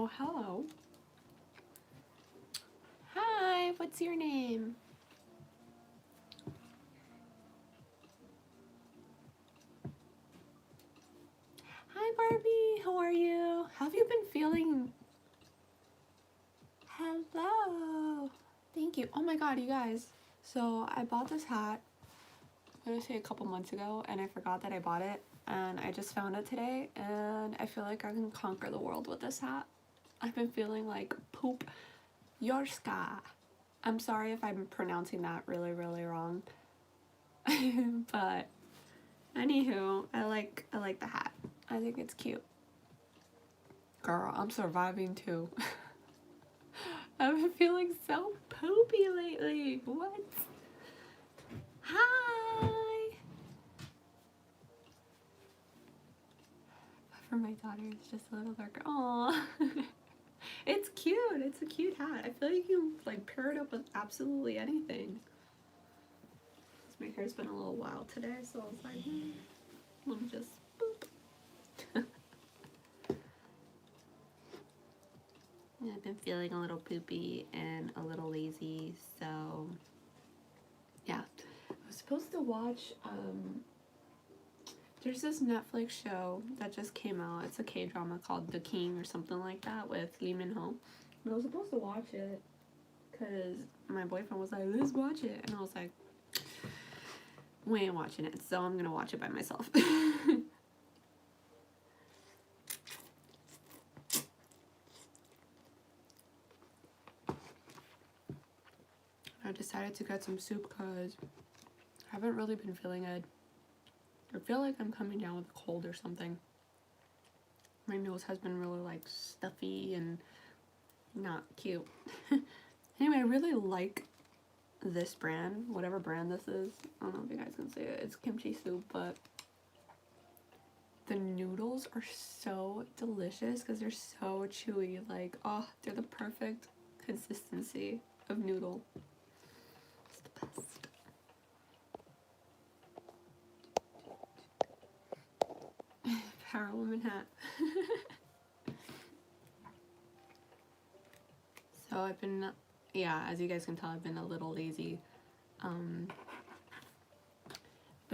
Oh, hello. Hi, what's your name? Hi, Barbie. How are you? How have you been feeling? Hello. Thank you. Oh my god, you guys. So I bought this hat, I'm gonna say a couple months ago, and I forgot that I bought it. And I just found it today, and I feel like I can conquer the world with this hat. I've been feeling like poop Yorska. I'm sorry if I'm pronouncing that really, really wrong. But anywho, I like the hat. I think it's cute. Girl, I'm surviving too. I've been feeling so poopy lately. What? Hi! For my daughter, it's just a little darker. Aww. It's cute. It's a cute hat. I feel like you like pair it up with absolutely anything. My hair's been a little wild today, so I was like, let me just boop. I've been feeling a little poopy and a little lazy, so yeah. I was supposed to watch, there's this Netflix show that just came out. It's a K-drama called The King or something like that with Lee Min-ho. But I was supposed to watch it because my boyfriend was like, let's watch it. And I was like, we ain't watching it, so I'm gonna watch it by myself. I decided to get some soup because I haven't really been feeling good. I feel like I'm coming down with a cold or something. My nose has been really like stuffy and not cute. Anyway, I really like this brand, whatever brand this is. I don't know if you guys can see it. It's kimchi soup, but the noodles are so delicious because they're so chewy. Like, oh, they're the perfect consistency of noodle. It's the best. Power Woman hat. So I've been, yeah, as you guys can tell, I've been a little lazy. Been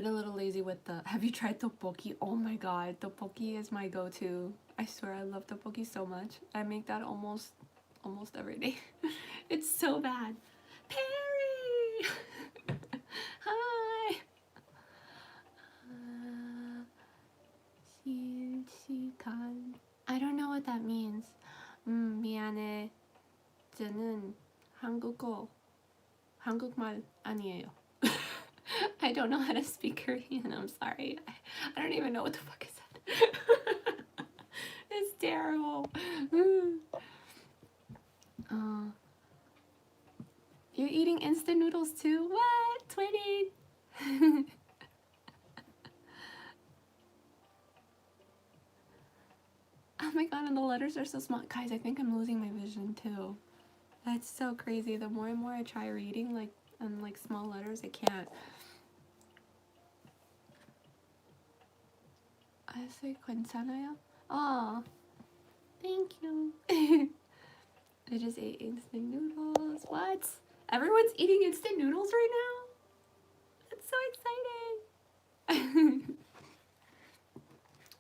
a little lazy with the, have you tried tteokbokki? Oh my god, tteokbokki is my go-to. I swear I love tteokbokki so much. I make that almost every day. It's so bad. Perry! Hi! 실시간. I don't know what that means. 미안해. 저는 한국말 아니에요. I don't know how to speak Korean. I'm sorry. I don't even know what the fuck I said. It's terrible. You're eating instant noodles too? What? Twinning? Oh my god, and the letters are so small. Guys, I think I'm losing my vision too. That's so crazy. The more and more I try reading, like, and like small letters, I can't. I say 괜찮아요? Oh, thank you. I just ate instant noodles. What? Everyone's eating instant noodles right now? That's so exciting.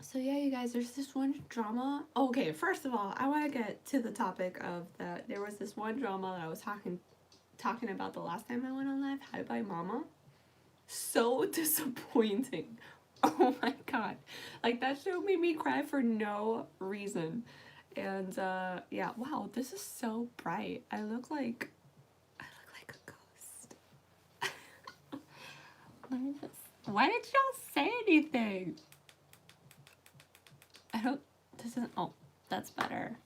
So yeah, you guys, there's this one drama. Okay, first of all, I want to get to the topic of that. There was this one drama that I was talking about the last time I went on live. Hi Bye Mama. So disappointing. Oh my god. Like, that show made me cry for no reason. And yeah, wow, this is so bright. I look like a ghost. Why did y'all say anything? I don't, this isn't, oh, that's better.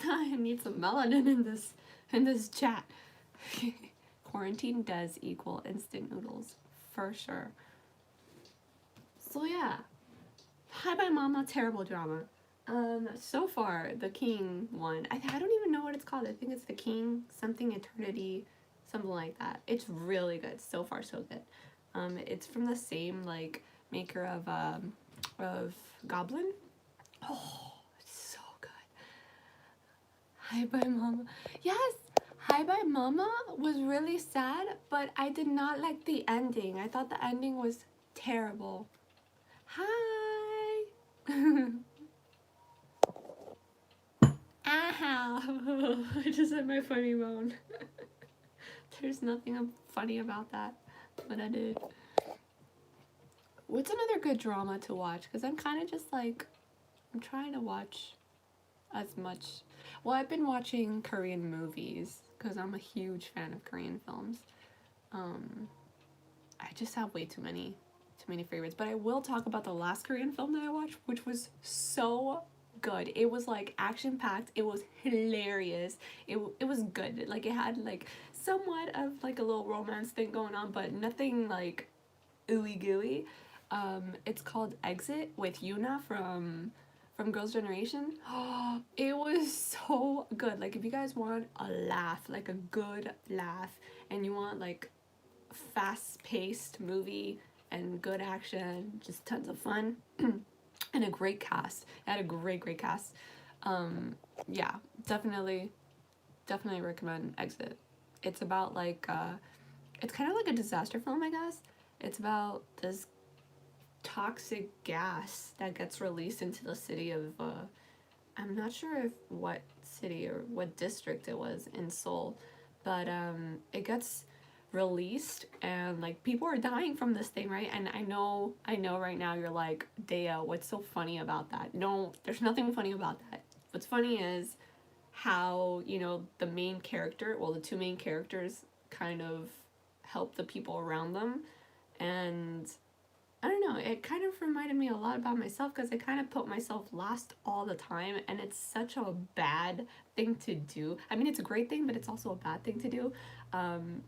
I need some melanin in this chat. Quarantine does equal instant noodles, for sure. So yeah, Hi Bye Mama, terrible drama. So far, the King one, I don't even know what it's called. I think it's the King something Eternity, something like that. It's really good. So far, so good. It's from the same like maker of Goblin. Oh, it's so good. Hi Bye Mama. Yes, Hi Bye Mama was really sad, but I did not like the ending. I thought the ending was terrible. Hi. Ow. I just had my funny bone. There's nothing funny about that, but I did. What's another good drama to watch? Because I'm kind of just like, I'm trying to watch as much. Well, I've been watching Korean movies because I'm a huge fan of Korean films. Um, I just have way too many favorites. But I will talk about the last Korean film that I watched, which was so good. It was like action packed. It was hilarious. It was good. Like it had like somewhat of like a little romance thing going on, but nothing like ooey gooey. It's called Exit with Yuna from Girls' Generation. Oh, it was so good. Like if you guys want a laugh, like a good laugh, and you want like fast-paced movie and good action, just tons of fun, and a great cast. It had a great cast. Yeah, definitely recommend Exit. It's about like it's kind of like a disaster film, I guess. It's about this toxic gas that gets released into the city of I'm not sure if what city or what district it was in Seoul, but it gets released and like people are dying from this thing, right? And I know right now you're like, Dea, what's so funny about that? No, there's nothing funny about that. What's funny is how, you know, the main character, well, the two main characters kind of help the people around them. And I don't know, it kind of reminded me a lot about myself because I kind of put myself last all the time, and it's such a bad thing to do. I mean, it's a great thing, but it's also a bad thing to do.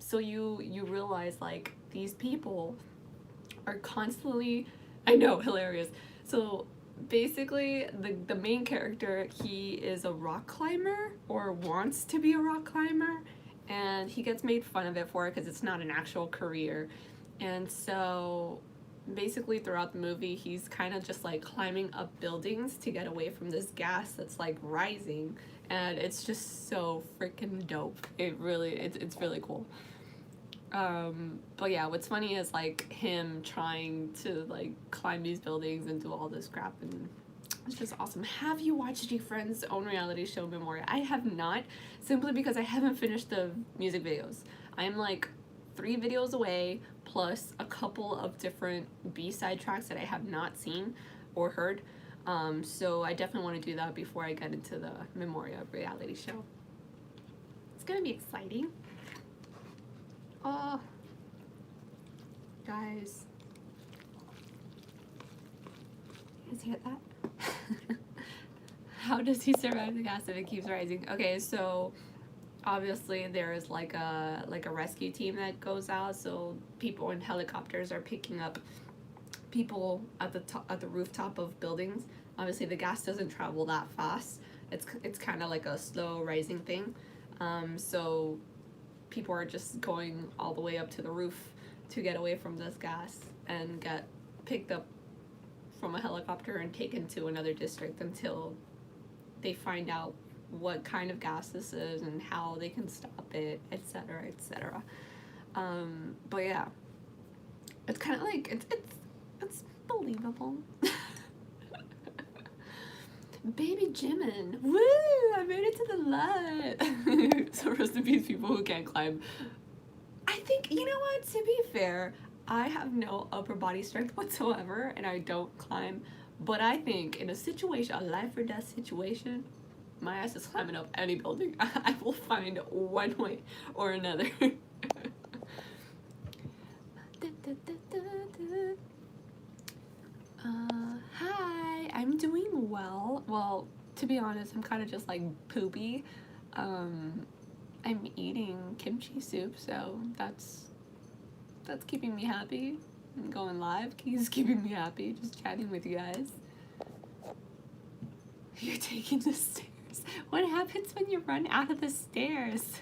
So you realize like these people are constantly, I know, hilarious. So basically, the main character, he is a rock climber or wants to be a rock climber, and he gets made fun of it for it because it's not an actual career, and so basically throughout the movie he's kind of just like climbing up buildings to get away from this gas that's like rising, and it's just so freaking dope. It's really cool. But yeah, what's funny is like him trying to like climb these buildings and do all this crap, and it's just awesome. Have you watched G Friend's own reality show Memoria? I have not, simply because I haven't finished the music videos. I'm like 3 videos away, plus a couple of different B-side tracks that I have not seen or heard. So I definitely want to do that before I get into the Memoria reality show. It's gonna be exciting. Oh, guys. You guys hear that? How does he survive the gas if it keeps rising? Okay, so obviously there is like a rescue team that goes out, so people in helicopters are picking up people at the rooftop of buildings. Obviously the gas doesn't travel that fast. It's kind of like a slow rising thing. So people are just going all the way up to the roof to get away from this gas and get picked up from a helicopter and taken to another district until they find out what kind of gas this is and how they can stop it, etc., etc. But yeah, it's kind of like it's believable. Baby Jimin, woo! I made it to the light. So rest in peace, people who can't climb. I think, you know what? To be fair, I have no upper body strength whatsoever, and I don't climb. But I think in a situation, a life or death situation, my ass is climbing up any building. I will find one way or another. Hi, I'm doing well. Well, to be honest, I'm kind of just like poopy. I'm eating kimchi soup, so that's keeping me happy. I'm going live. He's keeping me happy, just chatting with you guys. You're taking the stairs. What happens when you run out of the stairs?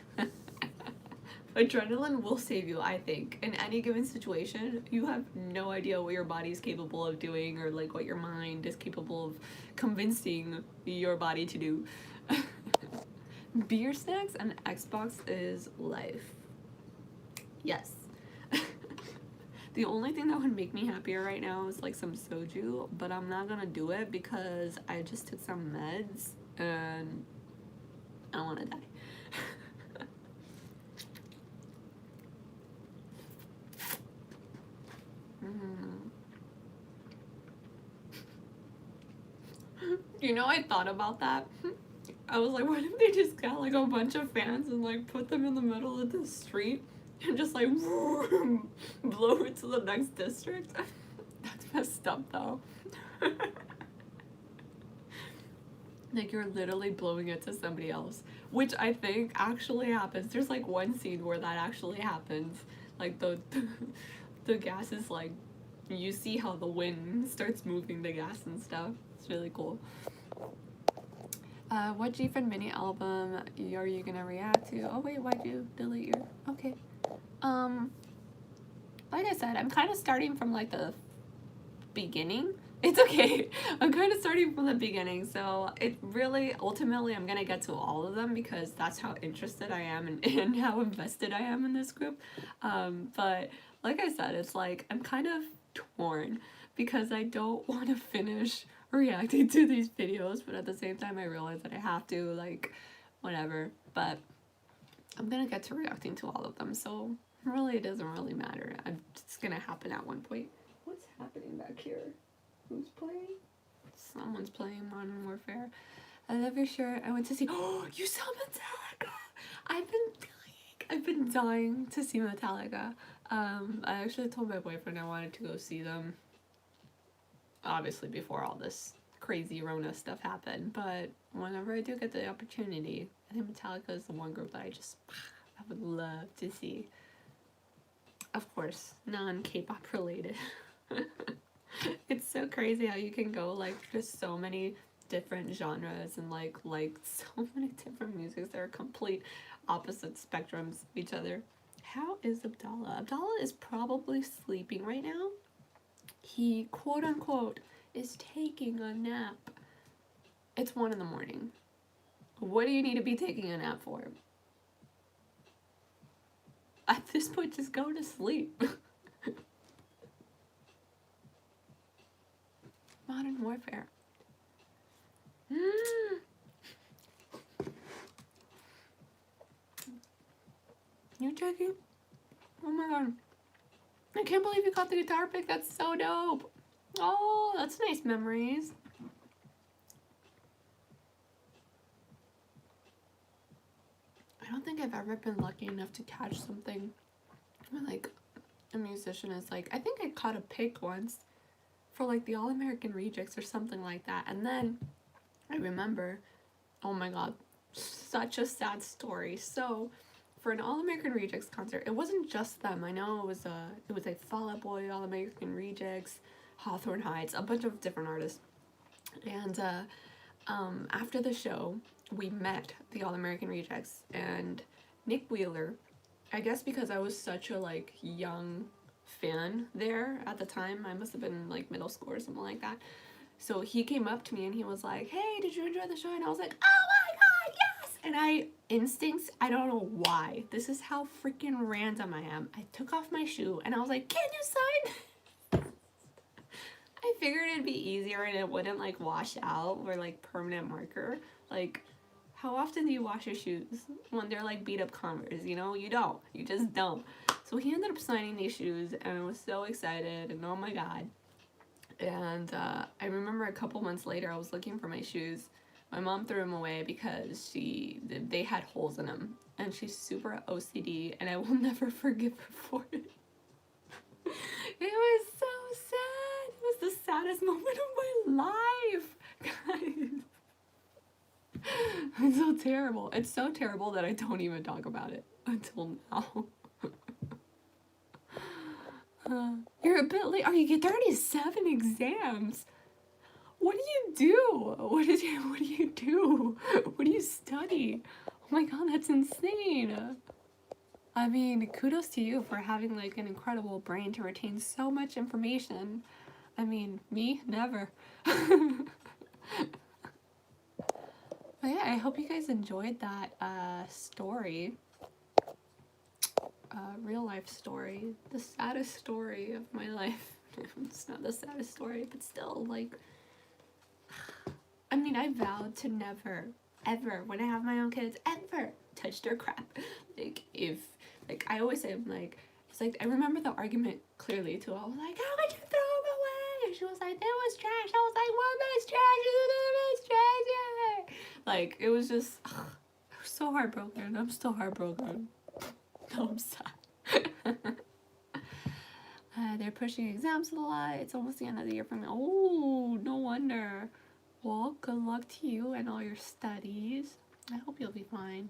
Adrenaline will save you, I think. In any given situation, you have no idea what your body is capable of doing, or like what your mind is capable of convincing your body to do. Beer snacks and Xbox is life. Yes. The only thing that would make me happier right now is like some soju, but I'm not gonna do it because I just took some meds and I don't wanna die. You know, I thought about that. I was like, what if they just got like a bunch of fans and like put them in the middle of the street and just like blow it to the next district? That's messed up though. Like you're literally blowing it to somebody else, which I think actually happens. There's like one scene where that actually happens. Like the gas is like, you see how the wind starts moving the gas and stuff. It's really cool. What G-Friend mini album are you gonna react to? Oh wait, why'd you delete your... Okay. Like I said, I'm kind of starting from like the beginning. It's okay. I'm kind of starting from the beginning, so it really, ultimately, I'm gonna get to all of them because that's how interested I am and how invested I am in this group. But like I said, it's like I'm kind of torn because I don't want to finish reacting to these videos, but at the same time I realize that I have to, like, whatever. But I'm gonna get to reacting to all of them, so really it doesn't really matter. It's gonna happen at one point. What's happening back here? Who's playing? Someone's playing Modern Warfare. I love your shirt. I went to see... Oh, you saw Metallica! I've been dying to see Metallica. I actually told my boyfriend I wanted to go see them, obviously before all this crazy Rona stuff happened, but whenever I do get the opportunity, I think Metallica is the one group that I would love to see. Of course, non-K-pop related. It's so crazy how you can go like just so many different genres and like so many different musics that are complete opposite spectrums of each other. How is Abdallah? Abdallah is probably sleeping right now. He, quote unquote, is taking a nap. It's 1 in the morning. What do you need to be taking a nap for? At this point, just go to sleep. Modern Warfare. You checking? Oh my god. I can't believe you got the guitar pick. That's so dope. Oh, that's nice memories. I don't think I've ever been lucky enough to catch something where like a musician is like, I think I caught a pick once for like the All-American Rejects or something like that. And then I remember, oh my god, such a sad story. So for an All-American Rejects concert, it wasn't just them. I know it was like Fall Out Boy, All-American Rejects, Hawthorne Heights, a bunch of different artists. And after the show, we met the All-American Rejects, and Nick Wheeler, I guess because I was such a like young fan there at the time, I must have been like middle school or something like that. So he came up to me and he was like, hey, did you enjoy the show? And I was like, oh my god, yes! And instincts, I don't know why. This is how freaking random I am. I took off my shoe and I was like, can you sign? I figured it'd be easier and it wouldn't like wash out or like permanent marker. Like, how often do you wash your shoes when they're like beat up Converse? You know, you don't. You just don't. So he ended up signing these shoes and I was so excited and oh my god. And I remember a couple months later I was looking for my shoes. My mom threw them away because they had holes in them. And she's super OCD and I will never forgive her for it. It was so sad. It was the saddest moment of my life. Guys. It's so terrible. It's so terrible that I don't even talk about it until now. You're a bit late. Are you get 37 exams? What do you do? What do you do? What do you study? Oh my god, that's insane. I mean, kudos to you for having like an incredible brain to retain so much information. I mean, me? Never. But yeah, I hope you guys enjoyed that story. Real life story. The saddest story of my life. It's not the saddest story, but still, like, I mean, I vowed to never, ever, when I have my own kids, ever touch their crap. Like, if, like, I always say, I'm like, it's like, I remember the argument clearly, too. I was like, how could you throw them away? And she was like, that was trash. I was like, what was trash? It was trash. Yeah. Like, it was just, ugh, I was so heartbroken. I'm still heartbroken. No, I'm sad. They're pushing exams a lot. It's almost the end of the year for me. Oh, no wonder. Well, good luck to you and all your studies. I hope you'll be fine.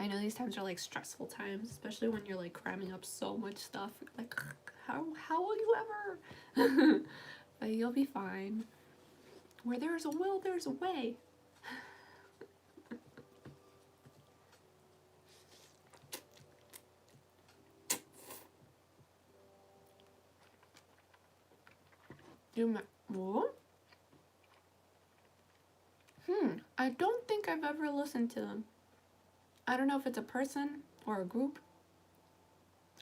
I know these times are like stressful times, especially when you're like cramming up so much stuff. Like, how will you ever? But you'll be fine. Where there's a will, there's a way. What? I don't think I've ever listened to them. I don't know if it's a person or a group.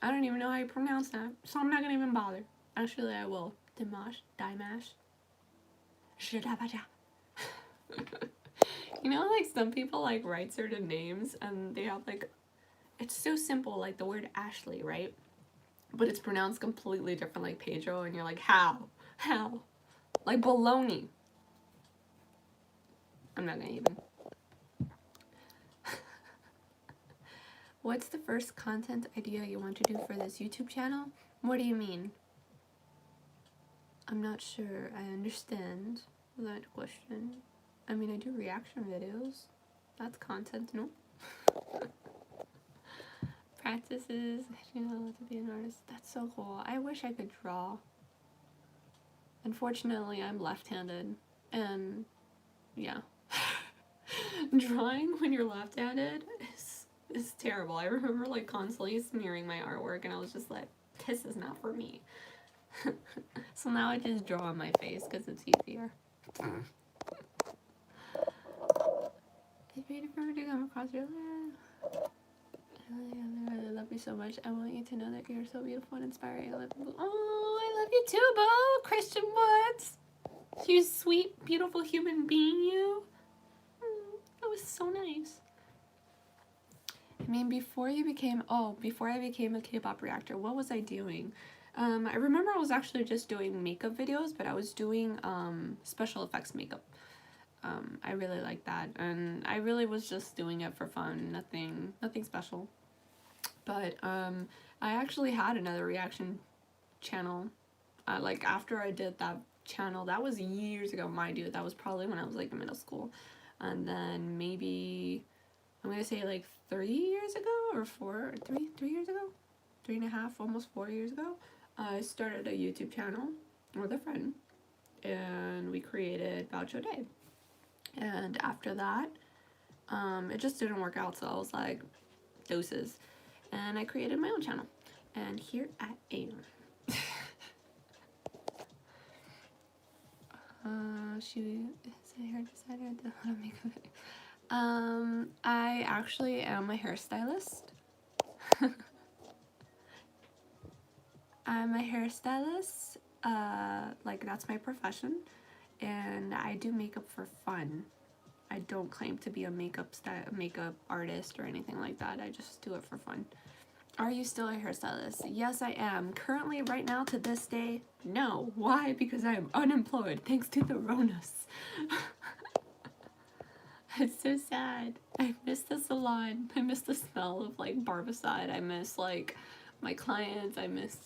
I don't even know how you pronounce that, so I'm not gonna even bother. Actually, I will. Dimash. You know, like some people like write certain names and they have like, it's so simple, like the word Ashley, right? But it's pronounced completely different, like Pedro, and you're like, how? Like baloney. I'm not gonna even. What's the first content idea you want to do for this YouTube channel? What do you mean? I'm not sure I understand that question. I mean, I do reaction videos. That's content, no? Practices, you know, to be an artist. That's so cool. I wish I could draw. Unfortunately, I'm left-handed, and yeah. Drawing when you're left-handed is terrible. I remember like constantly smearing my artwork, and I was just like, this is not for me. So now I just draw on my face because it's easier. It's beautiful to come across your life. I really love you so much. I want you to know that you're so beautiful and inspiring. I love you. Oh, I love you too, Bo. Christian Woods. You sweet, beautiful human being, you. That was so nice. I mean, before I became a K-pop reactor, what was I doing? I remember I was actually just doing makeup videos, but I was doing special effects makeup. I really like that, and I really was just doing it for fun, nothing special. But I actually had another reaction channel. Like after I did that channel, that was years ago, mind you. That was probably when I was like in middle school, and then maybe I'm gonna say like 3 years ago or 3 years ago, 3.5, almost 4 years ago. I started a YouTube channel with a friend, and we created Voucho Day. And after that, it just didn't work out, so I was like, doses. And I created my own channel. And here I am. She is a hair designer. I don't know how to make it. I actually am a hairstylist. I'm a hairstylist. Like that's my profession. And I do makeup for fun. I don't claim to be a makeup artist or anything like that. I just do it for fun. Are you still a hairstylist? Yes, I am. Currently, right now, to this day, no. Why? Because I am unemployed, thanks to the Ronas. It's so sad. I miss the salon. I miss the smell of, like, barbicide. I miss, like, my clients. I miss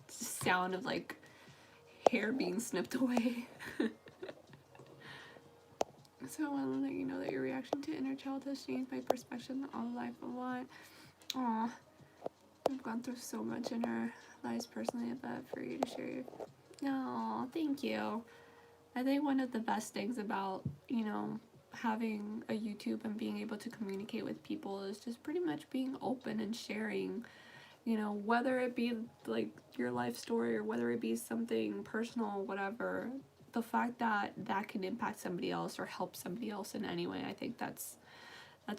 the sound of, like, hair being snipped away. So I want to let you know that your reaction to inner child has changed my perspective on life a lot. Aw, I've gone through so much in our lives personally, but for you to share your... Aw, thank you. I think one of the best things about, you know, having a YouTube and being able to communicate with people is just pretty much being open and sharing, you know, whether it be like your life story or whether it be something personal, whatever. the fact that that can impact somebody else or help somebody else in any way, I think that's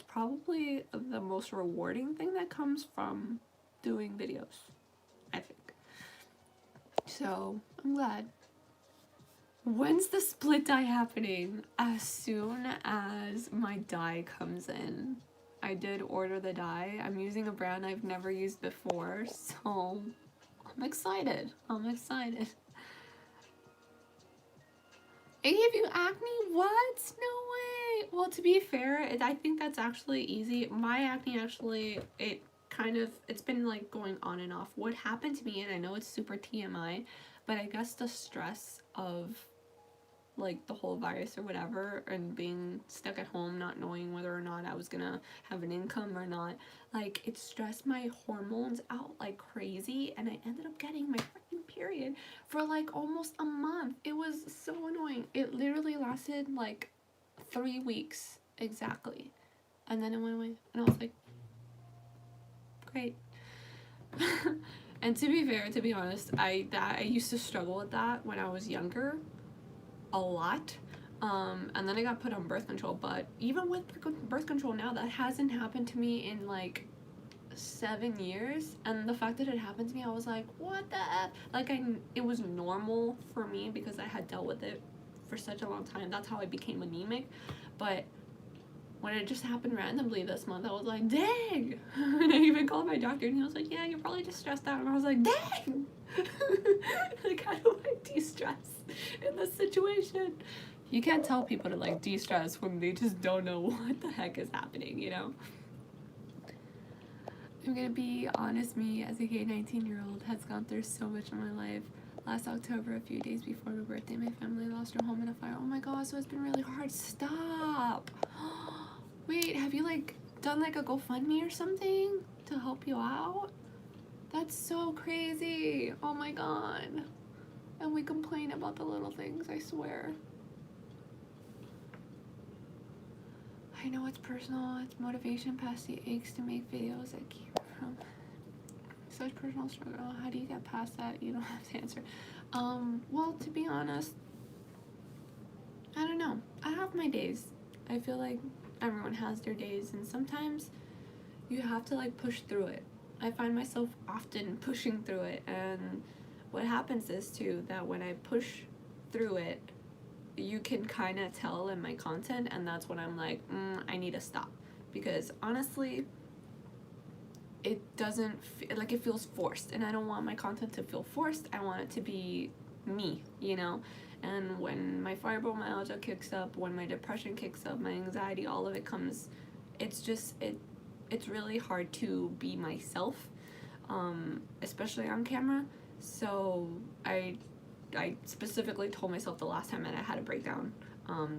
probably the most rewarding thing that comes from doing videos, I think. So I'm glad. When's the split dye happening? As soon as my dye comes in. I did order the dye. I'm using a brand I've never used before, so I'm excited. I'm excited. It gave you acne? What? No way. Well, to be fair, I think that's actually easy. My acne actually, it's been like going on and off. What happened to me, and I know it's super TMI, but I guess the stress of like the whole virus or whatever, and being stuck at home, not knowing whether or not I was gonna have an income or not, like it stressed my hormones out like crazy, and I ended up getting my freaking period for like almost a month. It was so annoying. It literally lasted like 3 weeks exactly, and then it went away, and I was like, great. And to be fair, to be honest, I used to struggle with that when I was younger a lot, and then I got put on birth control. But even with birth control now, that hasn't happened to me in like 7 years, and the fact that it happened to me, I was like, what the F? Like, it was normal for me because I had dealt with it for such a long time. That's how I became anemic. But when it just happened randomly this month, I was like, dang. And I even called my doctor, and he was like, yeah, you're probably just stressed out. And I was like, dang. Like, how do I de-stress in this situation? You can't tell people to like de-stress when they just don't know what the heck is happening, you know? I'm gonna be honest, me as a gay 19-year-old has gone through so much in my life. Last October, a few days before my birthday, my family lost their home in a fire. Oh my god, so it's been really hard. Stop. Wait, have you like done like a GoFundMe or something to help you out? That's so crazy. Oh my god. And we complain about the little things, I swear. I know it's personal, it's motivation past the aches to make videos that came from such personal struggle. How do you get past that? You don't have to answer. Well, to be honest, I don't know. I have my days. I feel like everyone has their days, and sometimes you have to like push through it. I find myself often pushing through it, and what happens is too that when I push through it, you can kind of tell in my content, and that's when I'm like, I need to stop, because honestly, it doesn't like, it feels forced, and I don't want my content to feel forced. I want it to be me, you know. And when my fibromyalgia kicks up, when my depression kicks up, my anxiety, all of it comes, it's really hard to be myself, especially on camera. So I specifically told myself the last time that I had a breakdown,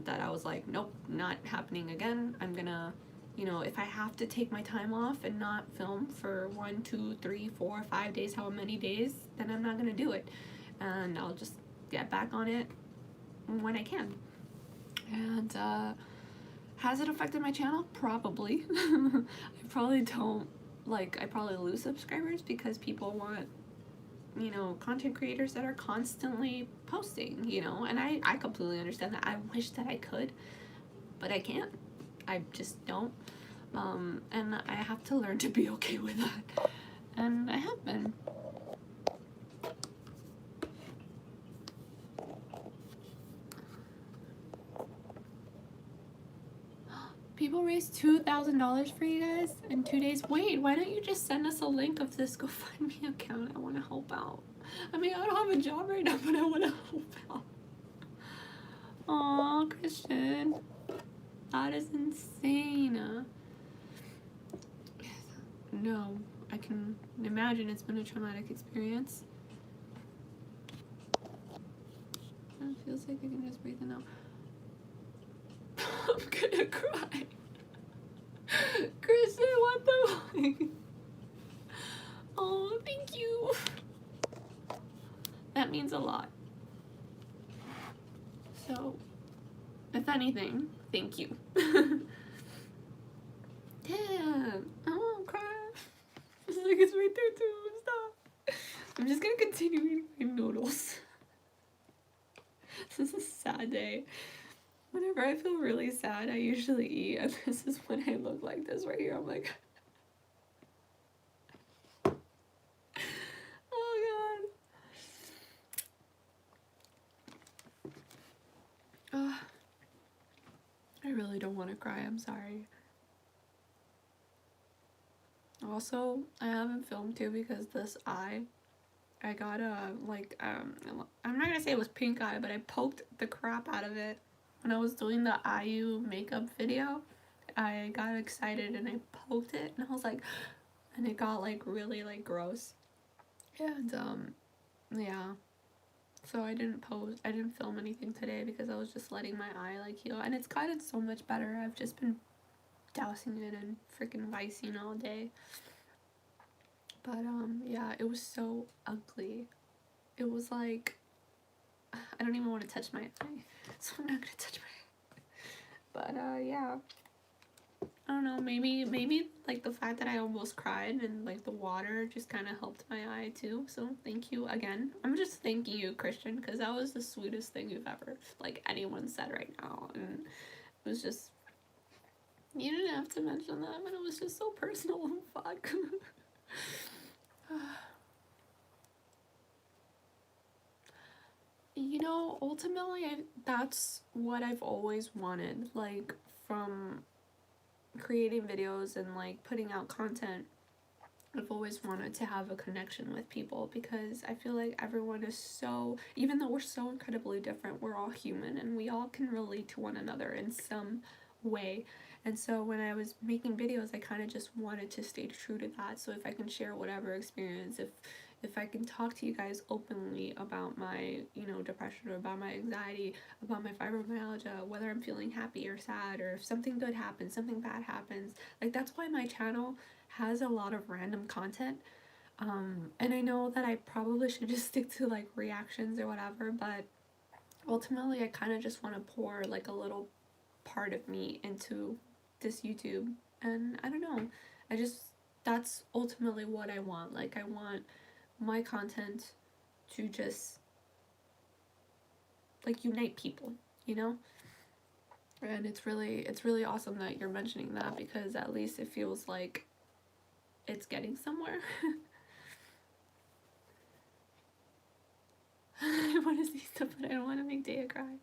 that I was like, nope, not happening again. I'm gonna, you know, if I have to take my time off and not film for 1, 2, 3, 4, 5 days, how many days, then I'm not gonna do it, and I'll just get back on it when I can. And has it affected my channel? Probably. I probably lose subscribers because people want, you know, content creators that are constantly posting, you know, and I completely understand that. I wish that I could, but I can't. I just don't. And I have to learn to be okay with that. And I have been. People raised $2,000 for you guys in 2 days. Wait, why don't you just send us a link of this GoFundMe account? I want to help out. I mean, I don't have a job right now, but I want to help out. Aw, Christian. That is insane. No, I can imagine it's been a traumatic experience. It feels like I can just breathe it out. I'm gonna cry. Kristen, what the fuck? Oh, thank you. That means a lot. So, if anything, thank you. Damn. Oh, I'm crying. It's like it's right there too. Stop. I'm just gonna continue eating my noodles. This is I feel really sad, I usually eat, and this is when I look like this right here. I'm like, oh god. I really don't want to cry, I'm sorry. Also, I haven't filmed too because this eye, I got a, like, I'm not gonna say it was pink eye, but I poked the crap out of it when I was doing the IU makeup video. I got excited and I poked it, and I was like, and it got like really like gross. And yeah. So I didn't film anything today because I was just letting my eye like heal, and it's gotten so much better. I've just been dousing it in freaking Visine all day. But yeah, it was so ugly. It was like, I don't even want to touch my eye, so I'm not gonna touch my eye. But yeah, I don't know, maybe like the fact that I almost cried and like the water just kind of helped my eye too. So thank you again. I'm just thanking you, Christian, because that was the sweetest thing you've ever like anyone said right now, and it was just, you didn't have to mention that, but it was just so personal. Fuck. You know, ultimately, that's what I've always wanted, like, from creating videos and, like, putting out content. I've always wanted to have a connection with people because I feel like everyone is so, even though we're so incredibly different, we're all human and we all can relate to one another in some way. And so when I was making videos, I kind of just wanted to stay true to that. So if I can share whatever experience, if I can talk to you guys openly about my, you know, depression or about my anxiety, about my fibromyalgia, whether I'm feeling happy or sad, or if something good happens, something bad happens, like that's why my channel has a lot of random content. And I know that I probably should just stick to like reactions or whatever, but ultimately I kind of just want to pour like a little part of me into this YouTube. And I don't know, I just, that's ultimately what I want. Like, I want my content to just like unite people, you know? And it's really awesome that you're mentioning that, because at least it feels like it's getting somewhere. I want to see stuff, but I don't want to make Daya cry.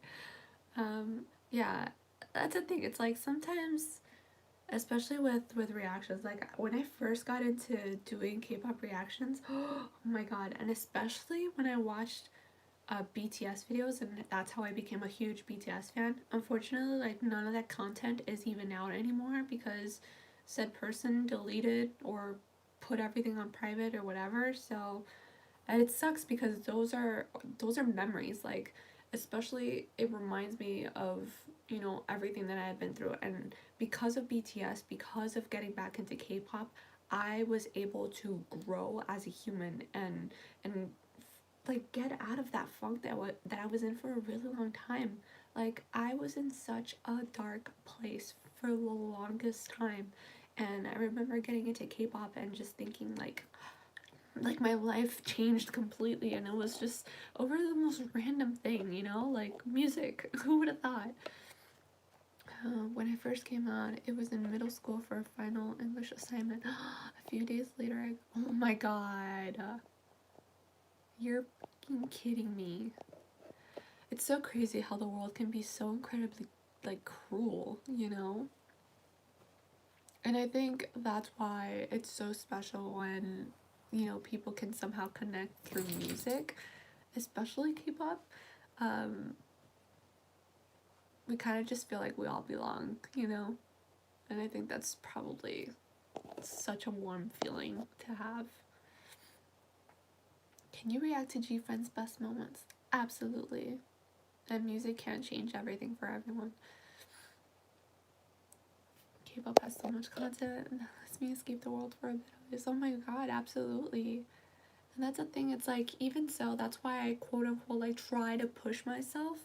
Yeah, that's the thing. It's like sometimes, especially with reactions, like when I first got into doing K-pop reactions, oh my god, and especially when I watched BTS videos, and that's how I became a huge BTS fan. Unfortunately, like none of that content is even out anymore because said person deleted or put everything on private or whatever. So, and it sucks because those are memories, like, especially it reminds me of, you know, everything that I had been through. And because of BTS, because of getting back into K-pop, I was able to grow as a human and like get out of that funk that I was in for a really long time. Like, I was in such a dark place for the longest time, and I remember getting into K-pop and just thinking like my life changed completely, and it was just over the most random thing, you know, like music. Who would have thought? When I first came on, it was in middle school for a final English assignment. A few days later, oh my god, you're fucking kidding me. It's so crazy how the world can be so incredibly, like, cruel, you know? And I think that's why it's so special when, you know, people can somehow connect through music, especially K-pop. We kind of just feel like we all belong, you know? And I think that's probably such a warm feeling to have. Can you react to G-Friend's best moments? Absolutely. And music can change everything for everyone. K-pop has so much content and lets me escape the world for a bit of this. Oh my god, absolutely. And that's the thing, it's like, even so, that's why I quote unquote like try to push myself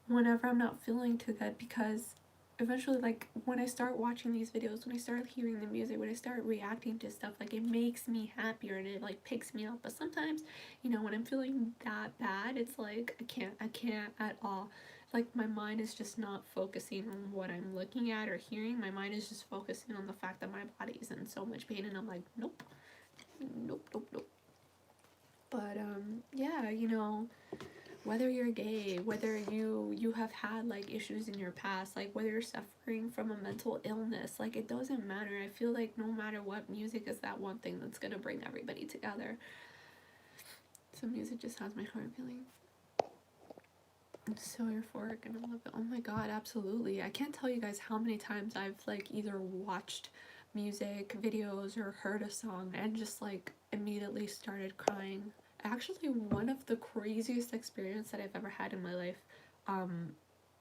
whenever I'm not feeling too good, because eventually, like, when I start watching these videos, when I start hearing the music, when I start reacting to stuff, like, it makes me happier and it like picks me up. But sometimes, you know, when I'm feeling that bad, it's like I can't at all. like my mind is just not focusing on what I'm looking at or hearing. My mind is just focusing on the fact that my body is in so much pain, and I'm like, nope, nope, nope, nope. But yeah, you know, whether you're gay, whether you have had like issues in your past, like whether you're suffering from a mental illness, like it doesn't matter. I feel like no matter what, music is that one thing that's gonna bring everybody together. So music just has my heart feeling. I'm so euphoric and I love it. Oh my god, absolutely. I can't tell you guys how many times I've like either watched music videos or heard a song and just like immediately started crying. Actually, one of the craziest experiences that I've ever had in my life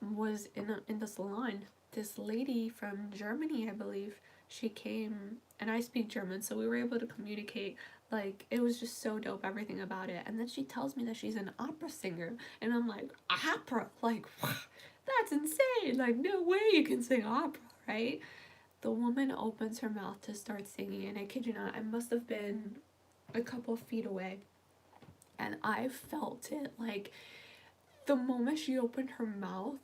was in the salon. This lady from Germany, I believe, she came, and I speak German, so we were able to communicate. Like, it was just so dope, everything about it. And then she tells me that she's an opera singer, and I'm like, opera? Like, that's insane! Like, no way you can sing opera, right? The woman opens her mouth to start singing, and I kid you not, I must have been a couple feet away, and I felt it. Like, the moment she opened her mouth,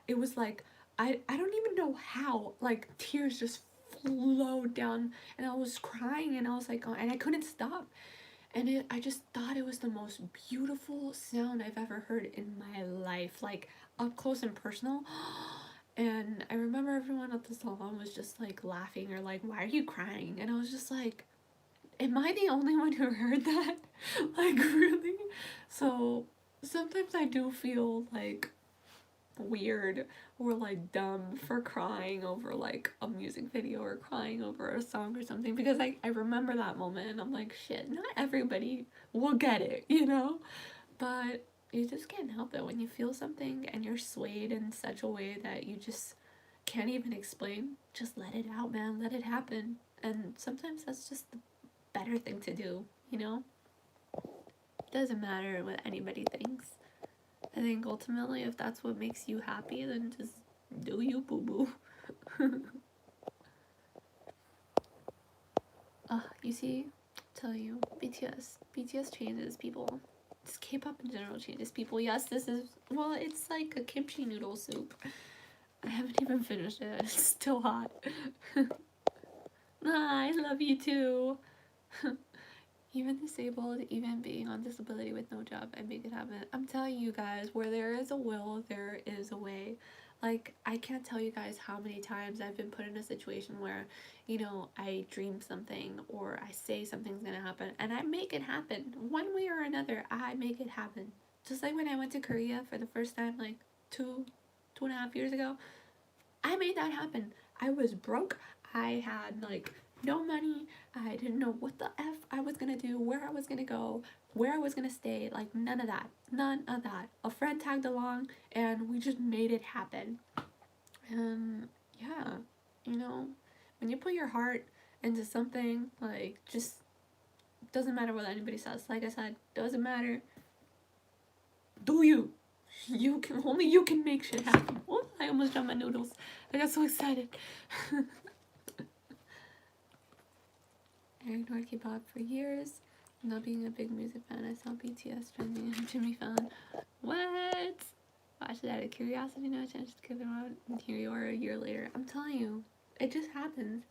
it was like, I don't even know how, like, tears just flowed down, and I was crying, and I was like, oh, and I couldn't stop. And I just thought it was the most beautiful sound I've ever heard in my life, like up close and personal. And I remember everyone at the salon was just like laughing or like, why are you crying? And I was just like, am I the only one who heard that? Like, really? So sometimes I do feel like weird or like dumb for crying over like a music video or crying over a song or something, because I remember that moment and I'm like, shit, not everybody will get it, you know? But you just can't help it when you feel something and you're swayed in such a way that you just can't even explain. Just let it out, man. Let it happen. And sometimes that's just the better thing to do, you know? Doesn't matter what anybody thinks. I think ultimately, if that's what makes you happy, then just do you, boo boo. You see, I'll tell you, BTS changes people. Just K-pop in general changes people. Yes, this is, well, it's like a kimchi noodle soup. I haven't even finished it. It's still hot. I love you too. Even disabled, even being on disability with no job, I make it happen. I'm telling you guys, where there is a will, there is a way. Like, I can't tell you guys how many times I've been put in a situation where, you know, I dream something or I say something's gonna happen and I make it happen. One way or another, I make it happen. Just like when I went to Korea for the first time, like two and a half years ago, I made that happen. I was broke. I had like no money. I didn't know what the F I was gonna do, where I was gonna go, where I was gonna stay. Like, none of that. None of that. A friend tagged along and we just made it happen. And yeah, you know, when you put your heart into something, like, just doesn't matter what anybody says. Like I said, doesn't matter. Do you? You can, only you can make shit happen. Oh, I almost dropped my noodles. I got so excited. I ignored K-pop for years. Not being a big music fan, I saw BTS trending and Jimmy Fallon. What? Watched it out of curiosity, no chance to give it out. And here you are a year later. I'm telling you, it just happens.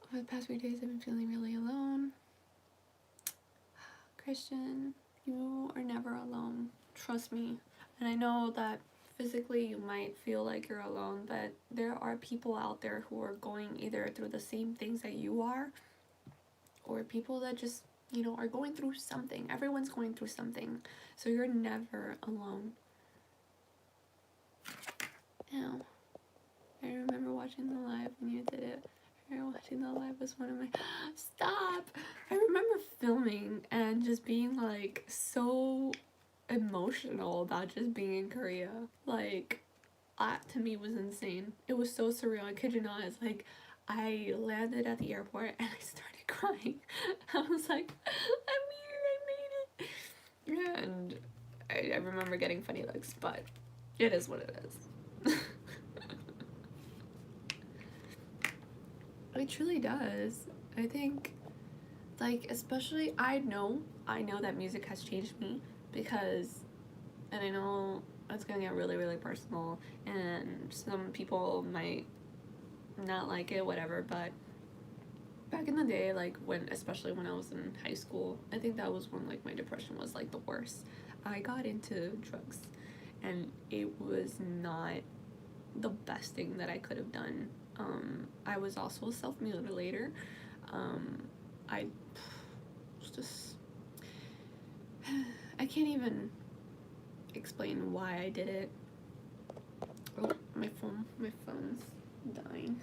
Over the past few days, I've been feeling really alone. Christian, you are never alone. Trust me. And I know that physically you might feel like you're alone, but there are people out there who are going either through the same things that you are, or people that just, you know, are going through something. Everyone's going through something. So you're never alone. Now, I remember watching the live when you did it. Watching the live was one of my stop. I remember filming and just being like so emotional about just being in Korea. Like, that to me was insane. It was so surreal. I kid you not. It's like I landed at the airport and I started crying. I was like, I'm here, I made it. And I remember getting funny looks, but it is what it is. it truly does. I think, like, especially, I know that music has changed me because, and I know it's gonna get really, really personal, and some people might not like it, whatever, but back in the day, like, when, especially when I was in high school, I think that was when, like, my depression was, like, the worst. I got into drugs, and it was not the best thing that I could have done. I was also a self-mutilator. I was just, I can't even explain why I did it. Oh, my phone's dying.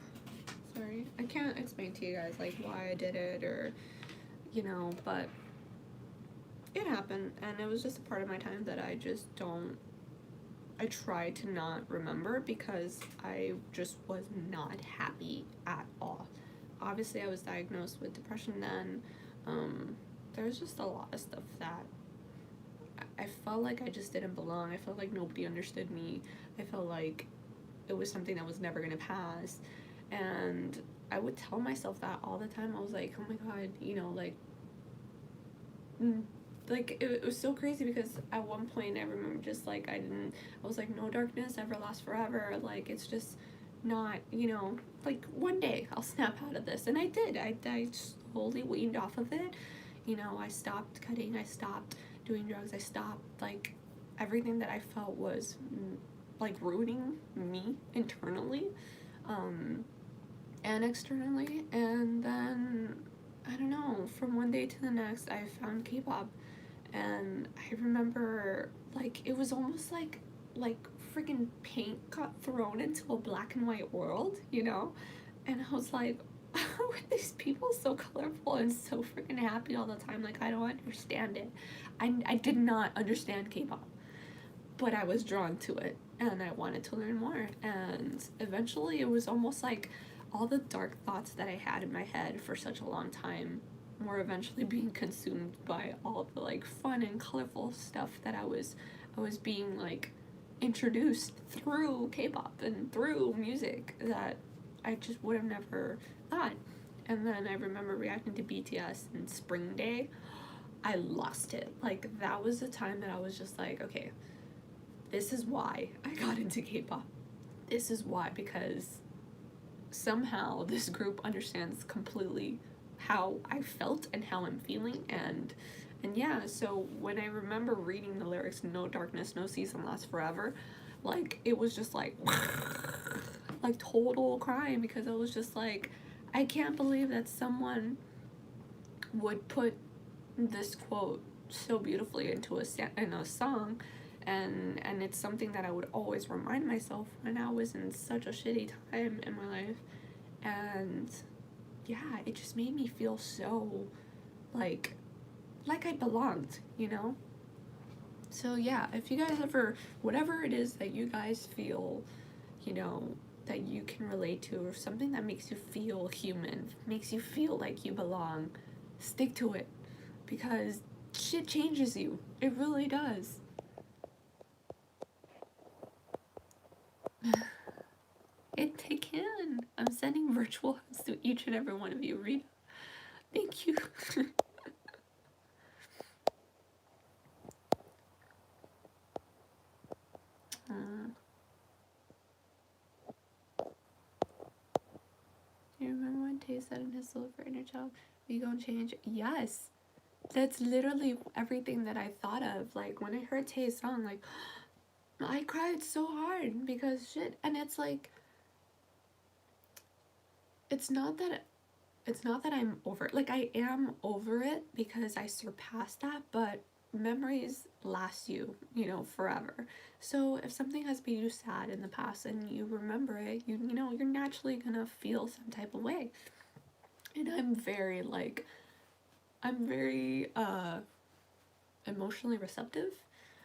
Sorry. I can't explain to you guys, like, why I did it, or, you know, but it happened, and it was just a part of my time that I just don't, I try to not remember because I just was not happy at all. Obviously, I was diagnosed with depression then. There's just a lot of stuff that I felt like I just didn't belong. I felt like nobody understood me. I felt like it was something that was never gonna pass. And I would tell myself that all the time. I was like, oh my god, you know, like it was so crazy because at one point I remember just like I was like, no darkness ever lasts forever. Like, it's just not, you know, like one day I'll snap out of this. And I did. I slowly weaned off of it. You know, I stopped cutting, I stopped doing drugs, I stopped, like, everything that I felt was like ruining me internally and externally. And then, I don't know, from one day to the next I found K-pop, and I remember, like, it was almost like freaking paint got thrown into a black and white world, you know? And I was like, how are these people so colorful and so freaking happy all the time? Like, I don't understand it. I did not understand K-pop, but I was drawn to it, and I wanted to learn more. And eventually it was almost like all the dark thoughts that I had in my head for such a long time were eventually being consumed by all the, like, fun and colorful stuff that I was being, like, introduced through K-pop and through music that I just would have never thought. And then I remember reacting to BTS in Spring Day. I lost it. Like, that was the time that I was just like, okay, this is why I got into K-pop. This is why, because somehow this group understands completely how I felt and how I'm feeling. And yeah, so when I remember reading the lyrics, no darkness, no season lasts forever, like, it was just like like total crying, because I was just like, I can't believe that someone would put this quote so beautifully into a song. And it's something that I would always remind myself when I was in such a shitty time in my life. And yeah, it just made me feel so like I belonged, you know? So yeah, if you guys ever, whatever it is that you guys feel, you know, that you can relate to, or something that makes you feel human, makes you feel like you belong, stick to it, because shit changes you. It really does. They can. I'm sending virtual hugs to each and every one of you, Rita. Thank you. Do you remember when Tay said in his soul for inner child, "We gonna change"? Yes. That's literally everything that I thought of. Like, when I heard Tay's song, like, I cried so hard because shit. And it's like, it's not that I'm over it. Like, I am over it because I surpassed that, but memories last you, you know, forever. So if something has made you sad in the past and you remember it, you know, you're naturally gonna feel some type of way. And I'm very emotionally receptive.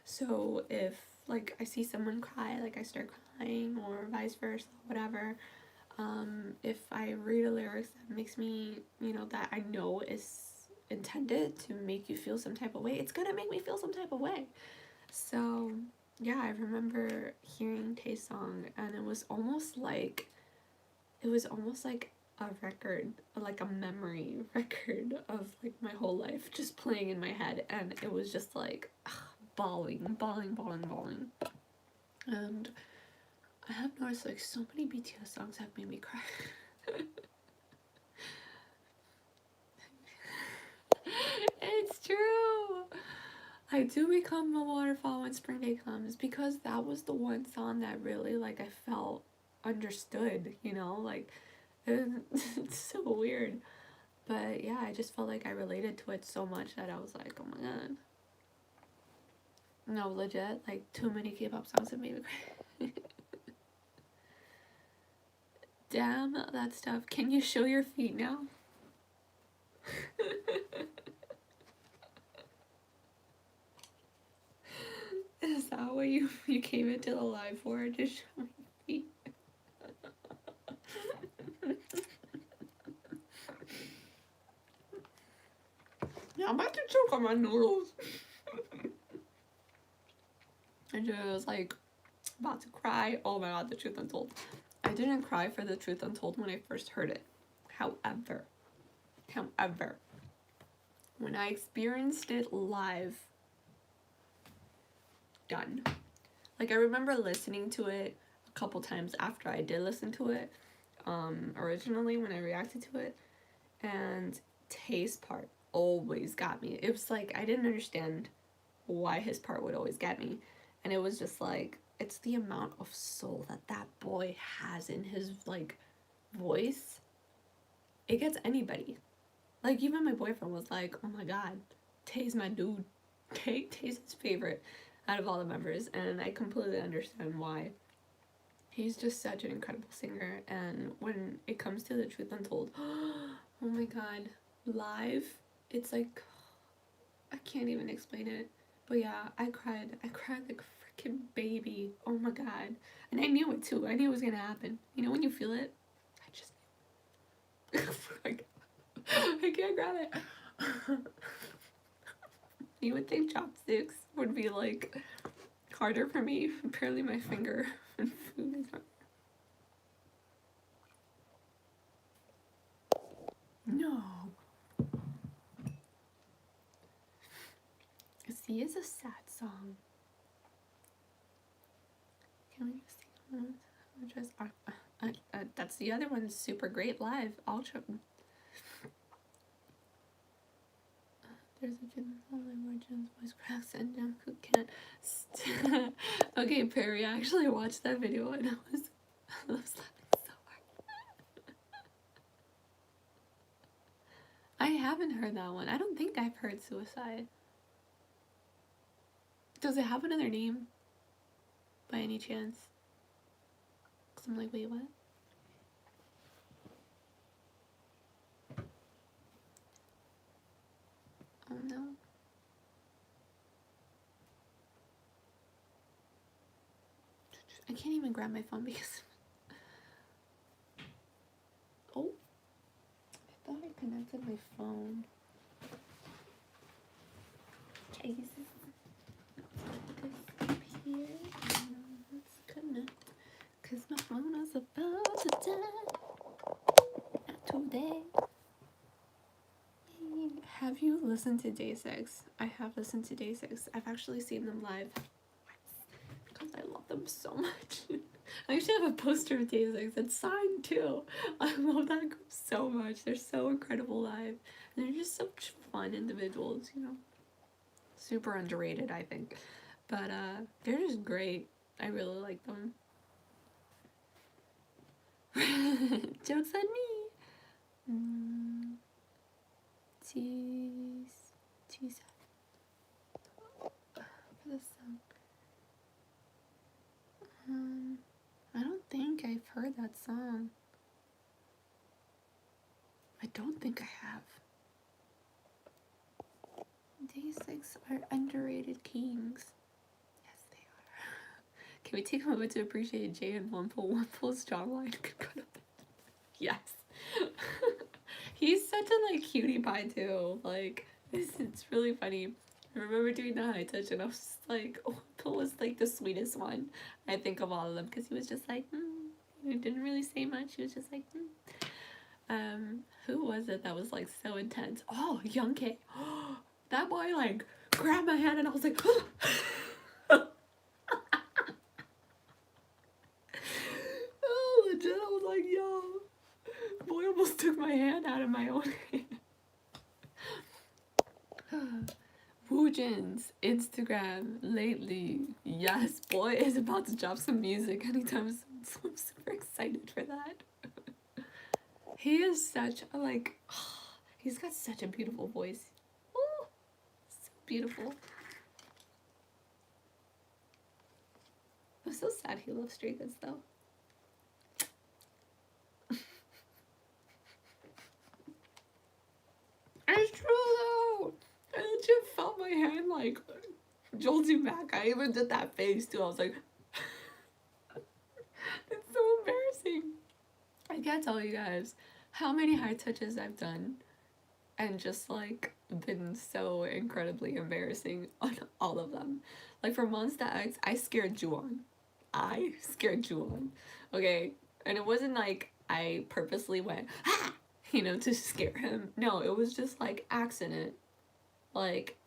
So if, like, I see someone cry, like, I start crying, or vice versa, whatever. If I read a lyrics that makes me, you know, that I know is intended to make you feel some type of way, it's gonna make me feel some type of way. So yeah, I remember hearing Tay's song, and it was almost like a record, like a memory record of like my whole life just playing in my head, and it was just like bawling. And I have noticed like so many BTS songs have made me cry. It's true. I do become a waterfall when spring day comes, because that was the one song that really like I felt understood, you know, like it's so weird. But yeah, I just felt like I related to it so much that I was like, oh my god. No, legit, like too many K-pop songs have made me cry. Damn, that stuff. Can you show your feet now? Is that what you came into the live for? To show my feet? Yeah, I'm about to choke on my noodles. I just like about to cry. Oh my god, The Truth Untold. I didn't cry for The Truth Untold when I first heard it. However, when I experienced it live, done. Like, I remember listening to it a couple times after I did listen to it, originally when I reacted to it, and Tae's part always got me. It was like, I didn't understand why his part would always get me, and it was just like, it's the amount of soul that that boy has in his, like, voice. It gets anybody. Like, even my boyfriend was like, oh my god, Tae's my dude. Tae's his favorite out of all the members, and I completely understand why. He's just such an incredible singer, and when it comes to The Truth Untold, oh my god, live, it's like, I can't even explain it. But yeah, I cried like a freaking baby. Oh my god. And I knew it too. I knew it was gonna happen. You know when you feel it? I just I can't grab it. You would think chopsticks would be like harder for me. Apparently my finger and food is hard. No. See, it's a sad song. Can we just sing one? That's the other one. Super great live. Ultra. There's a gym where Jim's voice cracks and Jungkook can't. Okay, Perry, I actually watched that video and I was laughing so hard. I haven't heard that one. I don't think I've heard Suicide. Does it have another name by any chance? Because I'm like, wait, what? Oh no. I can't even grab my phone because... Oh. I thought I connected my phone. Jesus. Disappear. Let's connect. Because my phone is about to die. Not today. Have you listened to Day6? I have listened to Day6. I've actually seen them live because I love them so much. I actually have a poster of Day6 that's signed too. I love that group so much. They're so incredible live. And they're just such fun individuals, you know. Super underrated, I think. But they're just great. I really like them. Joke's on me. Tease for this song. I don't think I've heard that song. I don't think I have. Day6 are underrated kings. Yes, they are. Can we take a moment to appreciate Jay and Wonpo's jawline? Yes. He's such a like cutie pie too. Like it's really funny. I remember doing the high touch and I was just like, oh, Wonpo was like the sweetest one I think of all of them, because he was just like, he didn't really say much. He was just like, Who was it that was like so intense? Oh, Young K. That boy like grabbed my hand and I was like, oh, legit. I was like, yo, boy almost took my hand out of my own hand. Woojin's Instagram lately. Yes, boy is about to drop some music anytime soon, so I'm super excited for that. He is such a like, he's got such a beautiful voice. Ooh, so beautiful. I'm so sad he loves Stray Kids though. It's true though. I legit felt my hand like jolting back. I even did that face too. I was like, it's so embarrassing. I can't tell you guys how many high touches I've done and just like been so incredibly embarrassing on all of them. Like for Monsta X, I scared Juwon. I scared Juwon. Okay? And it wasn't like I purposely went, ah! You know, to scare him. No, it was just like accident. Like,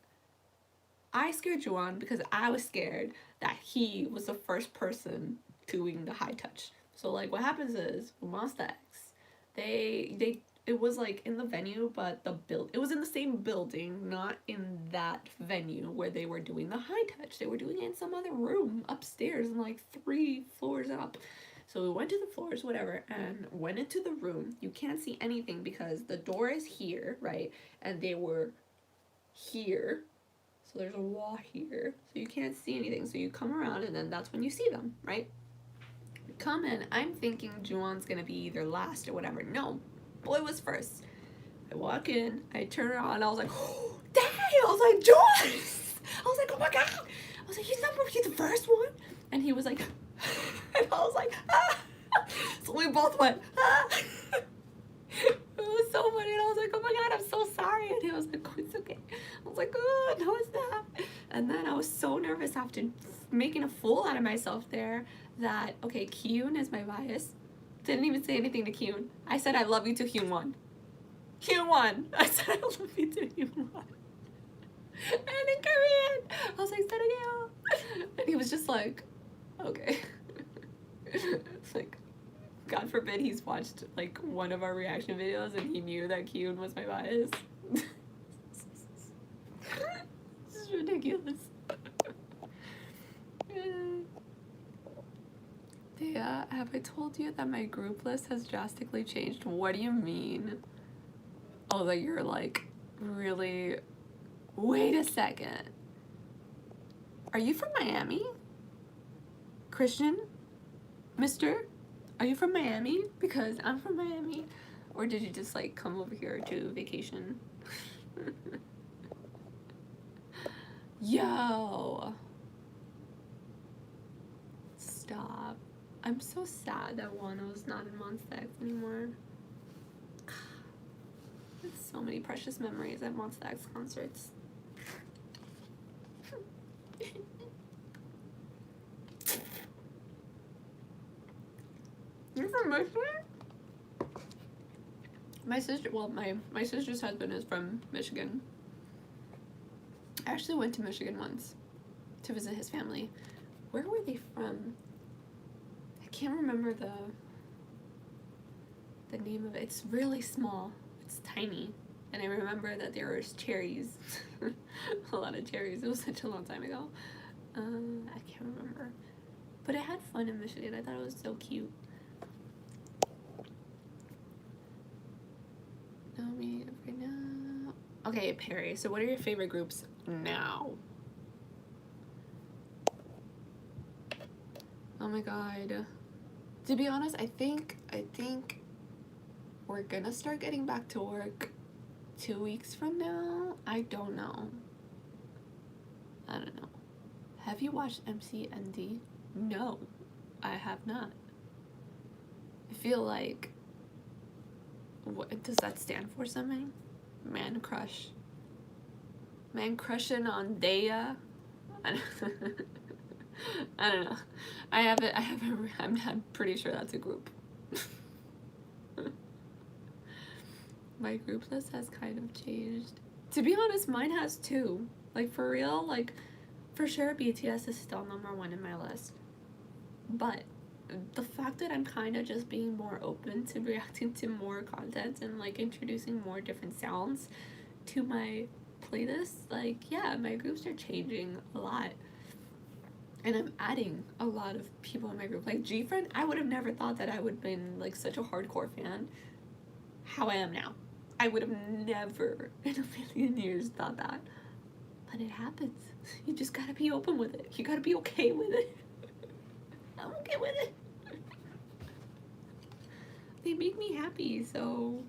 I scared Juwon because I was scared that he was the first person doing the high touch. So like what happens is with Monsta X, it was like in the venue, but it was in the same building, not in that venue where they were doing the high touch. They were doing it in some other room upstairs and like 3 floors up. So we went to the floors, whatever, and went into the room. You can't see anything because the door is here, right? And they were here. So there's a wall here. So you can't see anything. So you come around and then that's when you see them, right? We come in. I'm thinking Juwon's gonna be either last or whatever. No, boy was first. I walk in, I turn around, I was like, oh, dang! I was like, Juwon! I was like, oh my god! I was like, he's the first one? And he was like, and I was like, ah! So we both went, ah! It was so funny, and I was like, oh my god, I'm so sorry. And he was like, oh, it's okay. I was like, oh, no, it's not. And then I was so nervous after making a fool out of myself there that, okay, Kyun is my bias. Didn't even say anything to Kyun. I said I love you to Hyunwon. Hyunwon! I said I love you to Hyunwon. And in Korean, I was like, "Sarageo." And he was just like, okay. It's like, God forbid he's watched like one of our reaction videos and he knew that Kyun was my bias. This is ridiculous. Yeah, have I told you that my group list has drastically changed? What do you mean? Oh, that you're like, really? Wait a second. Are you from Miami? Christian? Mister? Are you from Miami? Because I'm from Miami. Or did you just like come over here to vacation? Yo. Stop. I'm so sad that Wano's not in Monsta X anymore. There's so many precious memories at Monsta X concerts. You're from Michigan? My sister, well, my sister's husband is from Michigan. I actually went to Michigan once to visit his family. Where were they from? I can't remember the name of it. It's really small. It's tiny. And I remember that there was cherries. A lot of cherries. It was such a long time ago. I can't remember. But I had fun in Michigan. I thought it was so cute. Right now. Okay, Perry. So what are your favorite groups now? Oh my god. To be honest, I think we're gonna start getting back to work 2 weeks from now. I don't know. Have you watched MCND? No, I have not. I feel like, what does that stand for? Something? Man crush. Man crushing on Daya. I don't know. I'm pretty sure that's a group. My group list has kind of changed. To be honest, mine has too. Like, for real, like, for sure BTS is still #1 in my list. But the fact that I'm kind of just being more open to reacting to more content and like introducing more different sounds to my playlist, like, yeah, my groups are changing a lot. And I'm adding a lot of people in my group. Like G-Friend, I would have never thought that I would have been like such a hardcore fan how I am now. I would have never in a million years thought that. But it happens. You just gotta be open with it. You gotta be okay with it. I'm okay with it. They make me happy, so.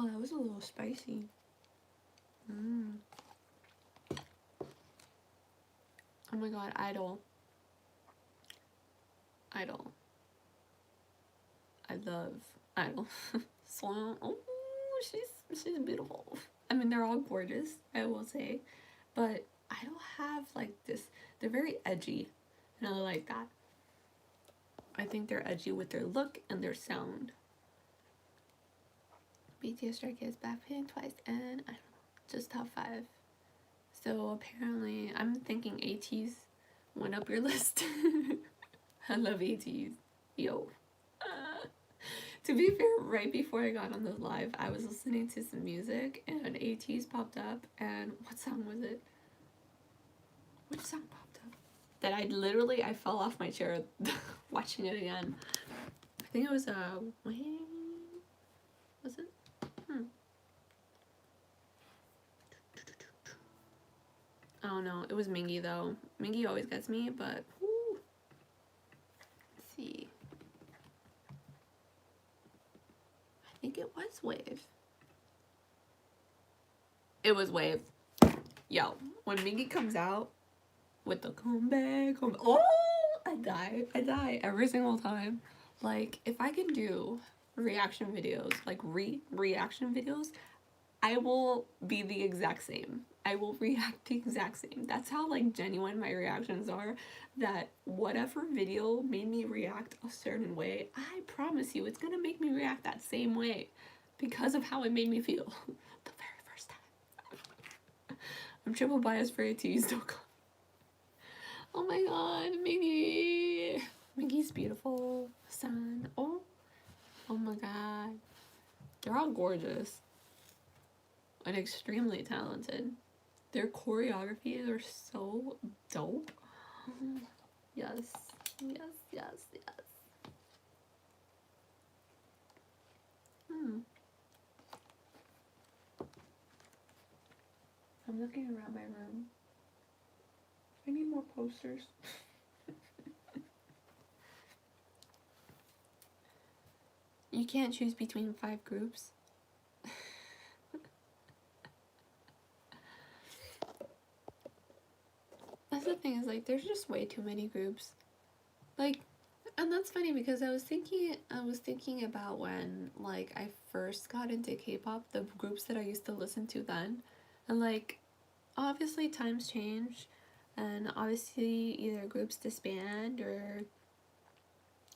Oh, that was a little spicy. Oh my god, Idol. I love Idol. So, oh, she's beautiful. I mean, they're all gorgeous, I will say, but Idol have like this. They're very edgy, and I like that. I think they're edgy with their look and their sound. BTS, Stray Kids, Blackpink twice, and I don't know, just top 5. So apparently, I'm thinking ATEEZ went up your list. I love ATEEZ. Yo. To be fair, right before I got on the live, I was listening to some music and ATEEZ popped up. And what song was it? Which song popped up? That I fell off my chair watching it again. I think it was was it? I don't know. It was Mingy though. Mingy always gets me, but whoo. Let's see. I think it was Wave. It was Wave. Yo, when Mingy comes out with the come back, oh, I die every single time. Like, if I can do reaction videos, like reaction videos, I will be the exact same. I will react the exact same. That's how like genuine my reactions are, that whatever video made me react a certain way, I promise you it's gonna make me react that same way because of how it made me feel the very first time. I'm triple biased for ATEEZ.com. Oh my god, Mingy. Mingy's beautiful. Sun. Oh my god. They're all gorgeous and extremely talented. Their choreographies are so dope. Yes. I'm looking around my room. I need more posters. You can't choose between 5 groups. That's the thing, is like there's just way too many groups. Like, and that's funny because I was thinking about when like I first got into K-pop, the groups that I used to listen to then, and like obviously times change, and obviously either groups disband or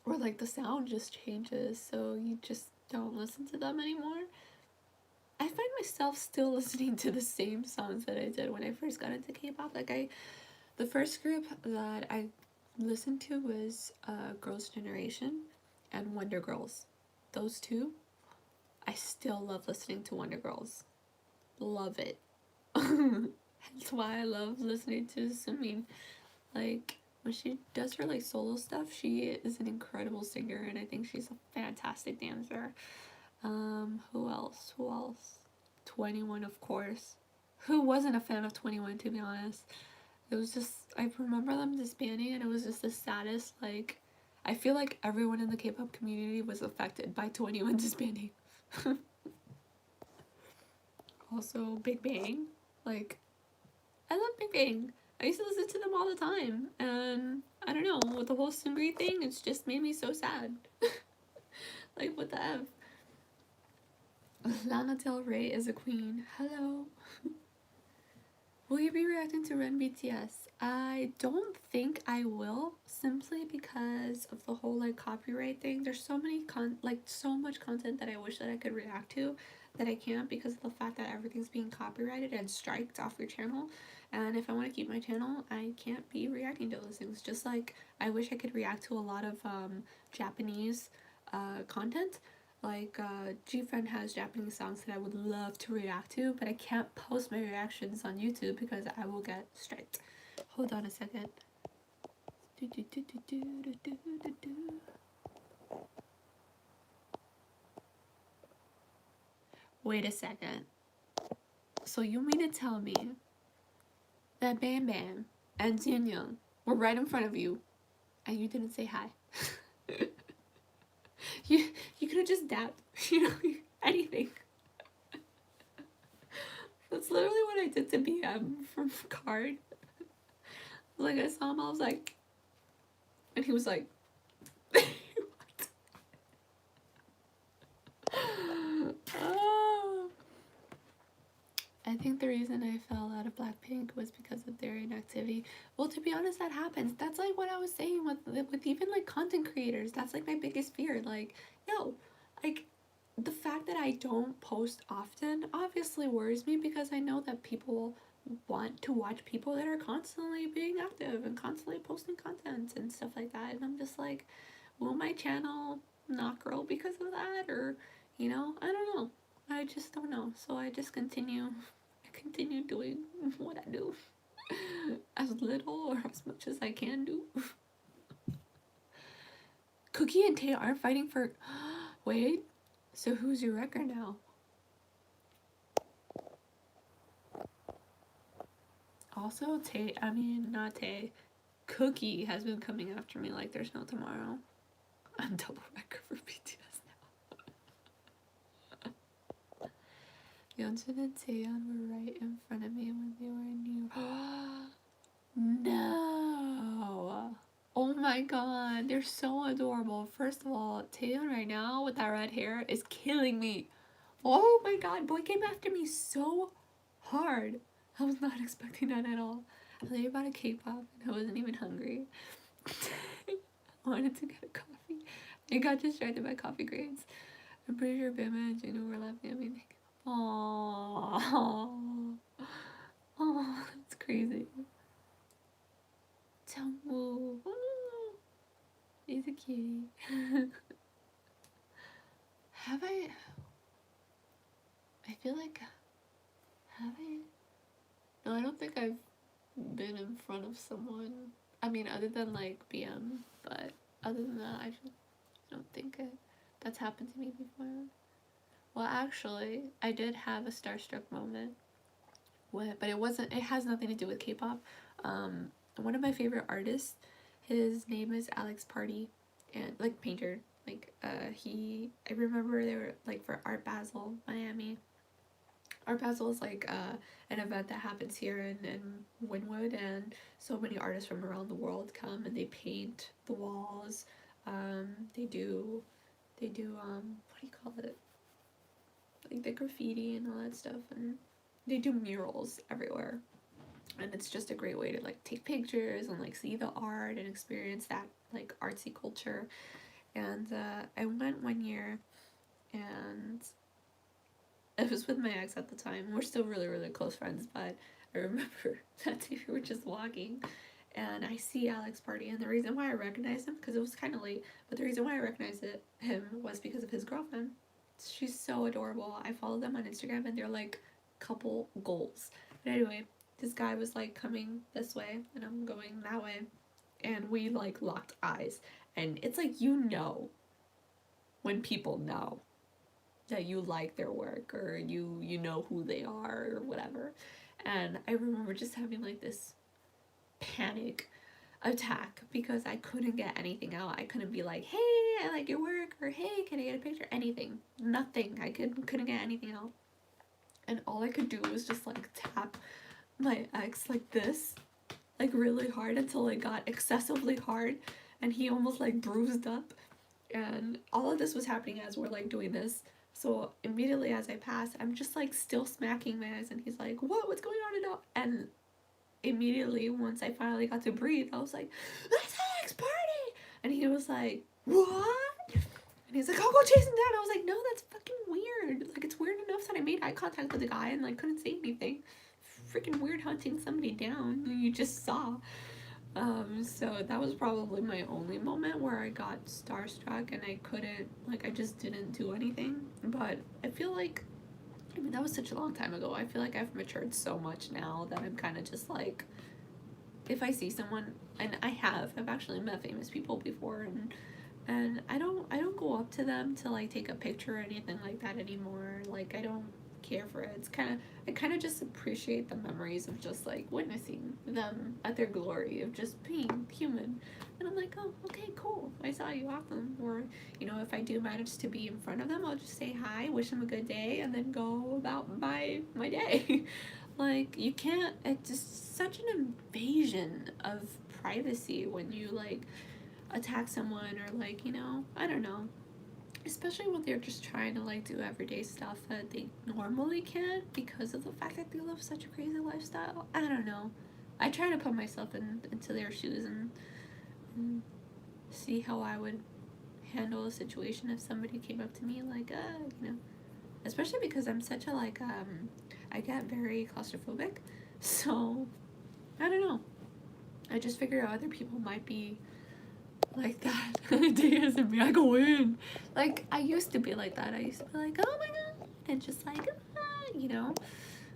like the sound just changes, so you just don't listen to them anymore. I find myself still listening to the same songs that I did when I first got into K-pop. Like the first group that I listened to was Girls' Generation and Wonder Girls. Those two, I still love listening to Wonder Girls. Love it. That's why I love listening to Sumin. Like, when she does her like solo stuff, she is an incredible singer, and I think she's a fantastic dancer. Who else? 21, of course. Who wasn't a fan of 21, to be honest? It was just, I remember them disbanding, and it was just the saddest. Like, I feel like everyone in the K-pop community was affected by 21 disbanding. Also, Big Bang. Like, I love Big Bang. I used to listen to them all the time, and I don't know, with the whole Sungri thing, it's just made me so sad. Like, what the F? Lana Del Rey is a queen. Hello. Will you be reacting to Ren BTS? I don't think I will, simply because of the whole like copyright thing. There's so many so much content that I wish that I could react to that I can't because of the fact that everything's being copyrighted and striked off your channel. And if I want to keep my channel, I can't be reacting to those things. Just like I wish I could react to a lot of Japanese content. Like, G-Friend has Japanese songs that I would love to react to, but I can't post my reactions on YouTube because I will get striked. Hold on a second. Wait a second. So you mean to tell me that Bam Bam and Jin Young were right in front of you and you didn't say hi? You could have just dabbed, anything. That's literally what I did to BM from Card. Like, I saw him, I was like, and he was like, what? Oh. I think the reason I fell out of Blackpink was because of their inactivity. Well, to be honest, that happens. That's like what I was saying with even like content creators. That's like my biggest fear. Like, yo, like the fact that I don't post often obviously worries me because I know that people want to watch people that are constantly being active and constantly posting content and stuff like that. And I'm just like, will my channel not grow because of that? Or, I don't know. I just don't know. So I just continue doing what I do. As little or as much as I can do. Cookie and Tay aren't fighting for... Wait, so who's your record now? Also, not Tay. Cookie has been coming after me like there's no tomorrow. I'm double record for BTS now. Yeonjun and Taeyeon were right in front of me when they were new. No! Oh my god, they're so adorable. First of all, Taeyeon right now with that red hair is killing me. Oh my god, boy came after me so hard. I was not expecting that at all. I thought about a K-pop and I wasn't even hungry. I wanted to get a coffee. I got distracted by coffee grains. I'm pretty sure Bama and Juno were laughing at me. Aww. Oh, that's crazy. Jungwoo. He's a cutie. I feel like, have I? No, I don't think I've been in front of someone. I mean, other than like BM, but other than that, I just don't think that's happened to me before. Well, actually, I did have a starstruck moment, but it has nothing to do with K-pop. One of my favorite artists, his name is Alex Party, and like painter, I remember they were like for Art Basel, Miami. Art Basel is like an event that happens here in Wynwood, and so many artists from around the world come and they paint the walls. They do what do you call it? Like the graffiti and all that stuff, and they do murals everywhere. And it's just a great way to like take pictures and like see the art and experience that like artsy culture. And I went one year, and I was with my ex at the time. We're still really, really close friends, but I remember that day we were just walking and I see Alex Party, and the reason why I recognized him, because it was kind of late, but the reason why I recognized him was because of his girlfriend. She's so adorable. I follow them on Instagram and they're like couple goals. But anyway, this guy was like coming this way and I'm going that way, and we like locked eyes, and it's like, when people know that you like their work or you know who they are or whatever. And I remember just having like this panic attack because I couldn't get anything out. I couldn't be like, hey, I like your work, or hey, can I get a picture? Anything. Nothing. I couldn't get anything out. And all I could do was just like tap my ex like this like really hard until it got excessively hard and he almost like bruised up. And all of this was happening as we're like doing this. So immediately as I pass, I'm just like still smacking my eyes and he's like, what? What's going on? And immediately once I finally got to breathe, I was like, let's next party. And he was like, what? And he's like, I'll go chase him down. I was like, no, that's fucking weird. Like, it's weird enough that I made eye contact with the guy and like couldn't say anything. Freaking weird hunting somebody down who you just saw. So that was probably my only moment where I got starstruck and I couldn't, like, I just didn't do anything. But I feel like, I mean, that was such a long time ago. I feel like I've matured so much now that I'm kind of just like, if I see someone, and I've actually met famous people before, and I don't go up to them to like take a picture or anything like that anymore. Like, I don't care for it. I kind of just appreciate the memories of just like witnessing them at their glory of just being human. And I'm like, oh, okay, cool, I saw you, awesome. Or, you know, if I do manage to be in front of them, I'll just say hi, wish them a good day, and then go about my day. Like, you can't, it's just such an invasion of privacy when you like attack someone, or like, you know, I don't know, especially when they're just trying to like do everyday stuff that they normally can't because of the fact that they live such a crazy lifestyle. I don't know. I try to put myself into their shoes and see how I would handle a situation if somebody came up to me like, you know, especially because I'm such a like, I get very claustrophobic, so I don't know. I just figure other people might be like that. Day isn't me. I go in. Like, I used to be like that. I used to be like, oh my god, and just like, you know.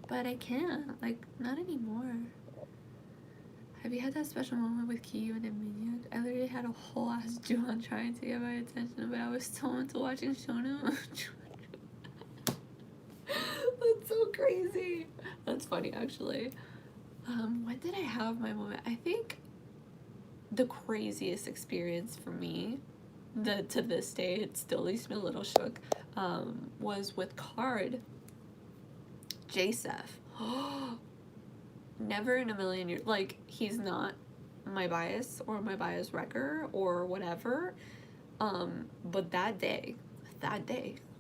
But I can't. Like, not anymore. Have you had that special moment with Kiyu and Emilia? I literally had a whole ass Juan trying to get my attention, but I was so into watching Shono. That's so crazy. That's funny, actually. When did I have my moment? I think the craziest experience for me, that to this day it still leaves me a little shook, was with Card. Joseph. Never in a million years. Like, he's not my bias or my bias wrecker or whatever. But that day,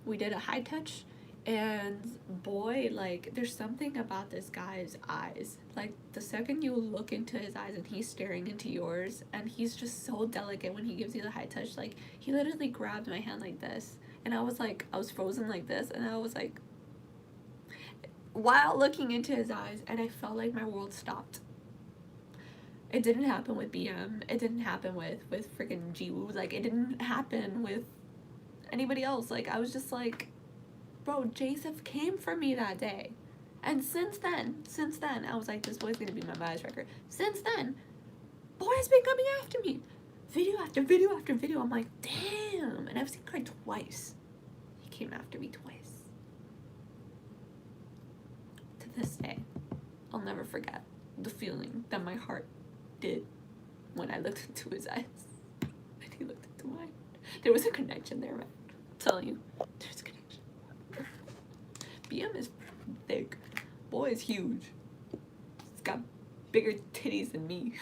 we did a high touch, and boy, like, there's something about this guy's eyes. Like, the second you look into his eyes and he's staring into yours, and he's just so delicate when he gives you the high touch. Like, he literally grabbed my hand like this, and I was like, I was frozen like this, and I was like, while looking into his eyes, and I felt like my world stopped. It didn't happen with BM. It didn't happen with freaking Jiwoo. Like, it didn't happen with anybody else. Like, I was just like, bro, Joseph came for me that day. And since then, I was like, this boy's gonna be my bias record. Since then, boy's been coming after me. Video after video after video. I'm like, damn. And I've seen Card twice. He came after me twice. To this day, I'll never forget the feeling that my heart did when I looked into his eyes. And he looked into mine. There was a connection there, man. I'm telling you, there's a connection. BM is thick. Boy is huge. He's got bigger titties than me.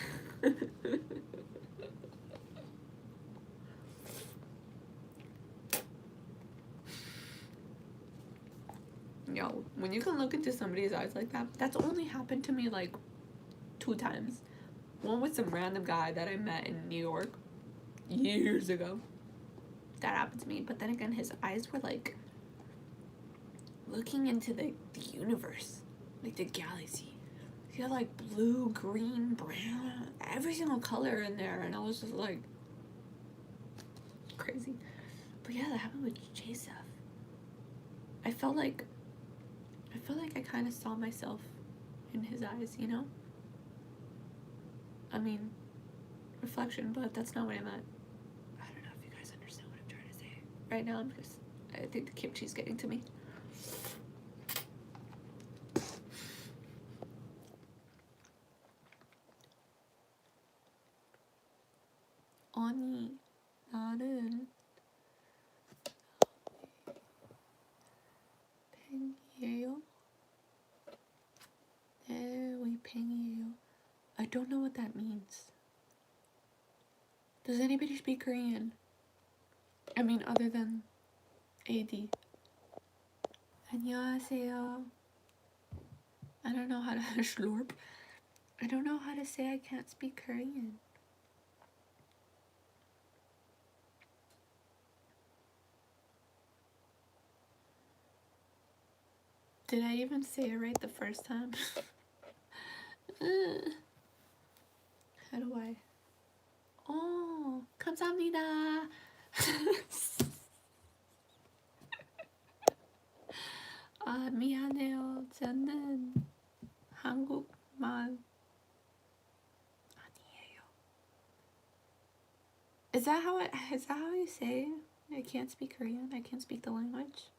Yo, when you can look into somebody's eyes like that, that's only happened to me like 2 times. One with some random guy that I met in New York years ago. That happened to me. But then again, his eyes were like looking into the universe, like the galaxy. He had like blue, green, brown, every single color in there, and I was just like, crazy. But yeah, that happened with Joseph. I felt like I kind of saw myself in his eyes, you know? I mean, reflection, but that's not what I meant. I don't know if you guys understand what I'm trying to say. Right now, I think the kimchi's getting to me. 아니, 나는 팽이에요? 네, 우리 팽이에요. I I don't know what that means. Does anybody speak Korean? I mean, other than AD. 안녕하세요. I don't know how to slurp. I don't know how to say I can't speak Korean. Did I even say it right the first time? How do I? Oh, 감사합니다. 미안해요. 저는 한국말 아니에요. Is that how you say I can't speak Korean? I can't speak the language?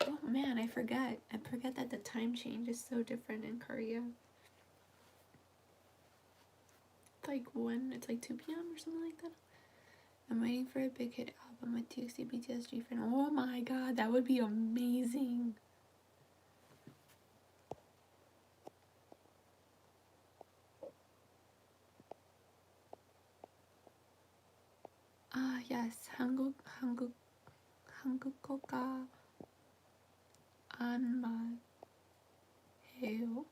Oh man, I forget that the time change is so different in Korea. It's like 2 p.m. or something like that. I'm waiting for a big hit album with TXT BTS G-Friend. Oh my god, that would be amazing. Yes, 한국어가 안 말해요.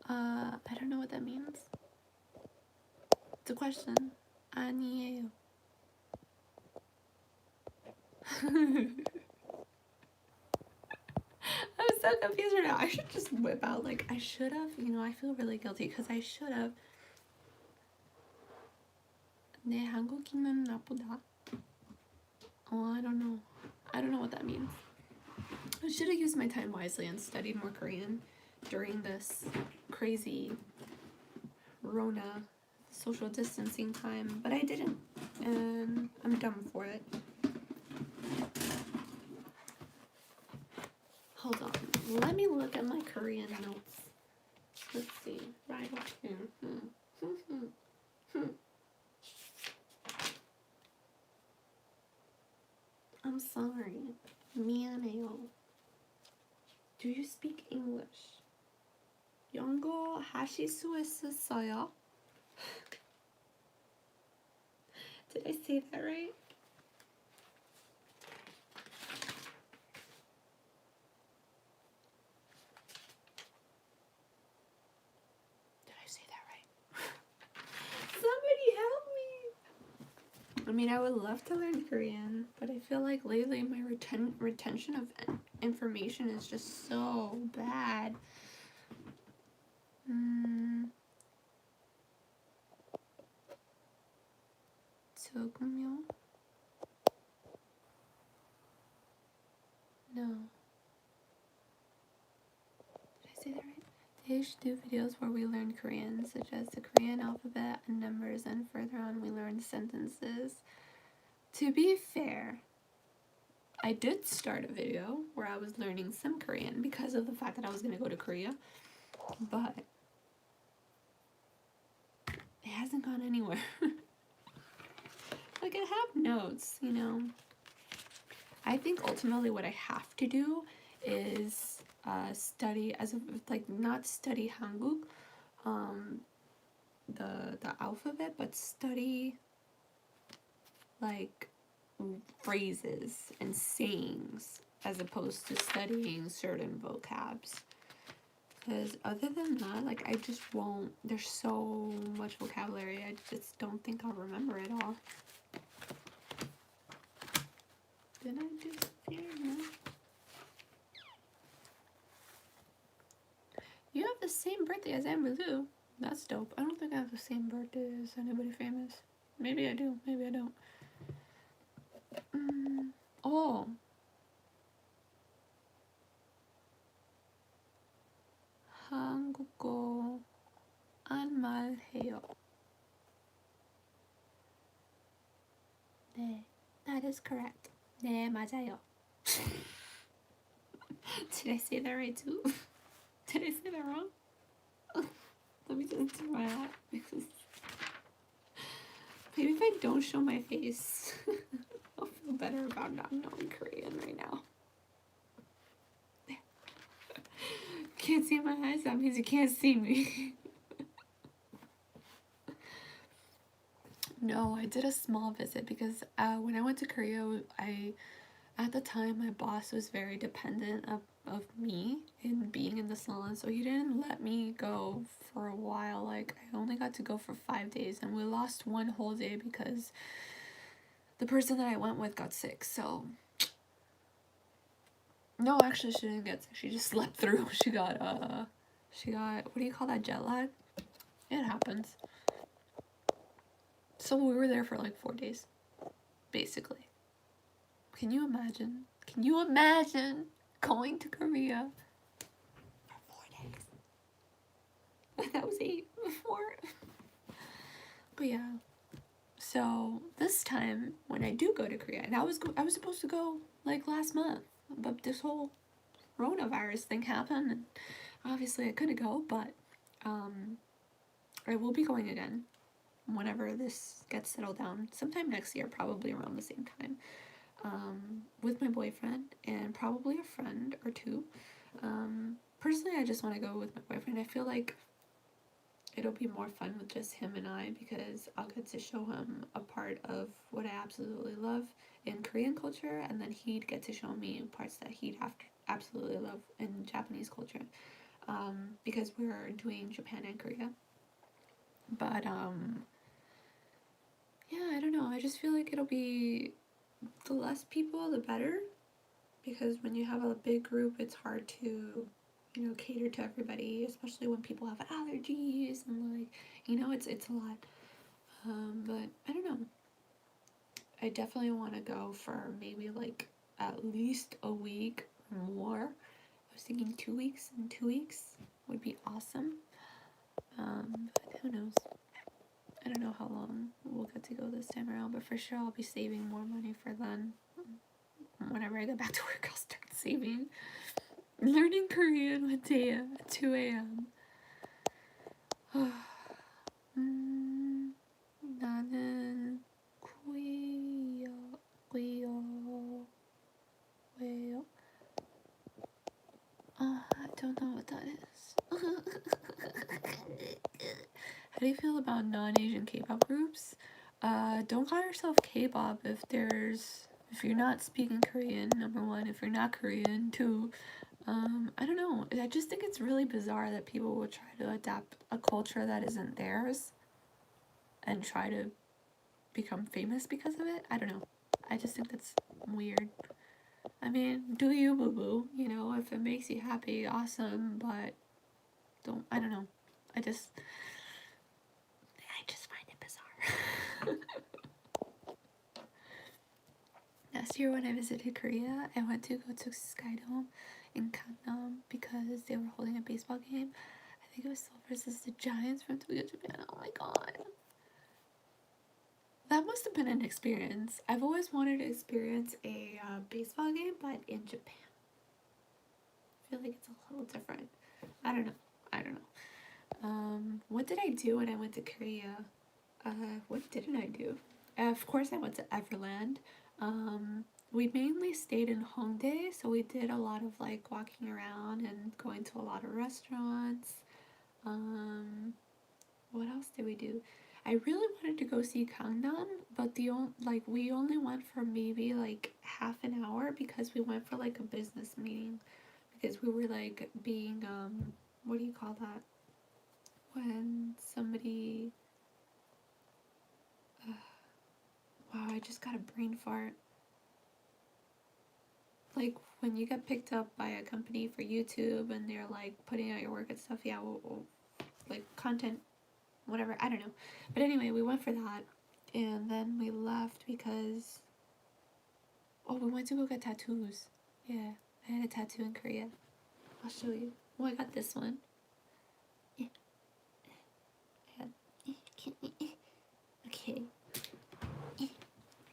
I don't know what that means. It's a question. 아니에요. I'm so confused right now. I should just whip out, I should have, I feel really guilty because I should have. 내 한국인은 나쁘다. Oh, I don't know. I don't know what that means. I should have used my time wisely and studied more Korean during this crazy Rona social distancing time, but I didn't, and I'm dumb for it. Hold on, let me look at my Korean notes. Let's see, right up here. I'm sorry. 미안해요. Do you speak English? 영어 하실 수 있어요? Did I say that right? Did I say that right? Somebody help me! I mean, I would love to learn Korean, but I feel like lately my retention of information is just so bad. 조금요? No. Did I say that right? They should do videos where we learn Korean, such as the Korean alphabet and numbers, and further on we learn sentences. To be fair, I did start a video where I was learning some Korean because of the fact that I was going to go to Korea, but it hasn't gone anywhere. I have notes, I think ultimately what I have to do is study not study Hanguk, the alphabet, but study phrases and sayings as opposed to studying certain vocabs. Because other than that, I just won't. There's so much vocabulary, I just don't think I'll remember it all. Did I do something? No. You have the same birthday as Amberlou. That's dope. I don't think I have the same birthday as anybody famous. Maybe I do. Maybe I don't. Oh. 한국어 안 말해요. 네, that is correct. 네, 맞아요. Did I say that right too? Did I say that wrong? Let me just do my hat because maybe if I don't show my face, I'll feel better about not knowing Korean right now. can't see my eyes, that means you can't see me. No, I did a small visit because when I went to Korea, at the time, my boss was very dependent of me in being in the salon, so he didn't let me go for a while. Like, I only got to go for 5 days, and we lost one whole day because the person that I went with got sick, so... No, actually, she didn't get sick. She just slept through. She got, what do you call that, jet lag? It happens. So we were there for like 4 days, basically. Can you imagine? Can you imagine going to Korea for 4 days? That was 8 before. But yeah. So this time, when I do go to Korea, and I was supposed to go like last month, but this whole coronavirus thing happened, and obviously I couldn't go, but I will be going again whenever this gets settled down, sometime next year, probably around the same time, with my boyfriend and probably a friend or two. Personally, I just want to go with my boyfriend. I feel like it'll be more fun with just him and I, because I'll get to show him a part of what I absolutely love in Korean culture, and then he'd get to show me parts that he'd absolutely love in Japanese culture, because we're doing Japan and Korea. But yeah, I don't know, I just feel like it'll be, the less people the better, because when you have a big group, it's hard to, cater to everybody, especially when people have allergies and like, it's a lot. But I don't know, I definitely want to go for maybe like at least a week or more. I was thinking 2 weeks, and 2 weeks would be awesome. But who knows? I don't know how long we'll get to go this time around, but for sure I'll be saving more money for then. Whenever I get back to work, I'll start saving. Learning Korean with Daya at 2 a.m. 나는 왜요? I don't know what that is. How do you feel about non-Asian K-pop groups? Don't call yourself K-pop if you're not speaking Korean, number one. If you're not Korean, two. I don't know. I just think it's really bizarre that people will try to adapt a culture that isn't theirs and try to become famous because of it. I don't know. I just think that's weird. I mean, do you, boo-boo? If it makes you happy, awesome, but I don't know. I just find it bizarre. Last year when I visited Korea, I went to go to Skydome in Gangnam because they were holding a baseball game. I think it was Seoul versus the Giants from Tokyo, Japan. Oh my god. That must have been an experience. I've always wanted to experience a baseball game, but in Japan. I feel like it's a little different. I don't know. What did I do when I went to Korea? What didn't I do? Of course, I went to Everland. We mainly stayed in Hongdae, so we did a lot of like walking around and going to a lot of restaurants. What else did we do? I really wanted to go see Gangnam, but we only went for maybe like half an hour because we went for like a business meeting, because we were like being what do you call that? When somebody wow, I just got a brain fart. Like when you get picked up by a company for YouTube and they're like putting out your work and stuff, yeah, like content, whatever, I don't know. But anyway, we went for that, and then we left because we went to go get tattoos. Yeah, I had a tattoo in Korea. I'll show you. I got this one. Okay.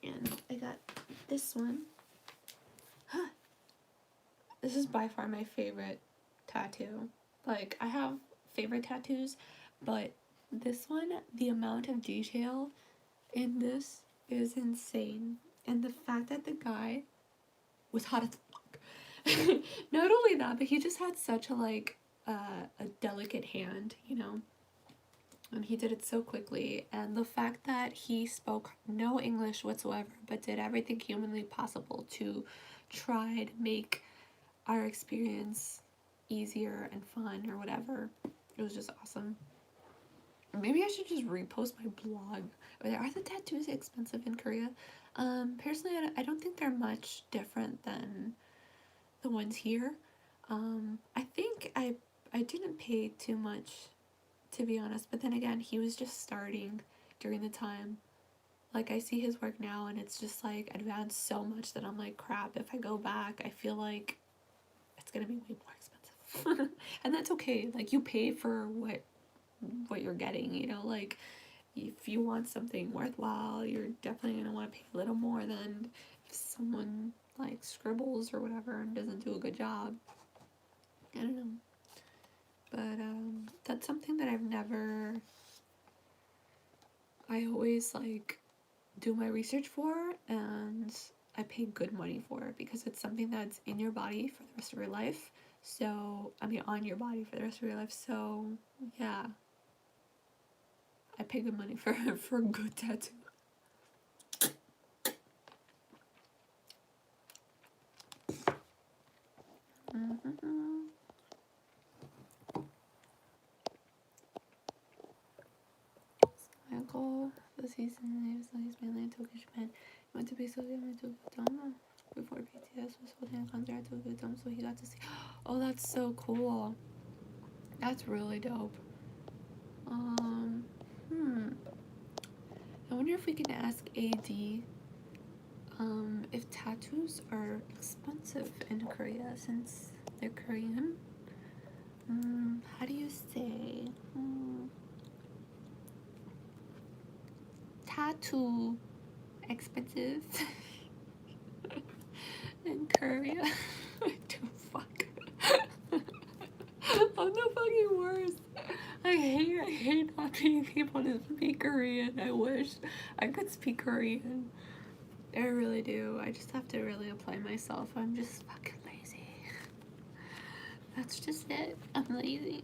And I got this one. This is by far my favorite tattoo. Like, I have favorite tattoos, but this one, the amount of detail in this is insane. And the fact that the guy was hot as fuck. Not only that, but he just had such a, like, a delicate hand, you know, and he did it so quickly. And the fact that he spoke no English whatsoever, but did everything humanly possible to try to make our experience easier and fun or whatever, it was just awesome. Maybe I should just repost my blog. Are the tattoos expensive in Korea? Personally, I don't think they're much different than the ones here. I think I didn't pay too much, to be honest, but then again, he was just starting during the time. Like, I see his work now, and it's just, like, advanced so much that I'm like, crap, if I go back, I feel like it's gonna be way more expensive. And that's okay. Like, you pay for what you're getting, you know? Like, if you want something worthwhile, you're definitely gonna want to pay a little more than if someone, like, scribbles or whatever and doesn't do a good job. I don't know. But, that's something that I always, like, do my research for, and I pay good money for it because it's something that's in your body for the rest of your life. So, I mean, on your body for the rest of your life. So, yeah. I pay good money for a good tattoo. Michael, the season he was mainly in Tokyo, Japan. He went to be Soviet and to Dome before BTS was holding a concert at Tokyo Dome, so he got to see. Oh, that's so cool. That's really dope. I wonder if we can ask AD if tattoos are expensive in Korea since they're Korean. How do you say? Tattoo expensive in Korea. Dude, fuck. I'm the fucking worst. I hate not being able to speak Korean. I wish I could speak Korean. I really do. I just have to really apply myself. I'm just fucking lazy. That's just it. I'm lazy.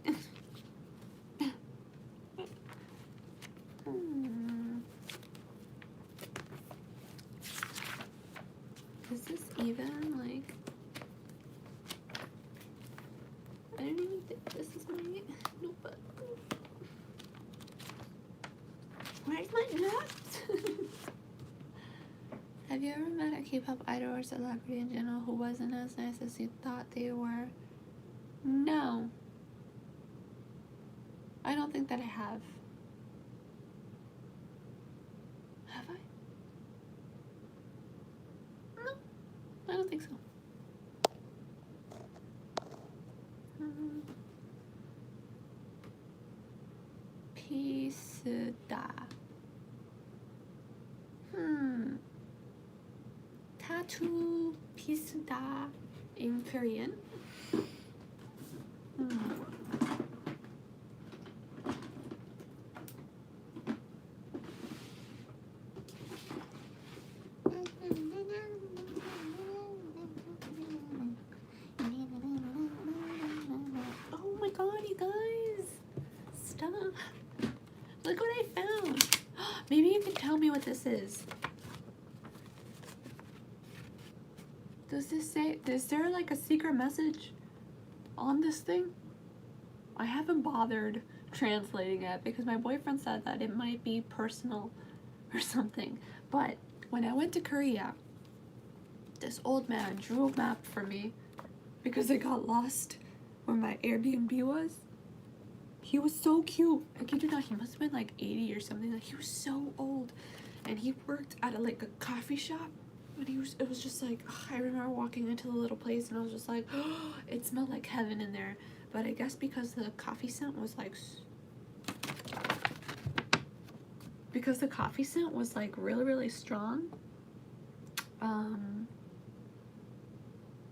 Is this even, like... I don't even think this is my notebook. Where's my notes? Have you ever met a K-pop idol or celebrity in general who wasn't as nice as you thought they were? No. I don't think that I have. Have I? No. I don't think so. Pisuda. Tattoo pisuda in Korean. Oh my god, you guys! Stop! Look what I found! Maybe you can tell me what this is. Does this say, is there like a secret message on this thing? I haven't bothered translating it because my boyfriend said that it might be personal or something. But when I went to Korea, this old man drew a map for me because I got lost where my Airbnb was. He was so cute. I kid you not, he must have been like 80 or something. Like, he was so old. And he worked at like a coffee shop. And it was just like, I remember walking into the little place and I was just like, oh, it smelled like heaven in there. But I guess because the coffee scent was like really, really strong,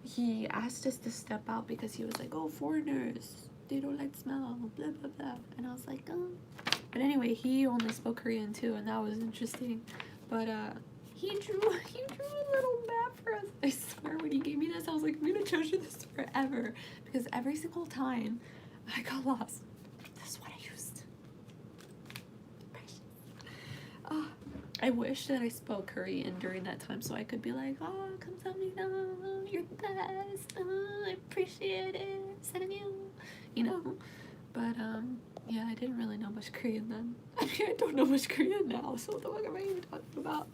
he asked us to step out because he was like, oh, foreigners, they don't like smell, blah, blah, blah. And I was like, oh. But anyway, he only spoke Korean too, and that was interesting. But, he drew a little map for us. I swear, when he gave me this, I was like, I'm gonna treasure this forever. Because every single time I got lost. This is what I used. I wish that I spoke Korean during that time so I could be like, oh, 감사합니다, you're the best, I appreciate it, 사랑해요, you know. But yeah, I didn't really know much Korean then. I mean, I don't know much Korean now, so what the fuck am I even talking about?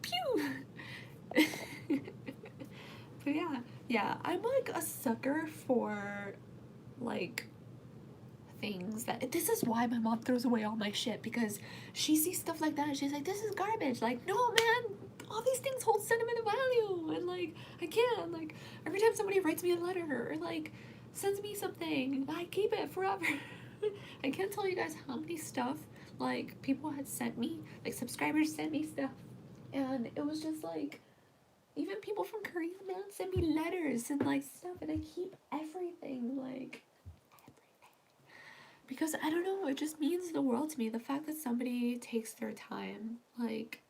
Pew! But yeah, I'm like a sucker for like things that, this is why my mom throws away all my shit, because she sees stuff like that and she's like, this is garbage. Like, no man, all these things hold sentimental value, and like I can't, like every time somebody writes me a letter or like sends me something, I keep it forever. I can't tell you guys how many stuff like people had sent me, like subscribers sent me stuff, and it was just like, even people from Korea, man, send me letters and like stuff, and I keep everything, like, because I don't know, it just means the world to me. The fact that somebody takes their time, like,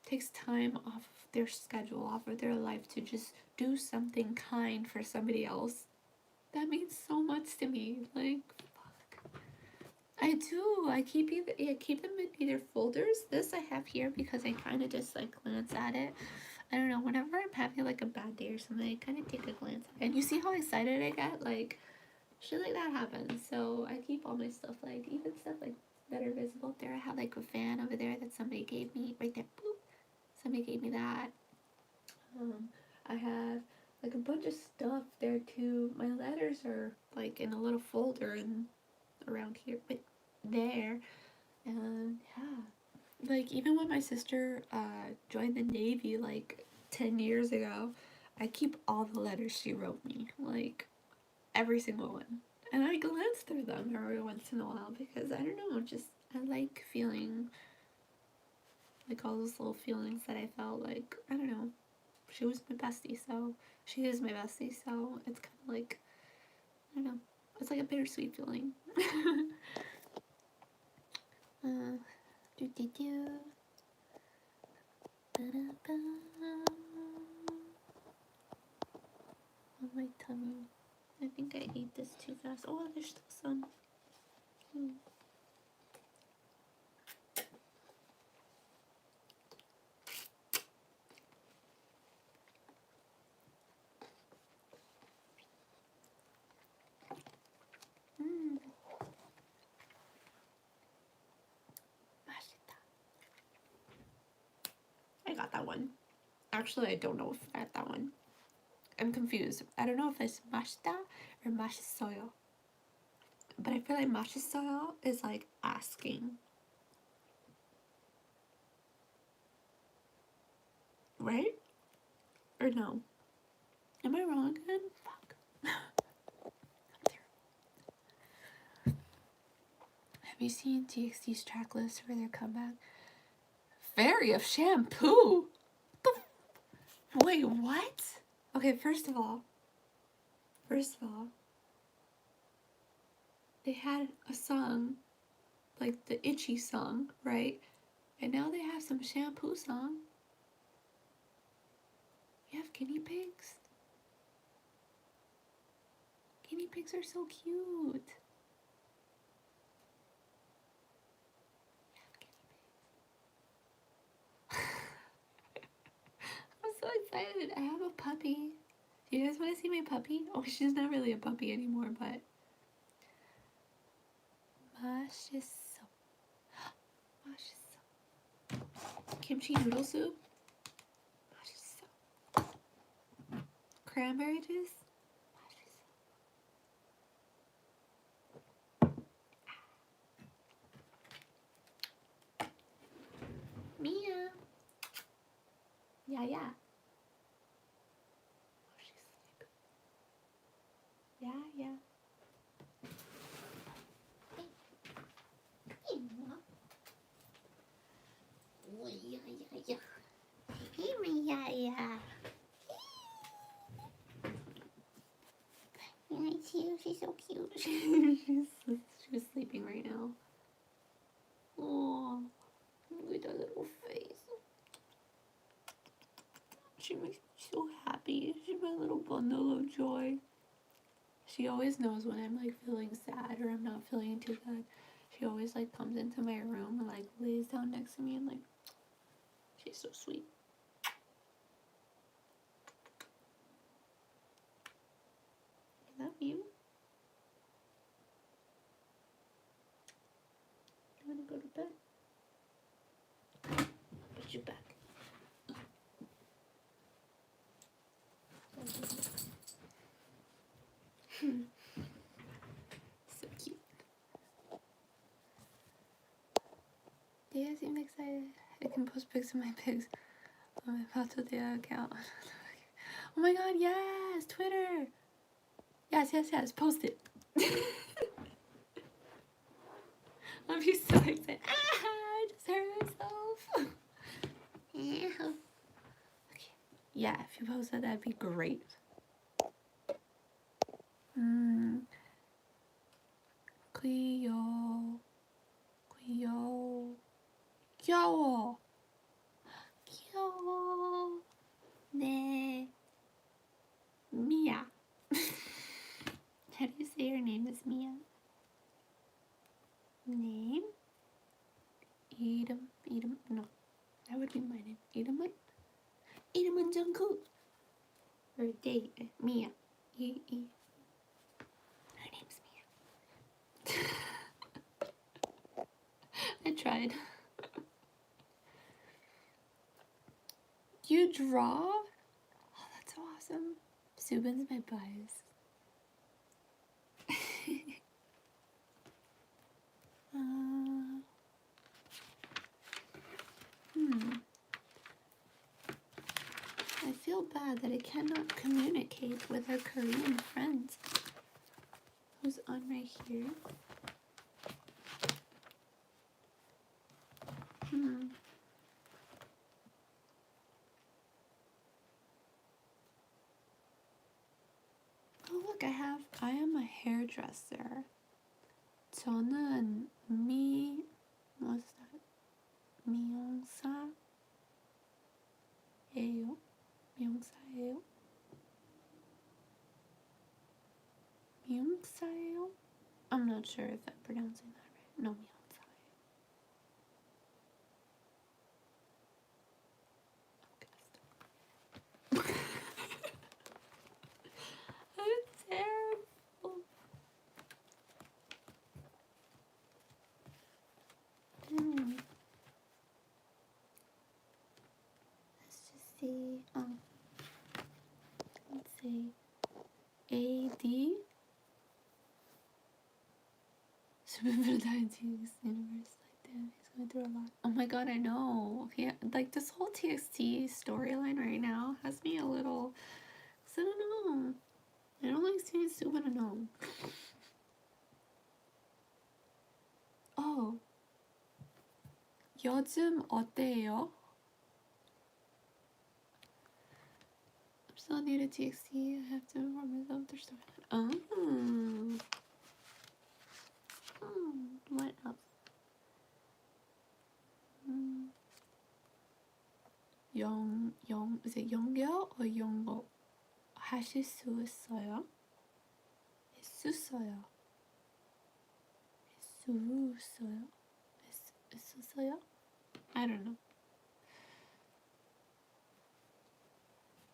takes time off of their schedule, off of their life to just do something kind for somebody else, that means so much to me. Like, fuck. I do. I keep them in either folders. This I have here because I kind of just like glance at it. I don't know, whenever I'm having like a bad day or something, I kind of take a glance at it. And you see how excited I get? Like, shit like that happens. So I keep all my stuff, like even stuff like that are visible up there. I have like a fan over there that somebody gave me right there. Boop. Somebody gave me that. I have like a bunch of stuff there too. My letters are like in a little folder and around here, but there. And yeah, like even when my sister joined the Navy like 10 years ago, I keep all the letters she wrote me, like every single one, and I glance through them every once in a while because I don't know, just I like feeling like all those little feelings that I felt. Like, I don't know, she was my bestie, so she is my bestie, so it's kind of like, I don't know, it's like a bittersweet feeling. Do do do. Ba-da-ba. On my tummy. I think I ate this too fast. Oh, there's still some. I got that one. Actually, I don't know if I got that one. I'm confused. I don't know if it's mashita or mashisoyo. But I feel like mashisoyo is like asking. Right? Or no? Am I wrong again? Fuck. Have you seen TXT's track list for their comeback? Fairy of Shampoo? Wait, what? Okay, first of all, they had a song, like the Itchy song, right? And now they have some shampoo song. You have guinea pigs? Guinea pigs are so cute. I'm so excited. I have a puppy. Do you guys want to see my puppy? Oh, she's not really a puppy anymore, but Mashiso. Kimchi noodle soup. Mashiso. Cranberry juice. Mia. Yeah, yeah. Oh, she's sleeping. Yeah, yeah. Hey, Mom. Oh, yeah, yeah, yeah. Hey, Mia, yeah. Yeah, she's so cute. she's sleeping right now. Oh, look at that little face. She makes me so happy. She's my little bundle of joy. She always knows when I'm like feeling sad or I'm not feeling too good. She always like comes into my room and like lays down next to me and like, she's so sweet. Is that you? You wanna go to bed? Put you back. So cute. Dea seemed excited. I can post pics of my pigs on my Pato Dea account. Oh my god, yes! Twitter! Yes, post it. I'll be so excited. I just hurt myself. Yeah. Okay. Yeah, if you post that, that'd be great. 귀여워. 네. Mia. How do you say your name is Mia? Name? 이름, no. That would be my name. 이름은 Jungkook. Or date, Mia. Her name's Mia. I tried. You draw? Oh, that's so awesome. Subin's my bias. I feel bad that I cannot communicate with our Korean friends. Who's on right here? Oh look, I am a hairdresser. 저는 what's that? 미용사예요. 미용사예요? I'm not sure if I'm pronouncing that right. No, 미용사예요. I'm terrible. Let's just see. Let's see. AD. Superman TXT universe. Like, damn, he's going through a lot. Oh my god, I know. Yeah, like this whole TXT storyline right now has me a little. Cause I don't know. I don't like seeing Subin alone. Oh. 요즘 어때요? I'm still new to TXT. I have to inform myself their storyline. What else? Is it 영어 or 영어? 하실 수 있어요? 있었어요. I don't know.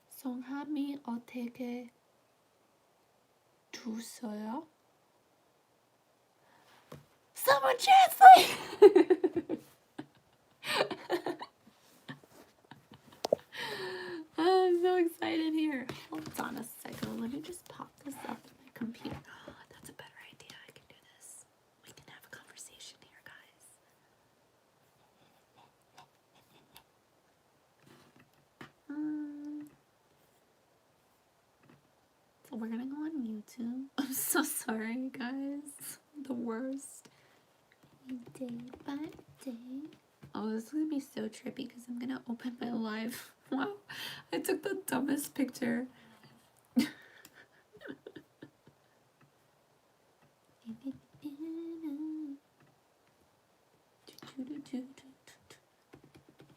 성함이 어떻게 두어요? Someone translate! I'm so excited here. Hold on a second. Let me just pop this up on my computer. Oh, that's a better idea. I can do this. We can have a conversation here, guys. So we're gonna go on YouTube. I'm so sorry, guys. The worst. Day by day. Oh, this is gonna be so trippy because I'm gonna open my live. Wow, I took the dumbest picture.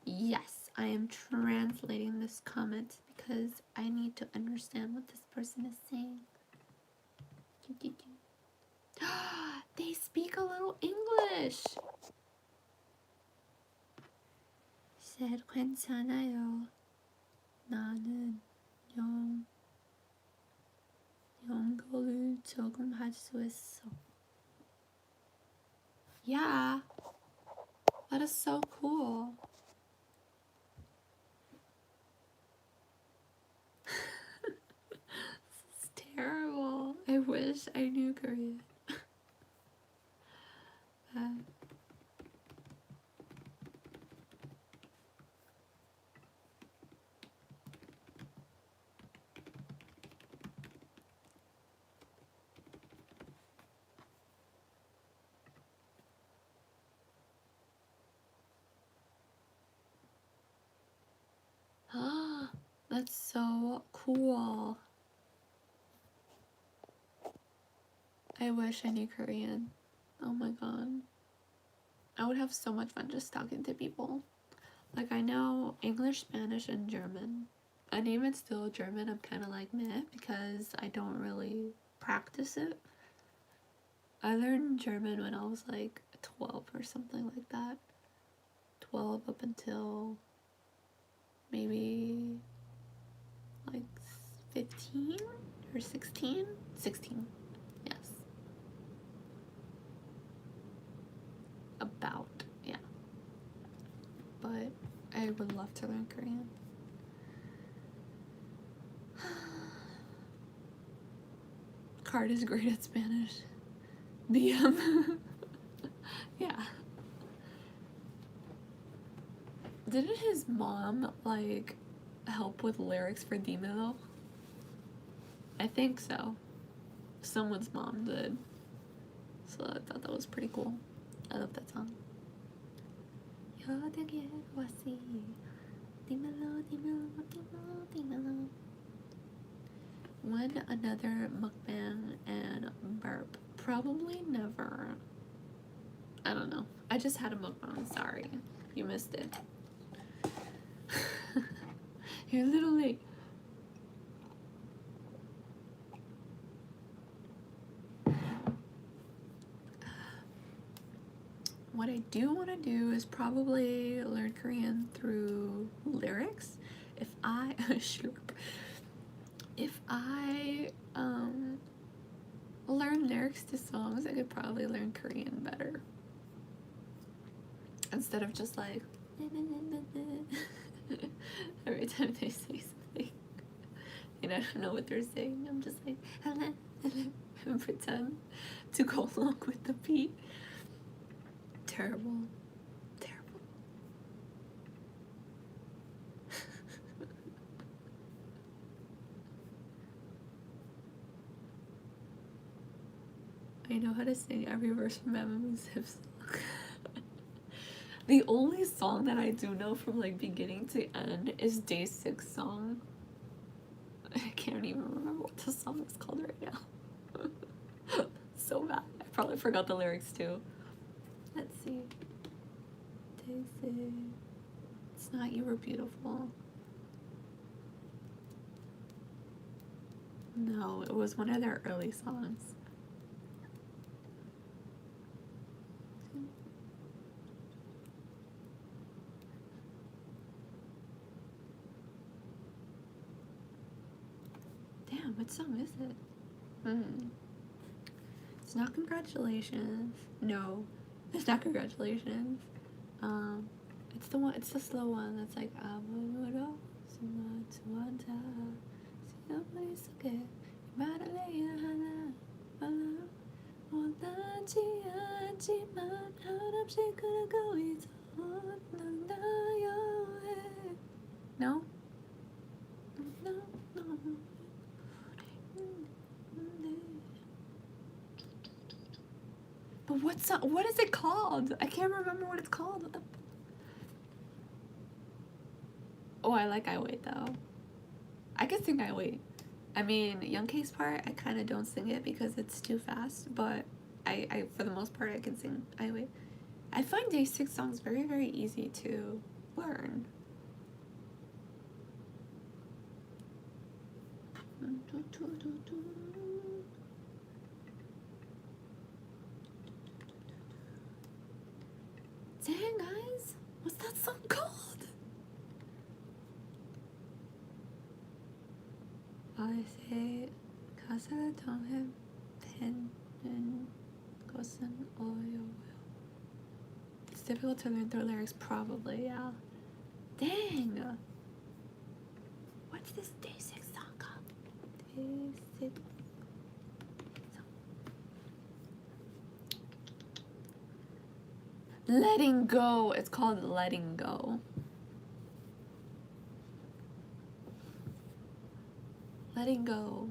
Yes, I am translating this comment because I need to understand what this person is saying. They speak a little English. She said, 괜찮아요. 나는 영어를 조금 할 수 있어. Yeah, that is so cool. This is terrible. I wish I knew Korean. That's so cool. I wish I knew Korean. Oh my god. I would have so much fun just talking to people. Like, I know English, Spanish, and German. And even still, German, I'm kind of like meh because I don't really practice it. I learned German when I was like 12 or something like that. 12 up until maybe like 15 or 16? 16, yes. About, yeah. But I would love to learn Korean. Card is great at Spanish. BM. Yeah. Didn't his mom, like, help with lyrics for Dímelo? I think so. Someone's mom did. So I thought that was pretty cool. I love that song. Yo te quiero así. Dímelo, dímelo, dímelo, dímelo. When another mukbang and burp? Probably never. I don't know. I just had a mukbang. Sorry. You missed it. You're a little late. What I do want to do is probably learn Korean through lyrics. If I learn lyrics to songs, I could probably learn Korean better. Instead of just like every time they say something and I don't know what they're saying, I'm just like and pretend to go along with the beat. Terrible. Terrible. I know how to sing every verse from Mamamoo Zip's song. The only song that I do know from like beginning to end is Day 6 song. I can't even remember what the song is called right now. So bad. I probably forgot the lyrics too. Let's see. Day 6. It's not You Were Beautiful. No, it was one of their early songs. Damn, what song is it? It's not Congratulations. No, it's not Congratulations. It's the one. It's the slow one. That's like no. But what is it called? I can't remember what it's called. What the... Oh, I like I Wait though. I can sing I Wait. I mean, Young K's part, I kind of don't sing it because it's too fast, but I for the most part, I can sing I Wait. I find Day 6 songs very, very easy to learn. Dang, guys, what's that song called? I say, 가사를 통해 뱉는 것은 어려워요. It's difficult to learn through lyrics, probably, yeah. Dang! What's this Day 6 song called? Day 6 song. Letting Go. It's called Letting Go. Letting Go.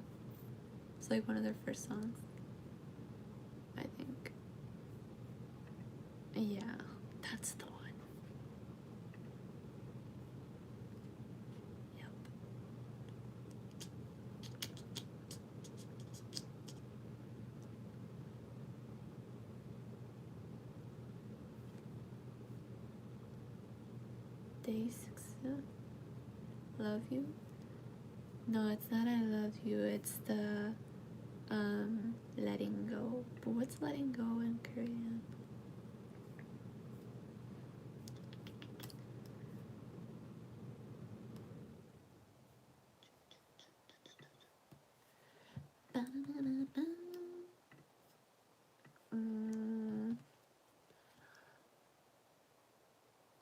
It's like one of their first songs, I think. Yeah, that's the one. Yep. Day 6. Love You? No, it's not I Love You. It's the Letting Go. But what's Letting Go in Korean?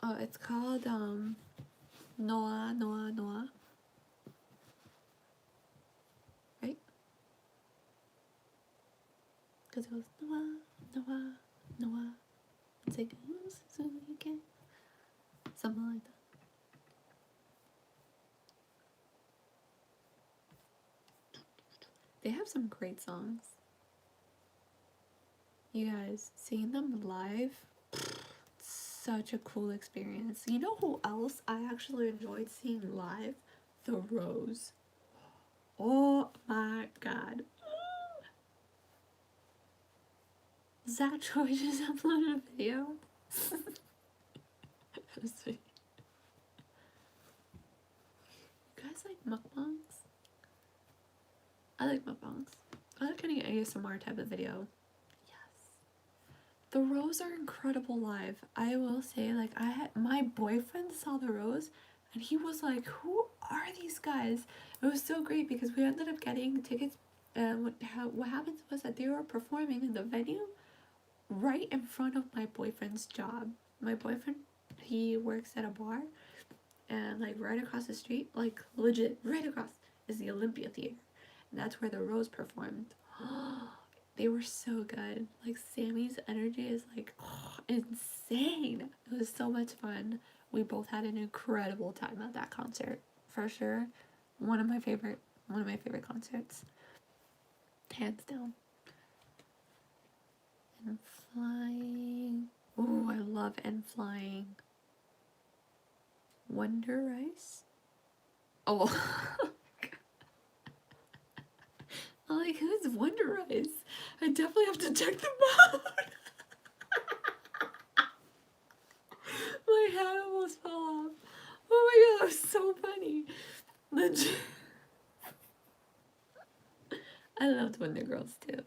Oh, it's called Noah, Noah, Noah. Right? Because it goes Noah, Noah, Noah. It's like, so you can. Something like that. They have some great songs. You guys, seeing them live, such a cool experience. You know who else I actually enjoyed seeing live? The Rose. Oh my god. Zach Troy just uploaded a video. You guys like mukbangs? I like mukbangs. I like any ASMR type of video. Yes. The Rose are incredible live. I will say, like, my boyfriend saw The Rose and he was like, who are these guys? It was so great because we ended up getting tickets, and what happened was that they were performing in the venue right in front of my boyfriend's job. My boyfriend, he works at a bar, and like right across the street, like legit right across, is the Olympia Theater, and that's where The Rose performed. They were so good. Like, Sammy's energy is like insane. It was so much fun. We both had an incredible time at that concert, for sure. One of my favorite concerts, hands down. And Flying. Ooh, I love And Flying. Wonder Rice? Oh. I'm like, who's Wonder Rice? I definitely have to check them out. My hat almost fell off. Oh my god, that was so funny. Legit. I loved Wonder Girls too.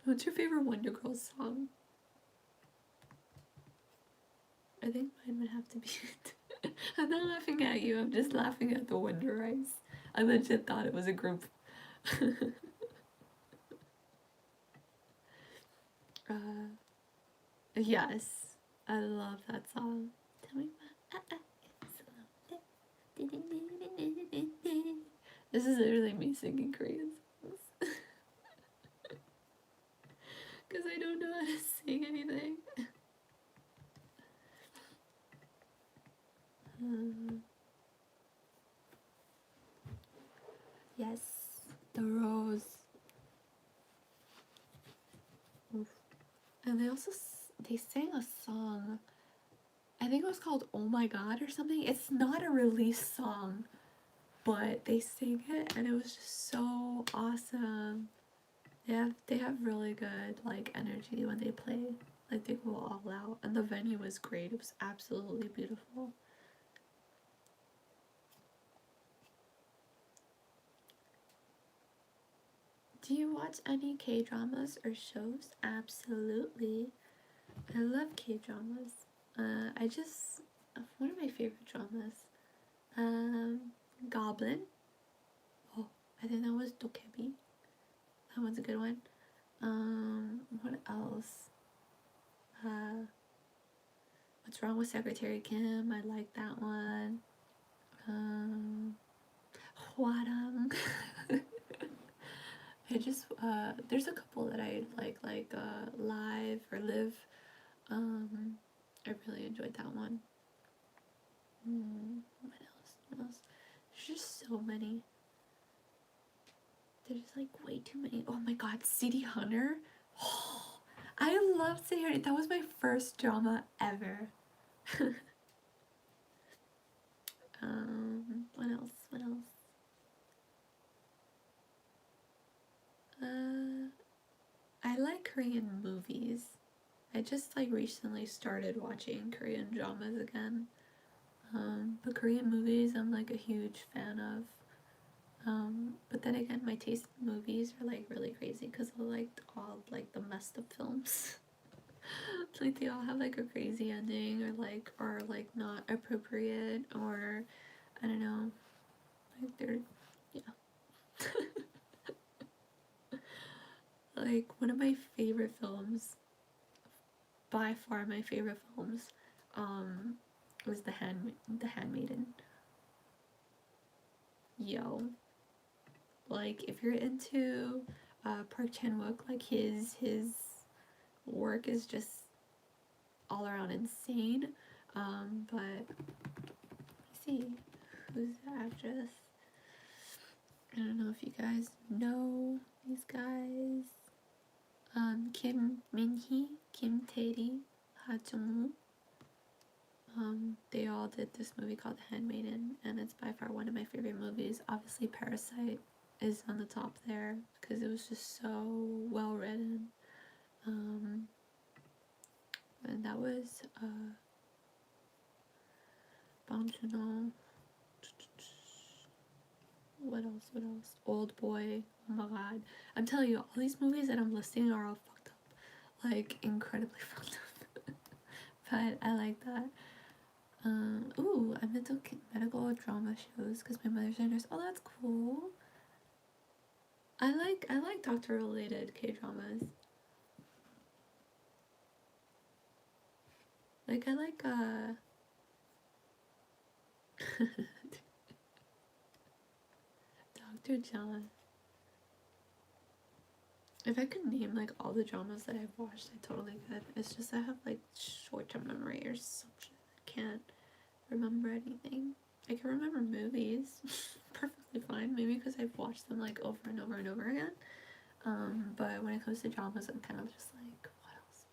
What's your favorite Wonder Girls song? I think mine would have to be I'm not laughing at you, I'm just laughing at the Wonder Rice. I legit thought it was a group. Yes, I love that song. Tell me what. This is literally me singing Korean songs. Because I don't know how to sing anything. Yes, The Rose. Oof. And they sang a song, I think it was called Oh My God or something. It's not a release song, but they sang it and it was just so awesome. They have really good like energy when they play. Like, they go all out, and the venue was great. It was absolutely beautiful. Do you watch any K-dramas or shows? Absolutely. I love K-dramas. One of my favorite dramas. Goblin. Oh, I think that was Dokebi. That one's a good one. What else? What's Wrong with Secretary Kim? I like that one. Hwarang. There's a couple that I like Live or Live. I really enjoyed that one. What else? There's just so many. There's like way too many. Oh my god, City Hunter. Oh, I love City Hunter. That was my first drama ever. What else? I like Korean movies. I just like recently started watching Korean dramas again. But Korean movies I'm like a huge fan of. But then again, my taste in movies are like really crazy because I liked all like the messed up films. Like they all have like a crazy ending or like not appropriate, or I don't know, like they're, yeah. Like one of my favorite films, by far my favorite films, was The Handmaiden. Yo, like if you're into Park Chan-wook, like his work is just all around insane. But let's see, who's the actress? I don't know if you guys know these guys. Kim Min-hee, Kim Tae-ri, Ha Jung-woo. They all did this movie called The Handmaiden, and it's by far one of my favorite movies. Obviously, Parasite is on the top there because it was just so well written. And that was Bong Joon-ho. What else? Old Boy. Oh my god. I'm telling you, all these movies that I'm listing are all fucked up. Like, incredibly fucked up. But I like that. Ooh, I'm into medical drama shows because my mother's a nurse. Oh, that's cool. I like doctor related K-dramas. Like, I like, Dr. John. If I could name like all the dramas that I've watched, I totally could. It's just I have like short-term memory or something. I can't remember anything. I can remember movies perfectly fine, maybe because I've watched them like over and over and over again. But when it comes to dramas, I'm kind of just like, what else?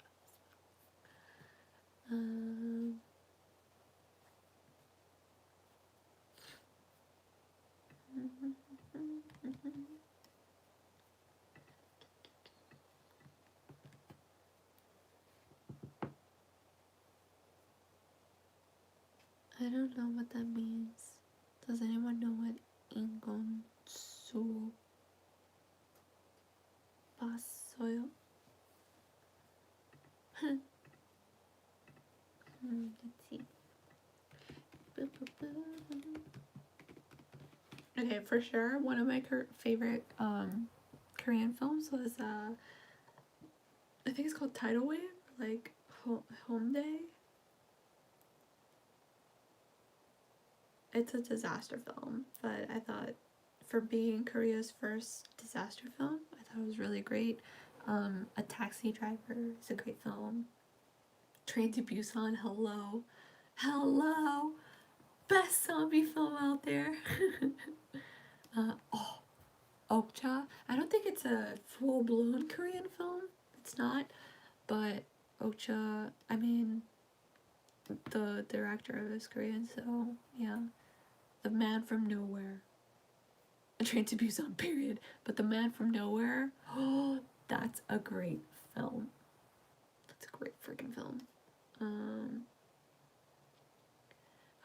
I don't know what that means. Does anyone know what Ingon Su 봤어요? Let's see. Okay, for sure, one of my favorite Korean films was I think it's called Tidal Wave, like Home Day. It's a disaster film, but I thought for being Korea's first disaster film, I thought it was really great. A Taxi Driver is a great film. Train to Busan, hello, best zombie film out there. Okja. I don't think it's a full-blown Korean film. It's not, but Okja. I mean, the director is Korean, so yeah. The Man from Nowhere. A Train to Busan, period. But The Man from Nowhere, oh, that's a great film. That's a great freaking film.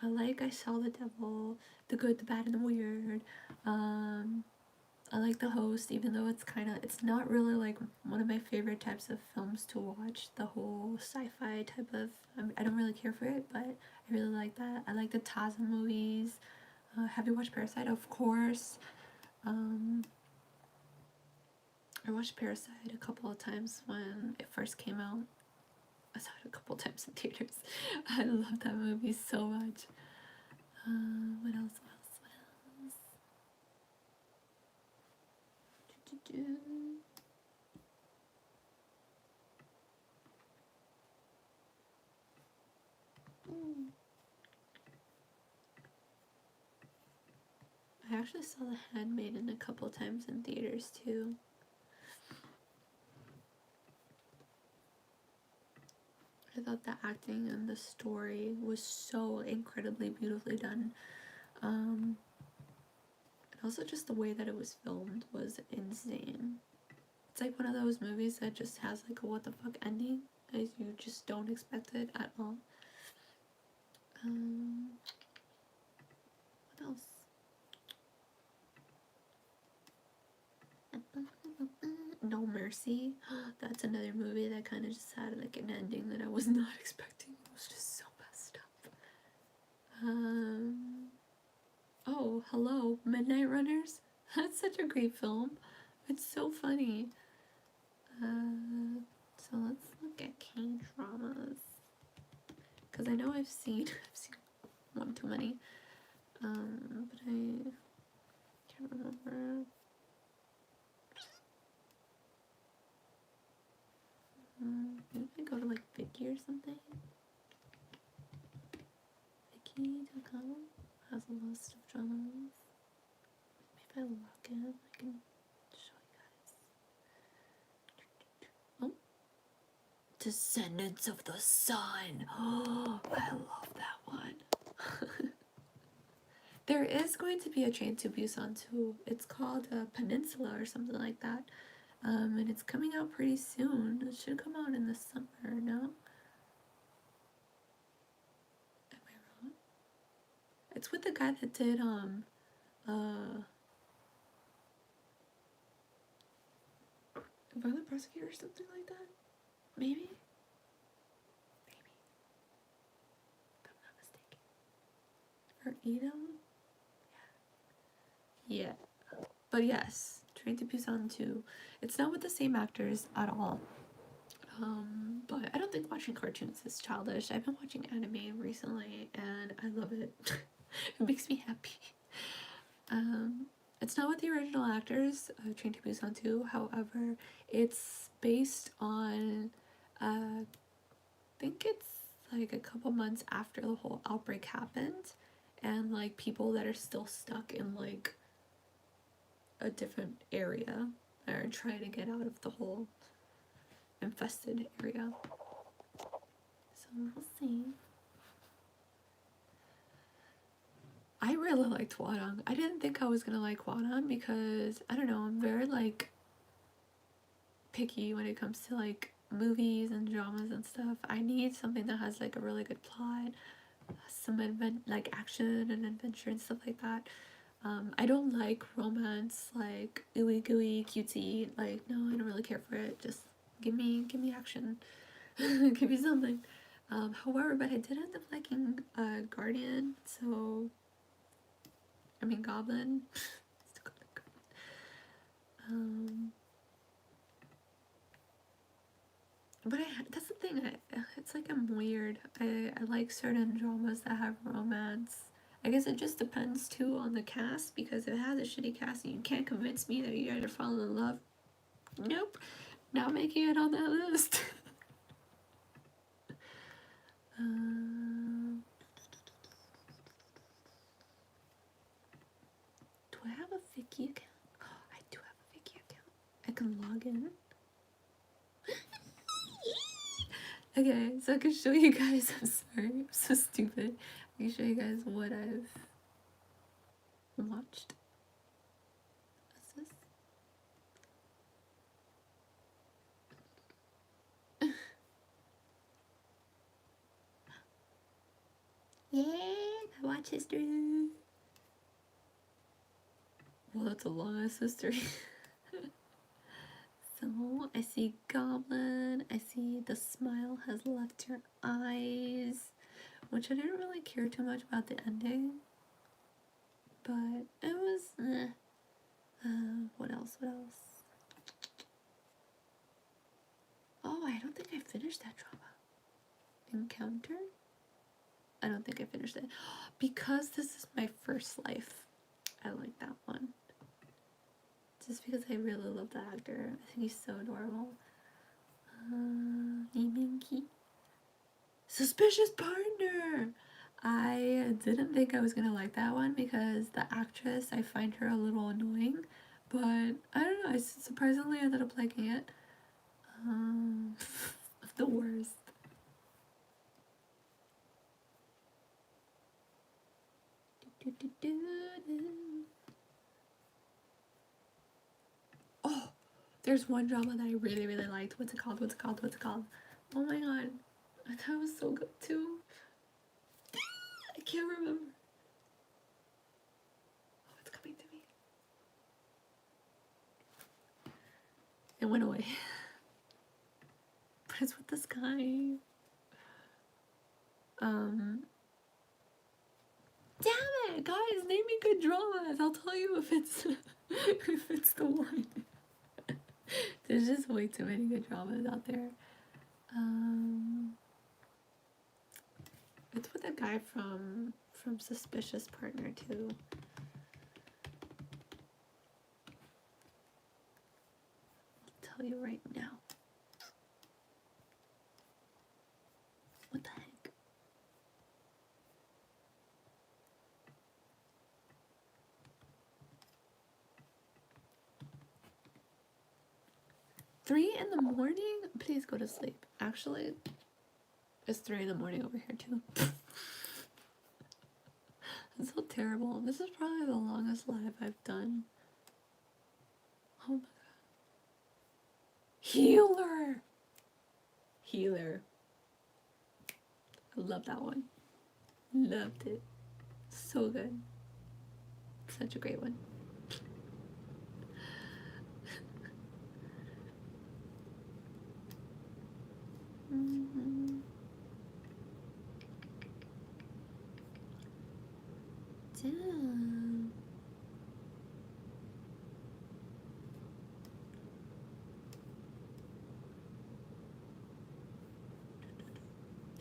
I like I Saw the Devil, The Good, the Bad, and the Weird. I like The Host, even though it's not really like one of my favorite types of films to watch. The whole sci-fi type of, I don't really care for it, but I really like that. I like the Taza movies. Have you watched Parasite? Of course. I watched Parasite a couple of times when it first came out. I saw it a couple of times in theaters. I love that movie so much. What else? I actually saw The Handmaiden a couple times in theaters too. I thought the acting and the story was so incredibly beautifully done. And also just the way that it was filmed was insane. It's like one of those movies that just has like a what the fuck ending, as you just don't expect it at all. What else? No Mercy. That's another movie that kind of just had like an ending that I was not expecting. It was just so messed up. Oh, hello, Midnight Runners. That's such a great film. It's so funny. So let's look at K-dramas, because I know I've seen one too many. But I can't remember. Maybe I go to like Viki or something. Viki.com has a list of dramas. Maybe if I log in, I can show you guys. Oh, Descendants of the Sun. Oh, I love that one. There is going to be a Train to Busan too. It's called Peninsula or something like that. And it's coming out pretty soon. It should come out in the summer, no? Am I wrong? It's with the guy that did Violent Prosecutor or something like that? Maybe? Maybe. If I'm not mistaken. Or Edom? Yeah. But yes, Train to Busan 2. It's not with the same actors at all. But I don't think watching cartoons is childish. I've been watching anime recently and I love it. It makes me happy. It's not with the original actors, Train to Busan 2. However, it's based on, I think it's like a couple months after the whole outbreak happened, and like people that are still stuck in like a different area are trying to get out of the whole infested area. So we'll see. I really liked Hwadong. I didn't think I was gonna like Hwadong because I don't know, I'm very like picky when it comes to like movies and dramas and stuff. I need something that has like a really good plot, some like action and adventure and stuff like that. I don't like romance, like ooey gooey cutesy. Like no, I don't really care for it. Just give me action. Give me something. However, but I did end up liking Guardian, so I mean Goblin. But that's the thing, it's like I'm weird. I like certain dramas that have romance. I guess it just depends too on the cast, because if it has a shitty cast and you can't convince me that you guys are falling in love, nope, not making it on that list. Do I have a Viki account? Oh, I do have a Viki account. I can log in. Okay, so I can show you guys. I'm sorry, I'm so stupid. I can show you guys what I've watched. What's this? Yay! I watch history. Whoa. Oh, that's a long ass history. So, I see Goblin. I see the smile has left your eyes, which I didn't really care too much about the ending. But it was, what else? Oh, I don't think I finished that drama. Encounter? I don't think I finished it. Because this is my first life, I like that one. Just because I really love the actor. I think he's so adorable. Iminki. Suspicious Partner! I didn't think I was gonna like that one because the actress, I find her a little annoying. But, I don't know, I surprisingly ended up liking it. The worst. Oh, there's one drama that I really, really liked. What's it called? Oh my god. I thought it was so good too. I can't remember. Oh, it's coming to me. It went away. But it's with this guy. Damn it, guys, name me good dramas. I'll tell you if it's if it's the one. There's just way too many good dramas out there. It's with a guy from Suspicious Partner too. I'll tell you right now. What the heck? Three in the morning? Please go to sleep. Actually, it's 3 in the morning over here too. It's so terrible. This is probably the longest live I've done. Oh my god. Healer. I love that one. Loved it. So good. Such a great one. Damn.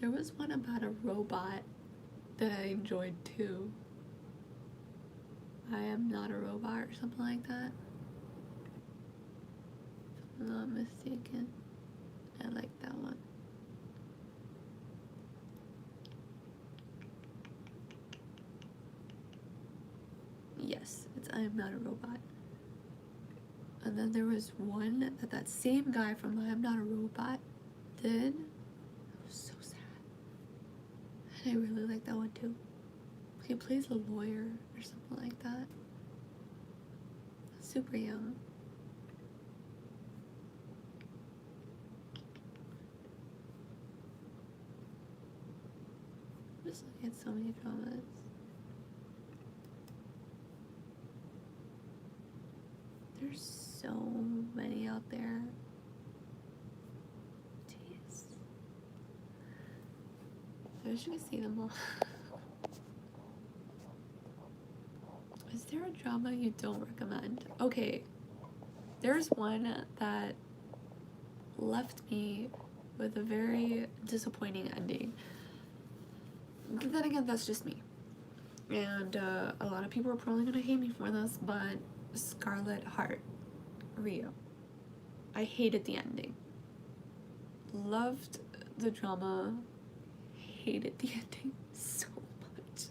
There was one about a robot that I enjoyed too. I Am Not a Robot or something like that. If I'm not mistaken. I like that one. Yes, it's I Am Not a Robot. And then there was one that same guy from I Am Not a Robot did. It was so sad. And I really like that one too. He plays a lawyer or something like that. Super young. I'm just looking at so many dramas. There's so many out there. Jeez. I wish you could see them all. Is there a drama you don't recommend? Okay. There's one that left me with a very disappointing ending. But then again, that's just me. And a lot of people are probably gonna hate me for this, but Scarlet Heart, Rio. I hated the ending. Loved the drama. Hated the ending so much.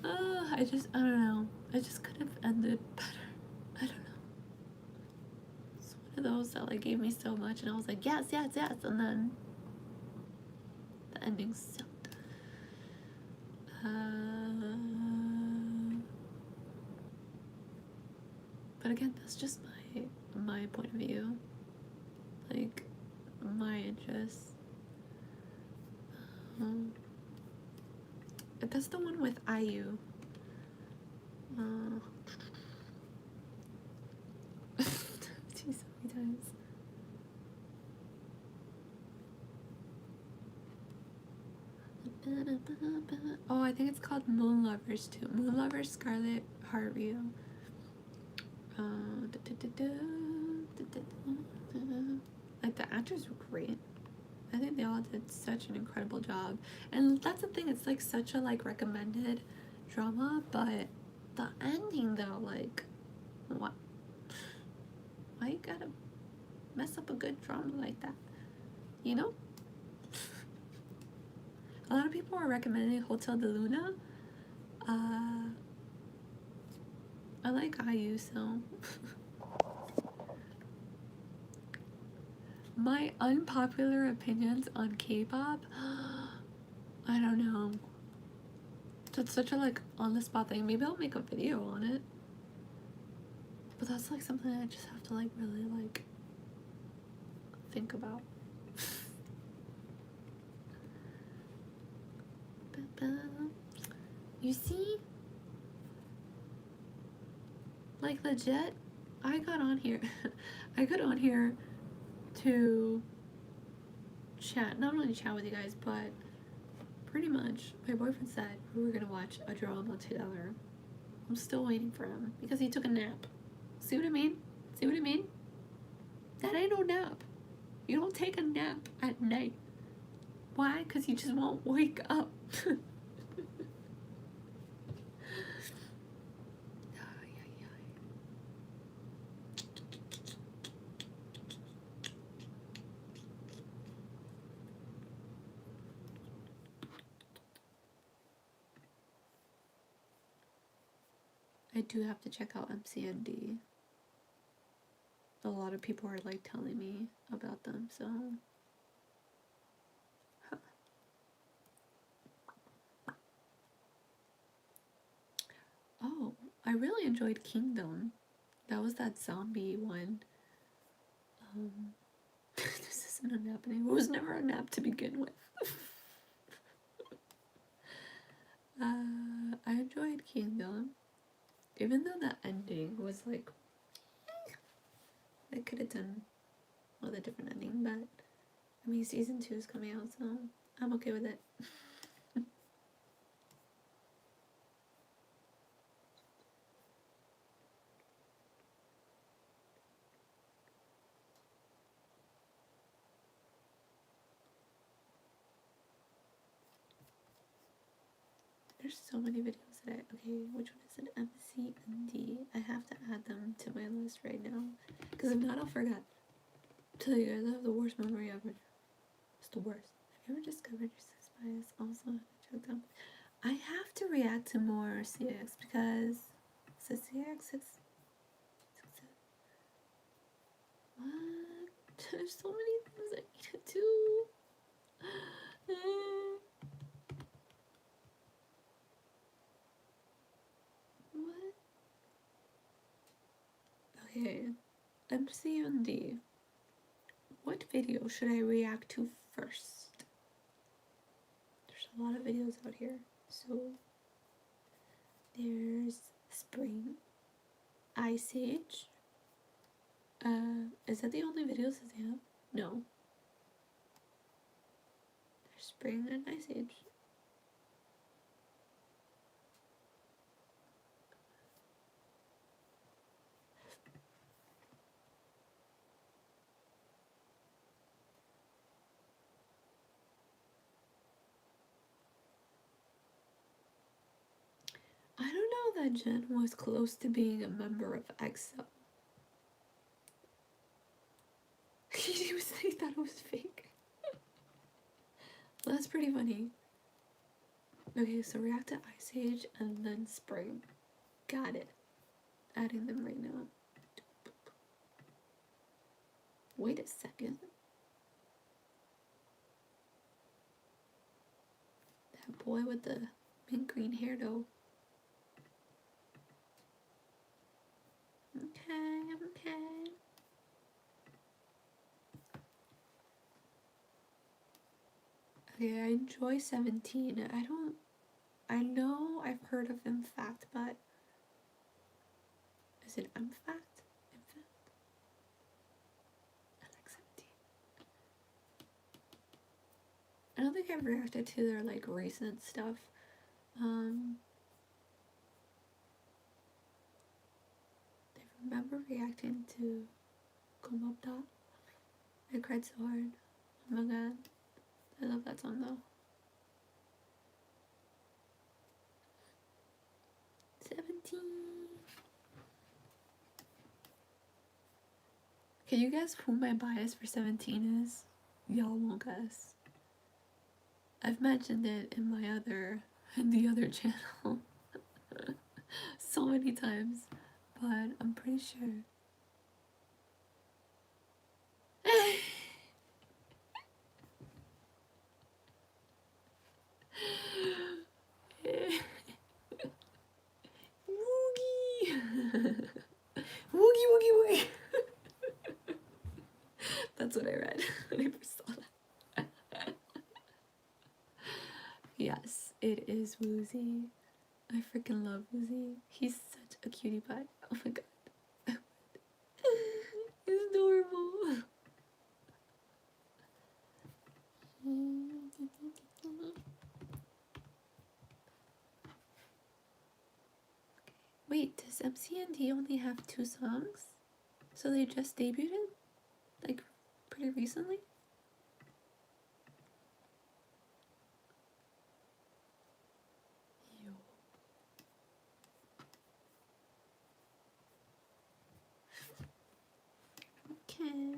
I don't know. I just could have ended better. I don't know. It's one of those that like gave me so much, and I was like, yes, and then the ending sucked. But again, that's just my point of view, like my interests. That's the one with IU. Geez, so many times. Oh, I think it's called Moon Lovers too. Moon Lovers, Scarlet Heart Rio. Like, the actors were great. I think they all did such an incredible job. And that's the thing, it's like such a like recommended drama, but the ending though, like, what? Why you gotta mess up a good drama like that? You know? A lot of people are recommending Hotel de Luna. I like IU, so. My unpopular opinions on K-pop, I don't know. That's such a like on the spot thing. Maybe I'll make a video on it. But that's like something I just have to like really like think about. You see? Like, legit, I got on here. I got on here to chat, not only chat with you guys, but pretty much my boyfriend said we were gonna watch a drama together. I'm still waiting for him because he took a nap. See what I mean? See what I mean? That ain't no nap. You don't take a nap at night. Why? Because you just won't wake up. I do have to check out MCND. A lot of people are like telling me about them, so. Huh. Oh, I really enjoyed Kingdom. That was that zombie one. This isn't a nap anymore. It was never a nap to begin with. I enjoyed Kingdom. Even though the ending was like, they could have done with a different ending, but I mean, season 2 is coming out, so I'm okay with it. There's so many videos that okay, which one is an MC and D? I have to add them to my list right now, because if not, I'll forget. Tell you guys, I have the worst memory ever. It's the worst. Have you ever discovered your sex bias? Also, check them. I have to react to more CX because CX is what? There's so many things I need to do. What? Okay, MCND. What video should I react to first? There's a lot of videos out here. So there's Spring, Ice Age. Is that the only videos that they have? No. There's Spring and Ice Age. I don't know that Jen was close to being a member of EXO. He thought it was fake. Well, that's pretty funny. Okay, so react to Ice Age and then Spring. Got it. Adding them right now. Wait a second. That boy with the mint green hair though. Okay. Okay, I enjoy 17. I know I've heard of In Fact, but Is it Infant? I like 17. I don't think I've reacted to their like recent stuff. I remember reacting to Komopta. I cried so hard. Oh my god. I love that song though. 17. Can you guess who my bias for 17 is? Y'all won't guess. I've mentioned it in the other channel so many times, but I'm pretty sure. Woogie! Woogie, woogie, woogie! That's what I read when I first saw that. Yes, it is Woozy. I freaking love Woozy. He's such a cutie pie. Oh my god. He's adorable. Wait, does MCND only have 2 songs? So they just debuted? Like, pretty recently? Yo. Okay.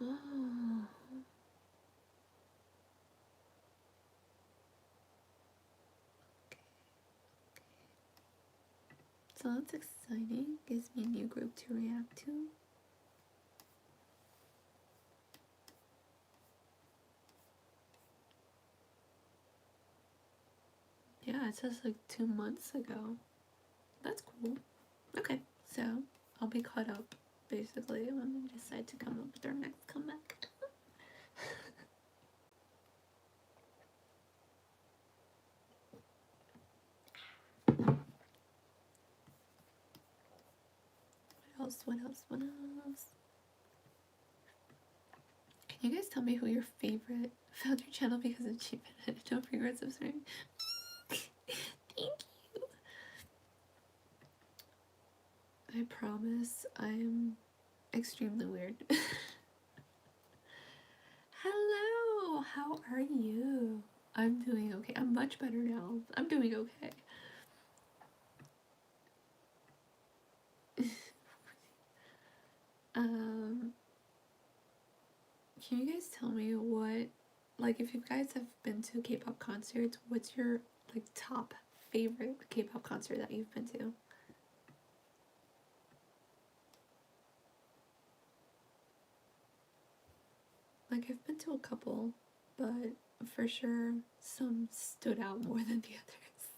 Oh. So that's exciting. Gives me a new group to react to. Yeah, it says like 2 months ago. That's cool. Okay, so I'll be caught up basically when we decide to come up with our next comeback. What else? Can you guys tell me who your favorite found your channel because of cheap and don't regret subscribing? Thank you. I promise I'm extremely weird. Hello, how are you? I'm doing okay. I'm much better now. I'm doing okay. Can you guys tell me what, like, if you guys have been to K-pop concerts, what's your, like, top favorite K-pop concert that you've been to? Like, I've been to a couple, but for sure some stood out more than the others.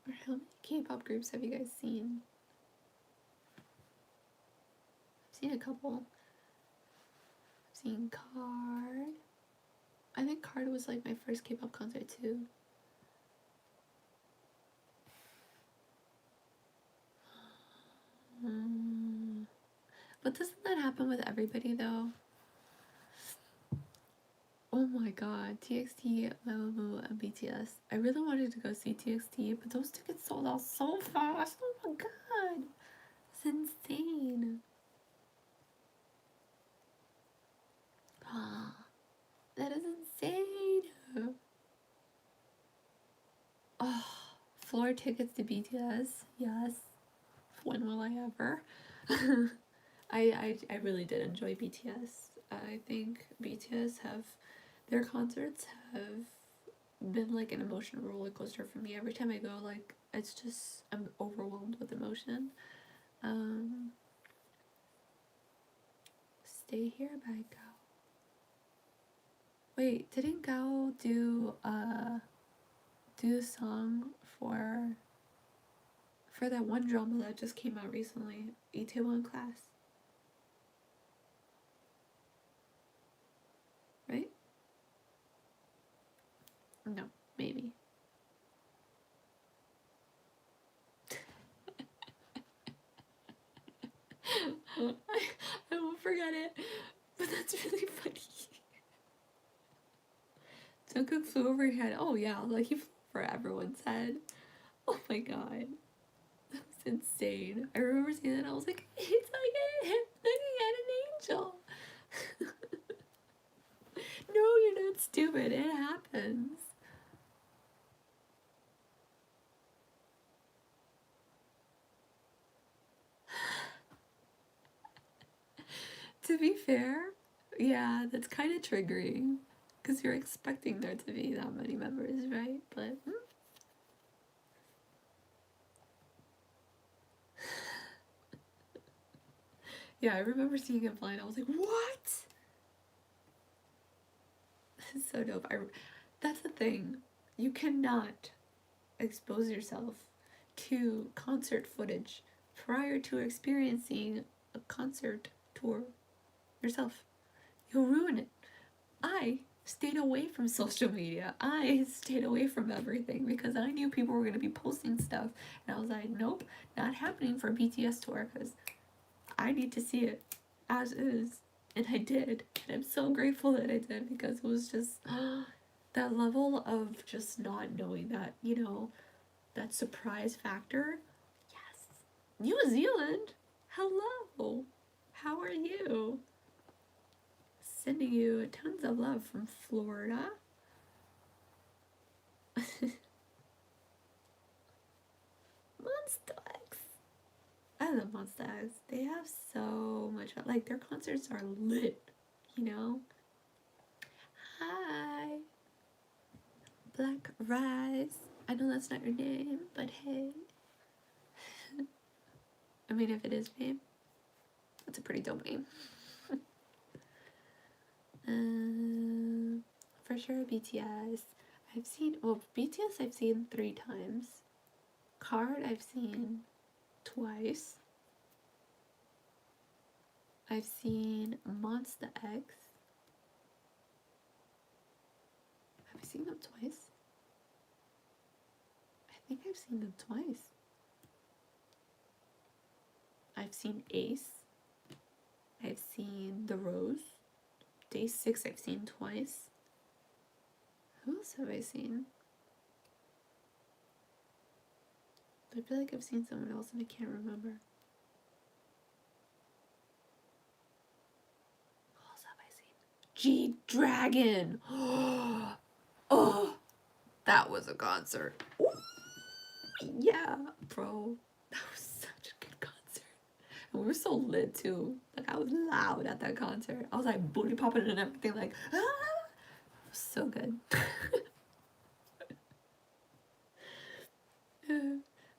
Or how many K-pop groups have you guys seen? I've seen a couple. I've seen Card. I think Card was like my first K-pop concert too. But doesn't that happen with everybody though? Oh my god, TXT, Malibu, and BTS. I really wanted to go see TXT, but those tickets sold out so fast. Oh my god. It's insane. That is insane. Oh, floor tickets to BTS. Yes. When will I ever? I really did enjoy BTS. I think BTS their concerts have been like an emotional roller coaster for me. Every time I go, like, it's just, I'm overwhelmed with emotion. Stay Here by Gao. Wait, didn't Gao do a song for for that one drama that just came out recently, Itaewon Class. Right? No, maybe. I won't forget it, but that's really funny. Jungkook flew over your head. Oh yeah, like he flew over everyone's head. Oh my god. That was insane. I remember seeing that and I was like, it's like him looking at an angel. No, you're not stupid. It happens. To be fair, yeah, that's kind of triggering. Because you're expecting there to be that many members, right? But yeah, I remember seeing him fly and I was like, what? This is so dope. That's the thing. You cannot expose yourself to concert footage prior to experiencing a concert tour yourself. You'll ruin it. I stayed away from social media. I stayed away from everything because I knew people were going to be posting stuff. And I was like, nope, not happening for BTS tour because I need to see it as is. And I did. And I'm so grateful that I did because it was just that level of just not knowing that, you know, that surprise factor. Yes. New Zealand? Hello. How are you? Sending you tons of love from Florida. Monster X. I love Monster X. They have so much, like, their concerts are lit, you know? Hi. Black Rise. I know that's not your name, but hey. I mean, if it is name, that's a pretty dope name. For sure, BTS. BTS I've seen 3 times. Card I've seen twice. I've seen Monster X. Have I seen them twice? I think I've seen them twice. I've seen Ace. I've seen The Rose. Day 6 I've seen twice. Who else have I seen? I feel like I've seen someone else and I can't remember. Who else have I seen? G-Dragon! Oh, that was a concert. Ooh, yeah, bro. That was such a good concert. And we were so lit too. Like, I was loud at that concert. I was like booty popping and everything, like, ah! It was so good.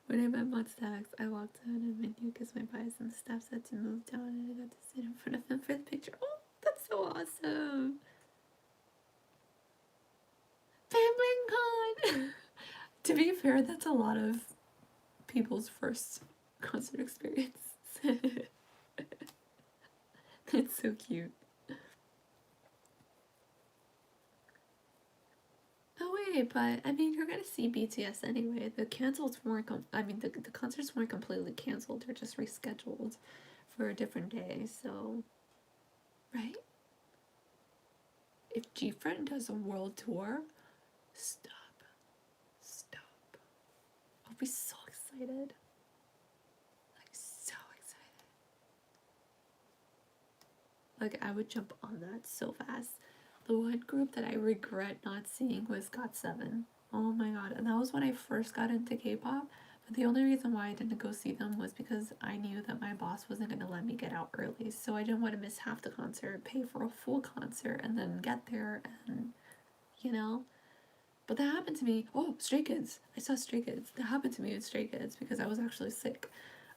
When I met Monster X, I walked out and my new kiss my bias and the staff said to move down and I got to sit in front of him for the picture. Oh, that's so awesome. FamilyCon! To be fair, that's a lot of people's first concert experience. It's so cute. Oh wait, but I mean, you're gonna see BTS anyway. The cancels weren't. The concerts weren't completely canceled. They're just rescheduled for a different day. So, right? If G-Friend does a world tour, stop. I'll be so excited. Like, so excited. Like, I would jump on that so fast. The one group that I regret not seeing was GOT7. Oh my god. And that was when I first got into K-pop. But the only reason why I didn't go see them was because I knew that my boss wasn't going to let me get out early. So I didn't want to miss half the concert, pay for a full concert, and then get there and, you know. But that happened to me. Oh, Stray Kids. I saw Stray Kids. That happened to me with Stray Kids because I was actually sick.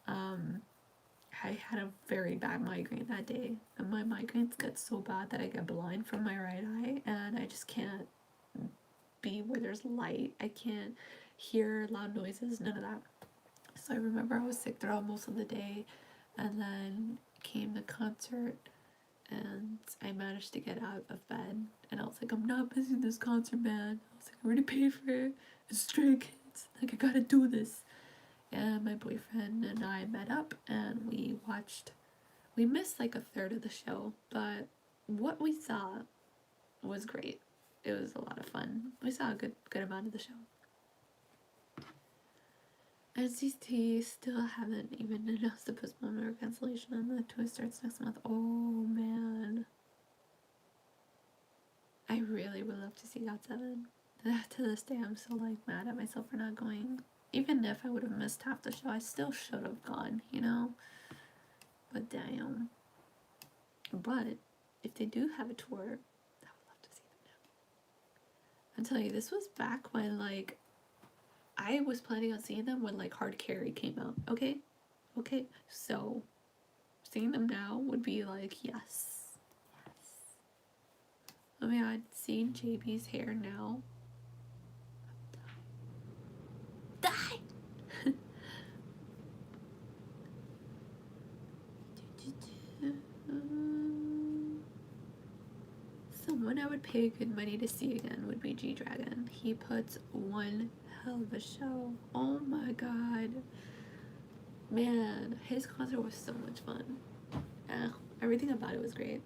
I had a very bad migraine that day. And my migraines get so bad that I get blind from my right eye. And I just can't be where there's light. I can't hear loud noises. None of that. So I remember I was sick throughout most of the day, and then came the concert, and I managed to get out of bed, and I was like, I'm not missing this concert, man. I was like, I already paid for it. It's Stray Kids. Like, I gotta do this. And my boyfriend and I met up, and we missed like a third of the show, but what we saw was great. It was a lot of fun. We saw a good amount of the show. NCT still haven't even announced the postponement or cancellation, and the tour starts next month. Oh man. I really would love to see GOT7. To this day, I'm so like mad at myself for not going. Even if I would have missed half the show, I still should have gone, you know? But damn. But if they do have a tour, I would love to see them now. I'm telling you, this was back when like I was planning on seeing them when like Hard Carry came out. Okay? So seeing them now would be like yes. Oh my god, seeing JB's hair now. Die! Someone I would pay good money to see again would be G-Dragon. He puts one hell of a show. Oh my god. Man, his concert was so much fun. Everything about it was great.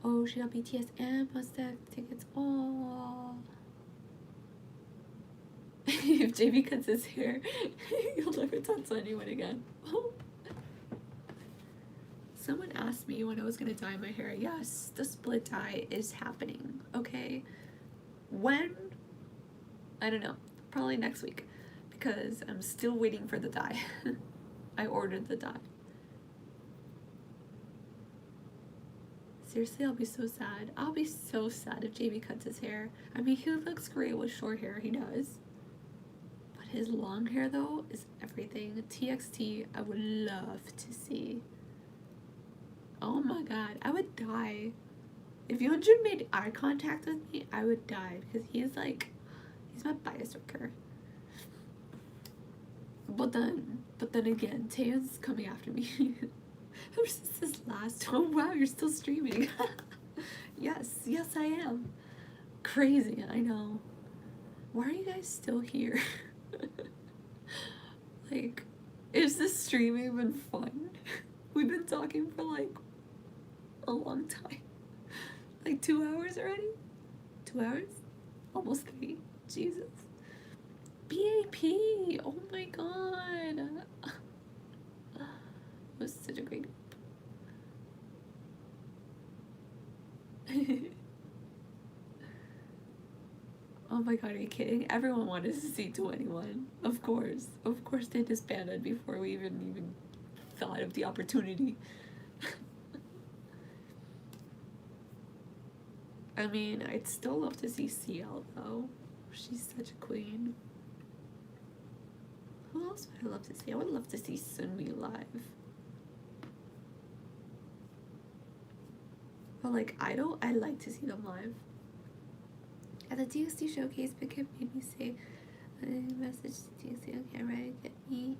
Oh, she got BTS and Mustang tickets. Oh. If JB cuts his hair, he'll never talk to anyone again. Someone asked me when I was gonna dye my hair. Yes, the split dye is happening. Okay. When? I don't know. Probably next week. Because I'm still waiting for the dye. I ordered the dye. Seriously, I'll be so sad. I'll be so sad if JB cuts his hair. I mean, he looks great with short hair. He does. But his long hair, though, is everything. TXT, I would love to see. Oh my god, I would die. If Yeonjun made eye contact with me, I would die. Because he's like, he's my bias wrecker. But then again, Taeyeon's coming after me. Ever since this last, oh wow, you're still streaming. yes I am. Crazy, I know. Why are you guys still here? Like, is this stream even fun? We've been talking for like a long time. Like 2 hours already? 2 hours? Almost 3. Jesus. BAP! Oh my god. It was such a great group. Oh my god, are you kidding? Everyone wanted to see 21. Of course they disbanded before we even thought of the opportunity. I mean, I'd still love to see CL though. She's such a queen. Who else would I love to see? I would love to see Sunmi live. But like Idol, I'd like to see them live. At the TXT showcase, Big Hit made me say, message to TXT on camera, get me,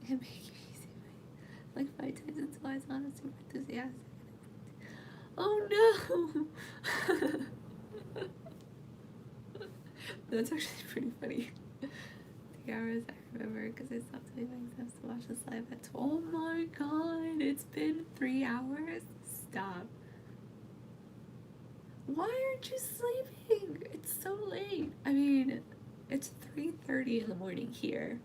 and make me say like 5 times until I sounded super enthusiastic. Oh no! That's actually pretty funny. 3 hours, I remember, because I stopped doing my exams to watch this live at 12. Oh my god, it's been 3 hours? Stop. Why aren't you sleeping? It's so late. I mean, it's 3:30 in the morning here.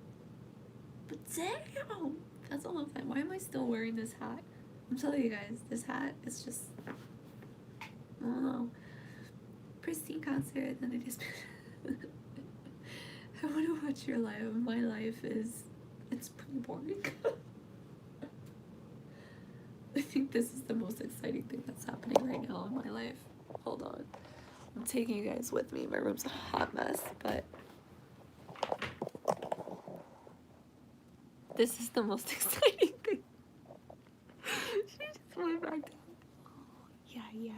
But damn! That's a long time. Why am I still wearing this hat? I'm telling you guys, this hat is just, I don't know. Pristine concert, then it just I want to watch your life. My life is, it's pretty boring. I think this is the most exciting thing that's happening right now in my life. Hold on. I'm taking you guys with me. My room's a hot mess, but this is the most exciting thing. She just went back down. Oh, yeah.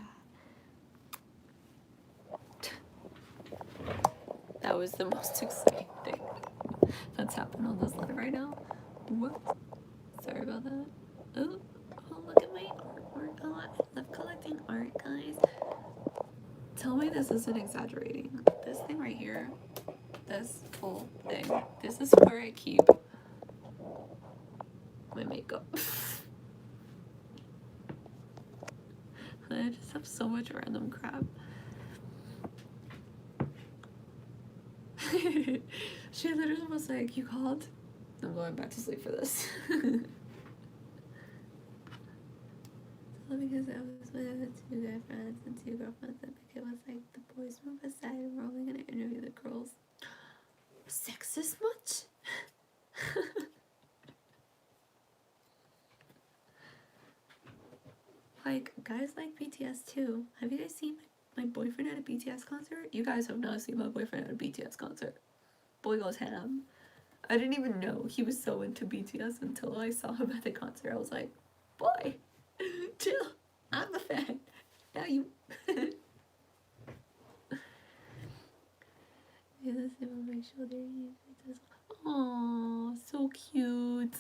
That was the most exciting thing. that's happening on this live right now. What? Sorry about that. Oh, look at my artwork. Oh, I love collecting art, guys. Tell me this isn't exaggerating. This thing right here, this whole thing, this is where I keep my makeup. I just have so much random crap. She literally was like, you called? I'm going back to sleep for this. Because I was with 2 guy friends and 2 girlfriends, and it was like the boys move aside and we're only gonna interview the girls. Sexist much? Like, guys like BTS too. Have you guys seen my boyfriend at a BTS concert? You guys have not seen my boyfriend at a BTS concert. Boy goes ham. I didn't even know he was so into BTS until I saw him at the concert. I was like, boy, chill. I'm a fan. Now you. On my shoulder. Oh, so cute.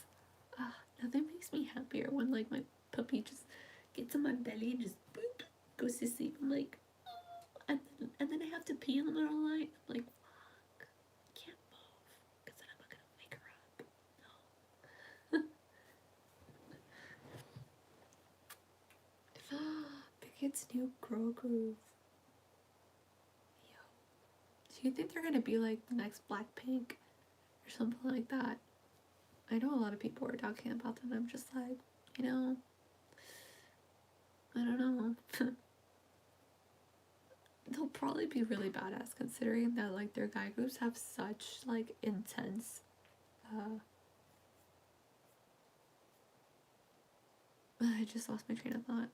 Nothing makes me happier when like my puppy just gets on my belly and just boop, goes to sleep. I'm like, oh. And then I have to pee in the middle of the night. I'm like, fuck, I can't move because then I'm not gonna wake her up. No. Big Hits new girl group. Yo, do you think they're gonna be like the next Blackpink or something like that? I know a lot of people are talking about them. I'm just like, you know, I don't know. They'll probably be really badass considering that like their guy groups have such like intense I just lost my train of thought.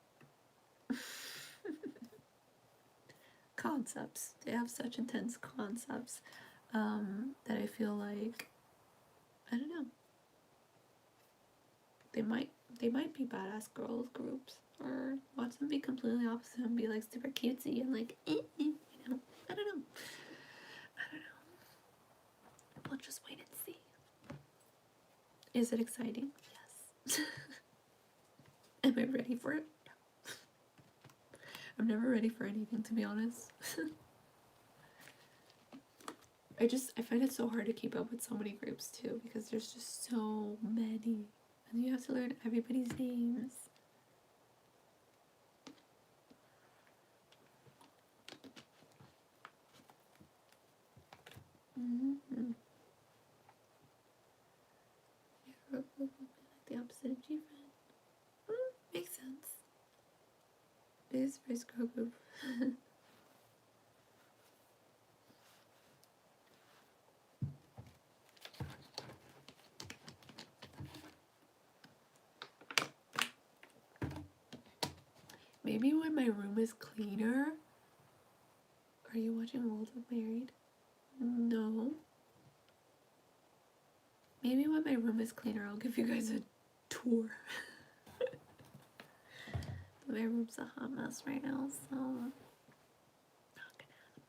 Concepts. They have such intense concepts that I feel like, I don't know, they might be badass girls groups, or watch them be completely opposite and be like super cutesy and like you know, I don't know. We'll just wait and see. Is it exciting? Yes. Am I ready for it? No. I'm never ready for anything, to be honest. I find it so hard to keep up with so many groups too, because there's just so many and you have to learn everybody's names. Mm-hmm. Like the opposite of G-Friend. Makes sense. It is first girl group. Maybe when my room is cleaner. Are you watching World of Married? No. Maybe when my room is cleaner, I'll give you guys a tour. My room's a hot mess right now, so not gonna happen.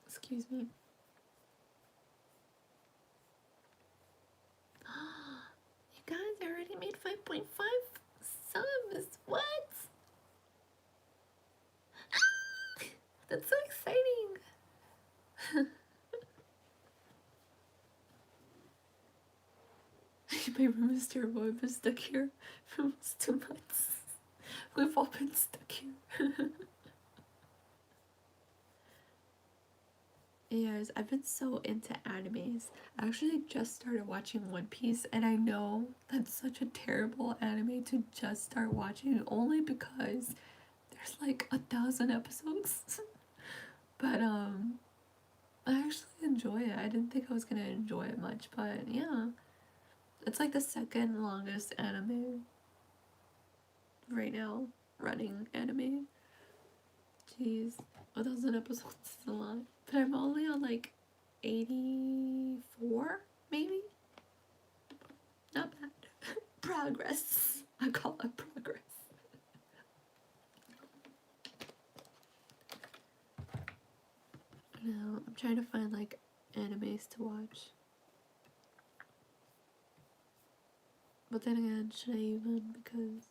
Excuse me. You guys already made 5.5 subs. What? That's so exciting. My room is terrible. I've been stuck here for almost 2 months. We've all been stuck here. Yes, I've been so into animes. I actually just started watching One Piece, and I know that's such a terrible anime to just start watching only because there's like 1,000 episodes. But I actually enjoy it. I didn't think I was gonna enjoy it much, but yeah. It's like the second longest anime right now, running anime. Jeez, 1,000 episodes is a lot. But I'm only on like 84, maybe? Not bad. Progress. I call it progress. Now, I'm trying to find, like, animes to watch. But then again, should I even? Because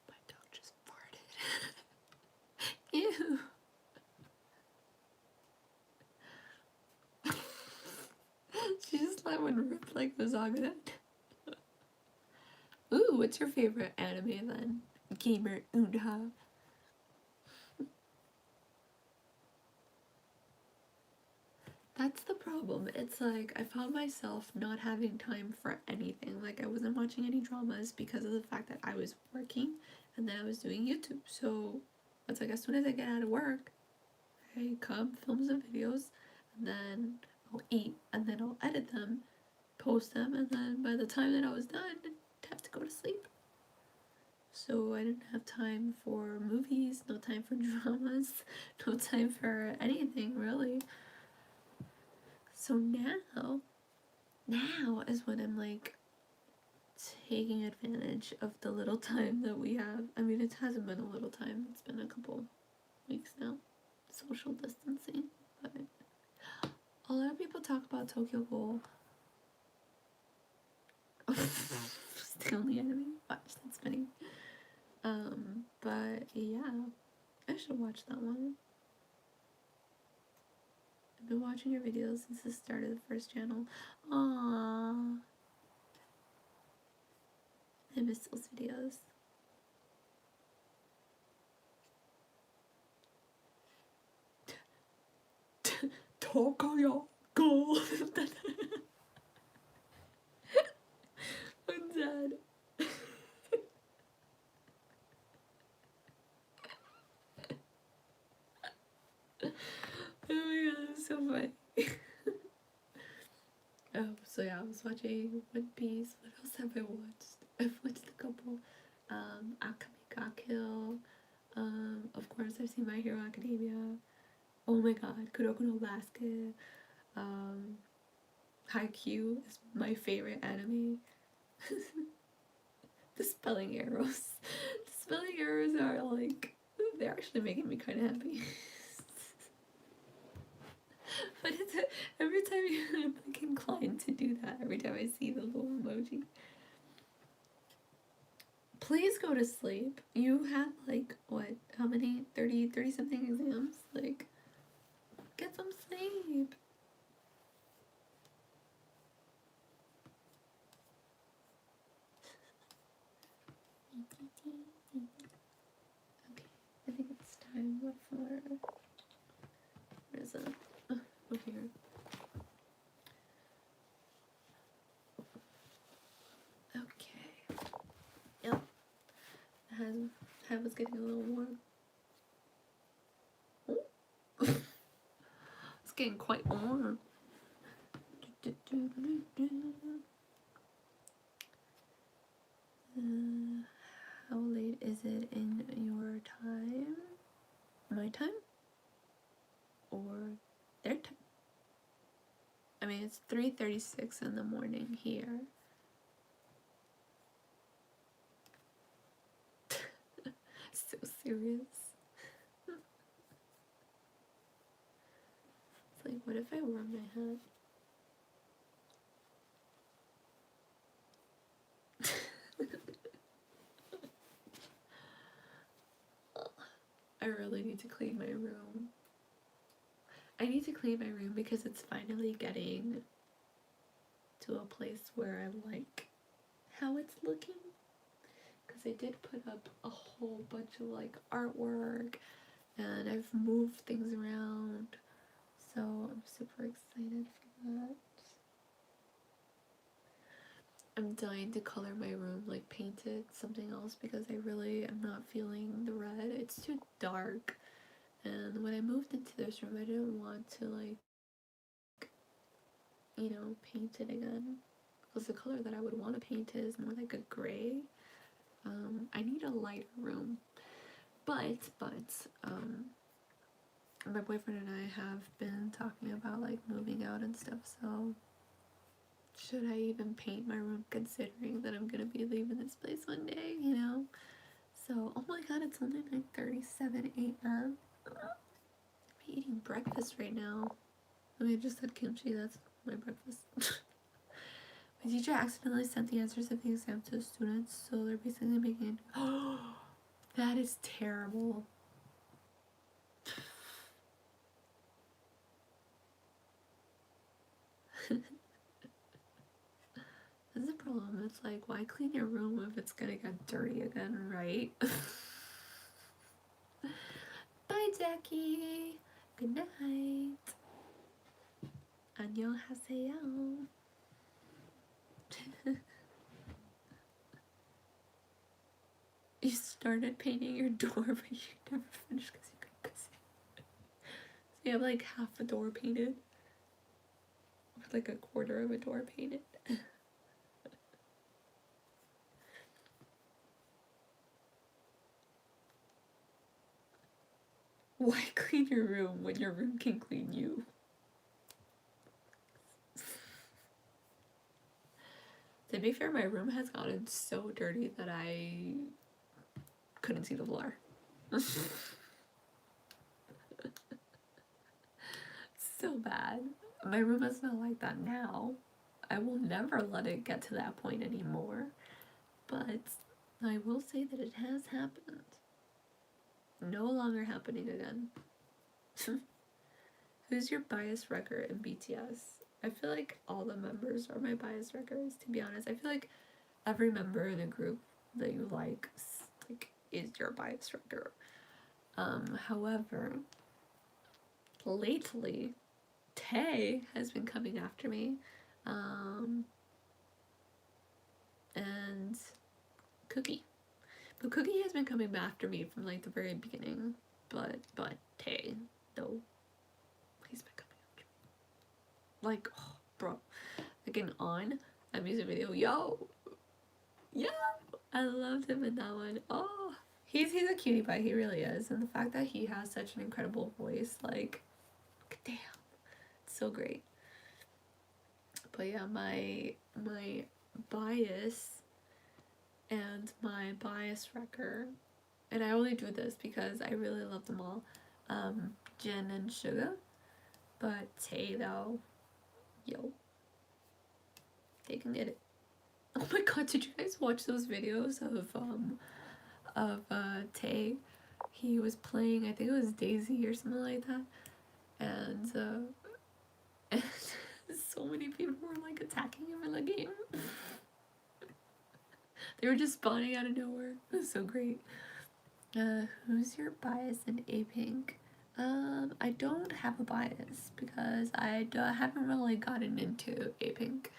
my dog just farted. Ew. She just let one rip like it was all good. Ooh, what's your favorite anime then? Gamer Udha. That's the problem. It's like I found myself not having time for anything. Like I wasn't watching any dramas because of the fact that I was working and then I was doing YouTube. So it's like as soon as I get out of work, I come, film some videos, and then I'll eat, and then I'll edit them, post them, and then by the time that I was done, I'd have to go to sleep. So I didn't have time for movies, no time for dramas, no time for anything really. So now is when I'm like taking advantage of the little time that we have. I mean, it hasn't been a little time, it's been a couple weeks now, social distancing, but a lot of people talk about Tokyo Ghoul. It's the only anime I watched that's funny. But yeah, I should watch that one. I've been watching your videos since the start of the first channel. Aww. I miss those videos. Tokyo Ghoul. I'm dead. Oh my god, that's so funny. Oh, so yeah, I was watching One Piece. What else have I watched? I've watched a couple. Akame ga Kill. Of course, I've seen My Hero Academia. Oh my god, Kuroko no Basket. Haikyuu is my favorite anime. The spelling errors. The spelling errors are like, they're actually making me kind of happy. But it's every time I'm like inclined to do that, every time I see the little emoji. Please go to sleep. You have like, what, how many? 30 something exams? Like, get some sleep. Okay, I think it's time for, where is it? Oh, here. Okay. Yep. I was getting a little warm. It's getting quite warm. How late is it in your time? My time? Or their time? I mean, it's 3:36 in the morning here. So serious. It's like, what if I wore my hat? I really need to clean my room. I need to clean my room because it's finally getting to a place where I like how it's looking. Because I did put up a whole bunch of like artwork and I've moved things around. So I'm super excited for that. I'm dying to color my room, like paint it something else because I really am not feeling the red. It's too dark. And when I moved into this room, I didn't want to like, you know, paint it again. Because the color that I would want to paint it is more like a gray. I need a lighter room. But, my boyfriend and I have been talking about like moving out and stuff, so should I even paint my room considering that I'm gonna be leaving this place one day, you know? So, oh my god, it's only 9:37 a.m. I'm eating breakfast right now. I mean, I just had kimchi, that's my breakfast. My teacher accidentally sent the answers of the exam to the students, so they're basically making it. That is terrible. That's the problem. It's like, why clean your room if it's gonna get dirty again, right? Bye, Jackie. Good night. 안녕하세요. You started painting your door, but you never finished because you couldn't see it. So you have like half a door painted, or like a quarter of a door painted. Why clean your room when your room can clean you? To be fair, my room has gotten so dirty that I couldn't see the floor. So bad. My room is not like that now. I will never let it get to that point anymore. But I will say that it has happened. No longer happening again. Who's your bias wrecker in BTS? I feel like all the members are my bias wreckers, to be honest. I feel like every member in a group that you like is your bias wrecker. However, lately, Tay has been coming after me. And Cookie. But Cookie has been coming after me from like the very beginning. But Tay, though, he's been coming after me. Like, oh, bro. Like on a music video. Yo! I loved him in that one. Oh, he's a cutie pie, he really is. And the fact that he has such an incredible voice, like, damn, it's so great. But yeah, my bias and my bias wrecker, and I only do this because I really love them all, Jin and Suga. But Tay, though, yo, they can get it. Oh my god, did you guys watch those videos of Tay? He was playing, I think it was Daisy or something like that, and so many people were like attacking him in the game. They were just spawning out of nowhere. It was so great. Who's your bias in A-Pink? I don't have a bias because I haven't really gotten into A-Pink,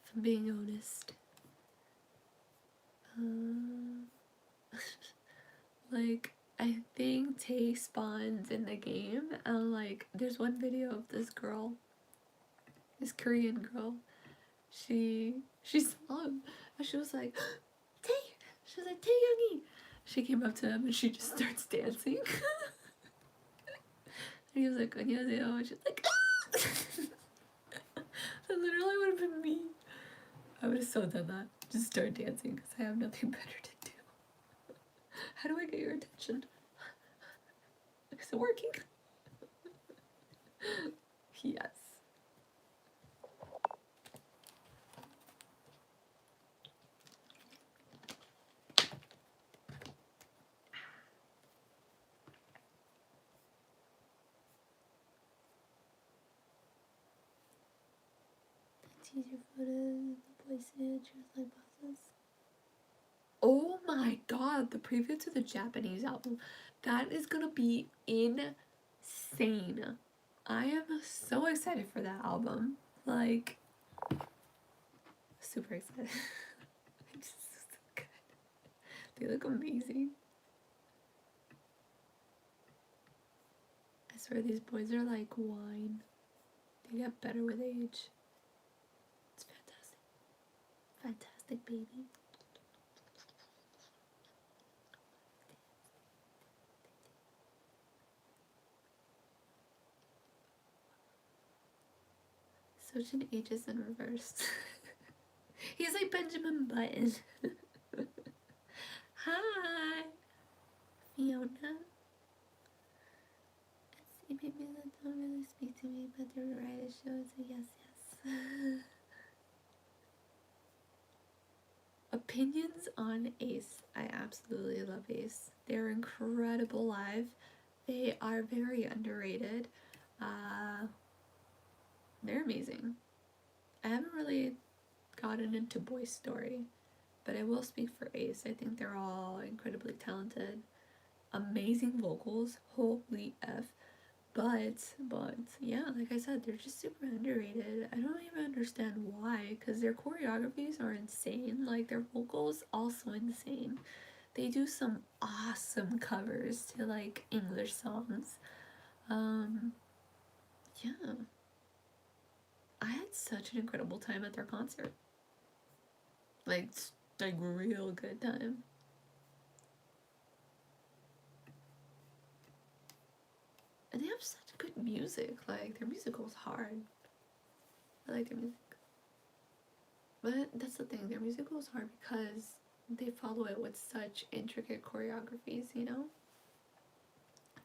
if I'm being honest. Like, I think Tay spawns in the game, and like, there's one video of this girl, this Korean girl, she saw him, and she was like, Tay! She was like, Tay Youngie! She came up to him, and she just starts dancing. And he was like, 안녕하세요, and she's like, that literally would have been me. I would have so done that. Just start dancing, because I have nothing better to do. How do I get your attention? Is it working? Yes. Teaser photos, the voices, like bosses. Oh my god, the preview to the Japanese album. That is gonna be insane. I am so excited for that album. Like, super excited. It's just so good. They look amazing. I swear these boys are like wine. They get better with age. It's fantastic. Fantastic, baby. Sojin ages in reverse. He's like Benjamin Button. Hi, Fiona. See, maybe that don't really speak to me, but the writer shows a yes, yes. Opinions on Ace. I absolutely love Ace. They're incredible live. They are very underrated. They're amazing. I haven't really gotten into Boy Story, but I will speak for Ace. I think they're all incredibly talented. Amazing vocals. Holy F. But yeah, like I said, they're just super underrated. I don't even understand why, because their choreographies are insane. Like, their vocals also insane. They do some awesome covers to like English songs. Yeah. I had such an incredible time at their concert. Like real good time. And they have such good music. Like, their music goes hard. I like their music. But that's the thing, their music goes hard because they follow it with such intricate choreographies, you know?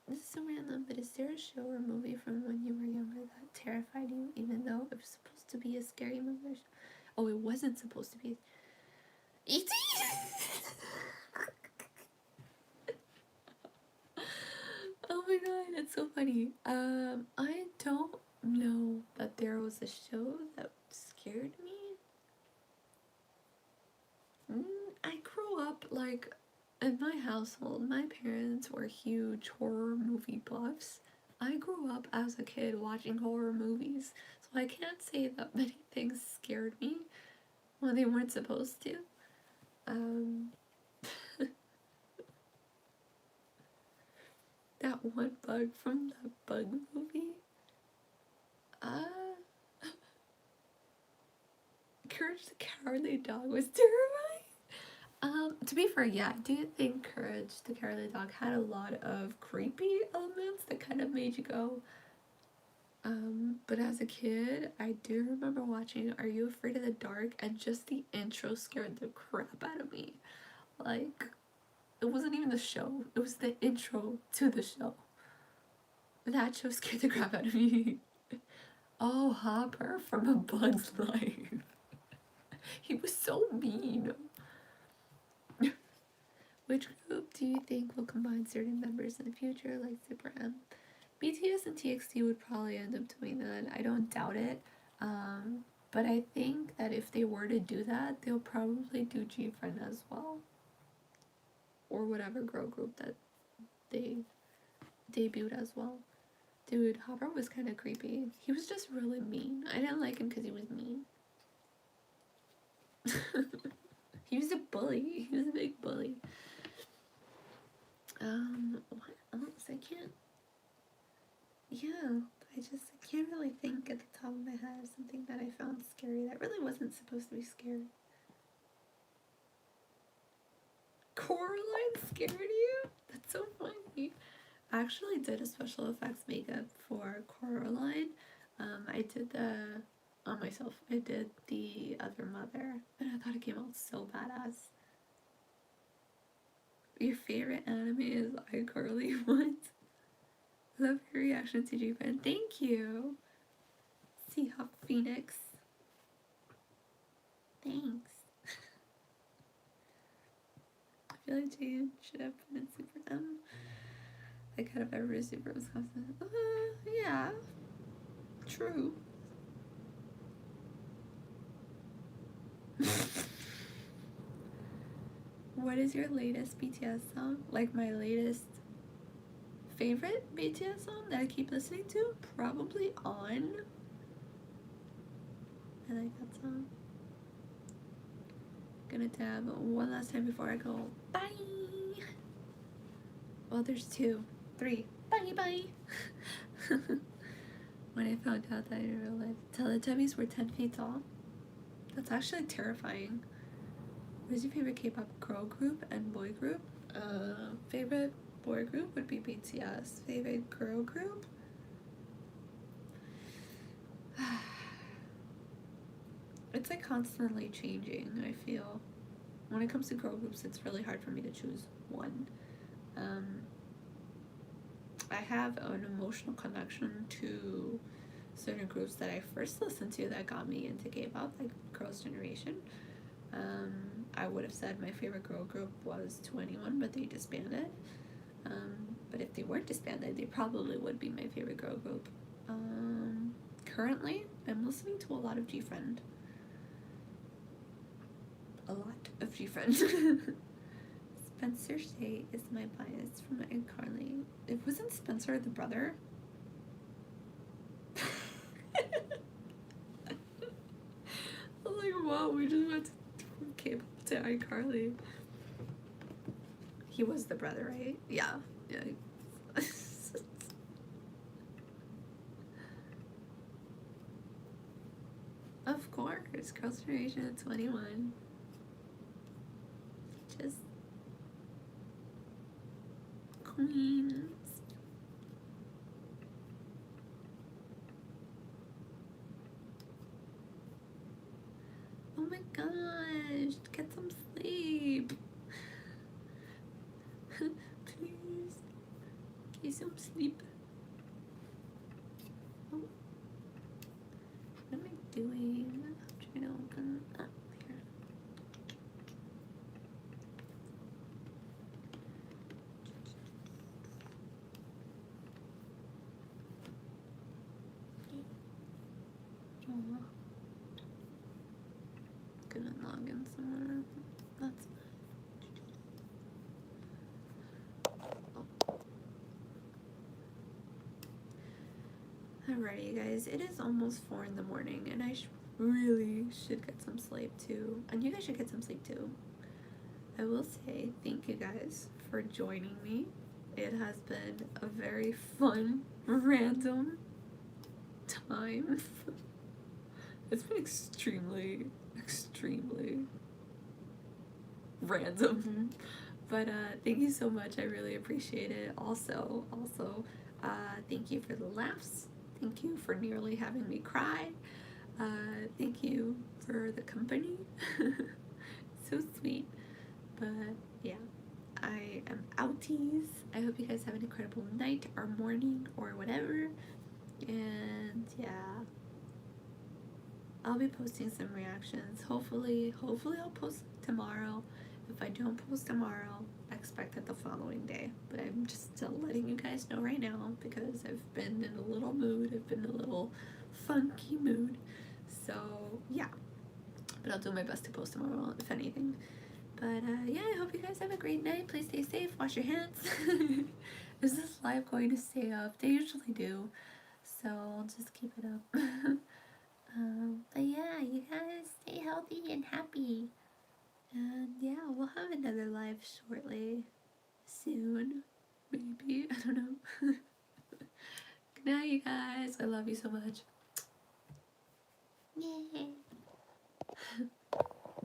This is so random, but is there a show or movie from when you were younger that terrified you, even though it was supposed to be a scary movie? Oh, it wasn't supposed to be. E.T. Oh my god, that's so funny. I don't know that there was a show that scared me. I grew up, like, in my household, my parents were huge horror movie buffs. I grew up as a kid watching horror movies, so I can't say that many things scared me when they weren't supposed to. That one bug from that bug movie. Courage the Cowardly Dog was terrifying. To be fair, yeah, I do think Courage the Cowardly Dog had a lot of creepy elements that kind of made you go. But as a kid, I do remember watching Are You Afraid of the Dark, and just the intro scared the crap out of me. Like, it wasn't even the show, it was the intro to the show. That show scared the crap out of me. Oh, Hopper from A Bug's Life. He was so mean. Which group do you think will combine certain members in the future, like Super M? BTS and TXT would probably end up doing that. I don't doubt it. But I think that if they were to do that, they'll probably do G-Friend as well. Or whatever girl group that they debuted as well. Dude, Hopper was kind of creepy. He was just really mean. I didn't like him because he was mean. He was a bully. He was a big bully. What else? I can't. Yeah, I can't really think at the top of my head of something that I found scary that really wasn't supposed to be scary. Coraline scared you? That's so funny. I actually did a special effects makeup for Coraline. I did on myself. I did the other mother, and I thought it came out so badass. Your favorite anime is iCarly. What? Love your reaction to G-Friend. Thank you. Seahawk Phoenix. Thanks. I feel like Jane should have been in Super M. Like, out of every Super was constant. Yeah. True. What is your latest BTS song? Like, my latest favorite BTS song that I keep listening to? Probably On. I like that song. Gonna dab one last time before I go. Bye! Well, there's 2. 3. Bye bye! When I found out that in real life Teletubbies were 10 feet tall. That's actually terrifying. What is your favorite K-pop girl group and boy group? Favorite boy group would be BTS. Favorite girl group? it's like constantly changing, I feel. When it comes to girl groups, it's really hard for me to choose one. I have an emotional connection to certain groups that I first listened to that got me into K-pop, like Girls' Generation. I would have said my favorite girl group was 21, but they disbanded. But if they weren't disbanded, they probably would be my favorite girl group. Currently, I'm listening to a lot of G-Friend. A lot of G-Friend. Spencer Shay is my bias from iCarly. It wasn't Spencer the brother. I'm like, wow, we just went from K-pop to iCarly. He was the brother, right? Yeah. Of course, Girls' Generation at 21. Just queens. Oh my gosh, get some sleep. Please, get some sleep. Oh. What am I doing? I'm trying to open up here. Oh. Gonna log in somewhere. That's Alrighty, you guys, it is almost 4 in the morning, and I really should get some sleep too. And you guys should get some sleep too. I will say thank you guys for joining me. It has been a very fun, random time. It's been extremely random. But thank you so much. I really appreciate it. Also, thank you for the laughs. Thank you for nearly having me cry. Thank you for the company. So sweet. But yeah, I am outies. I hope you guys have an incredible night or morning or whatever. And yeah, I'll be posting some reactions. Hopefully I'll post tomorrow. If I don't post tomorrow, expect it the following day. But I'm just still letting you guys know right now because I've been in a little mood. I've been in a little funky mood. So yeah, but I'll do my best to post tomorrow if anything. But yeah, I hope you guys have a great night. Please stay safe. Wash your hands. Is this live going to stay up? They usually do. So I'll just keep it up. But yeah, you guys stay healthy and happy. And yeah, we'll have another live shortly. Soon. Maybe. I don't know. Good night, you guys. I love you so much. Yay.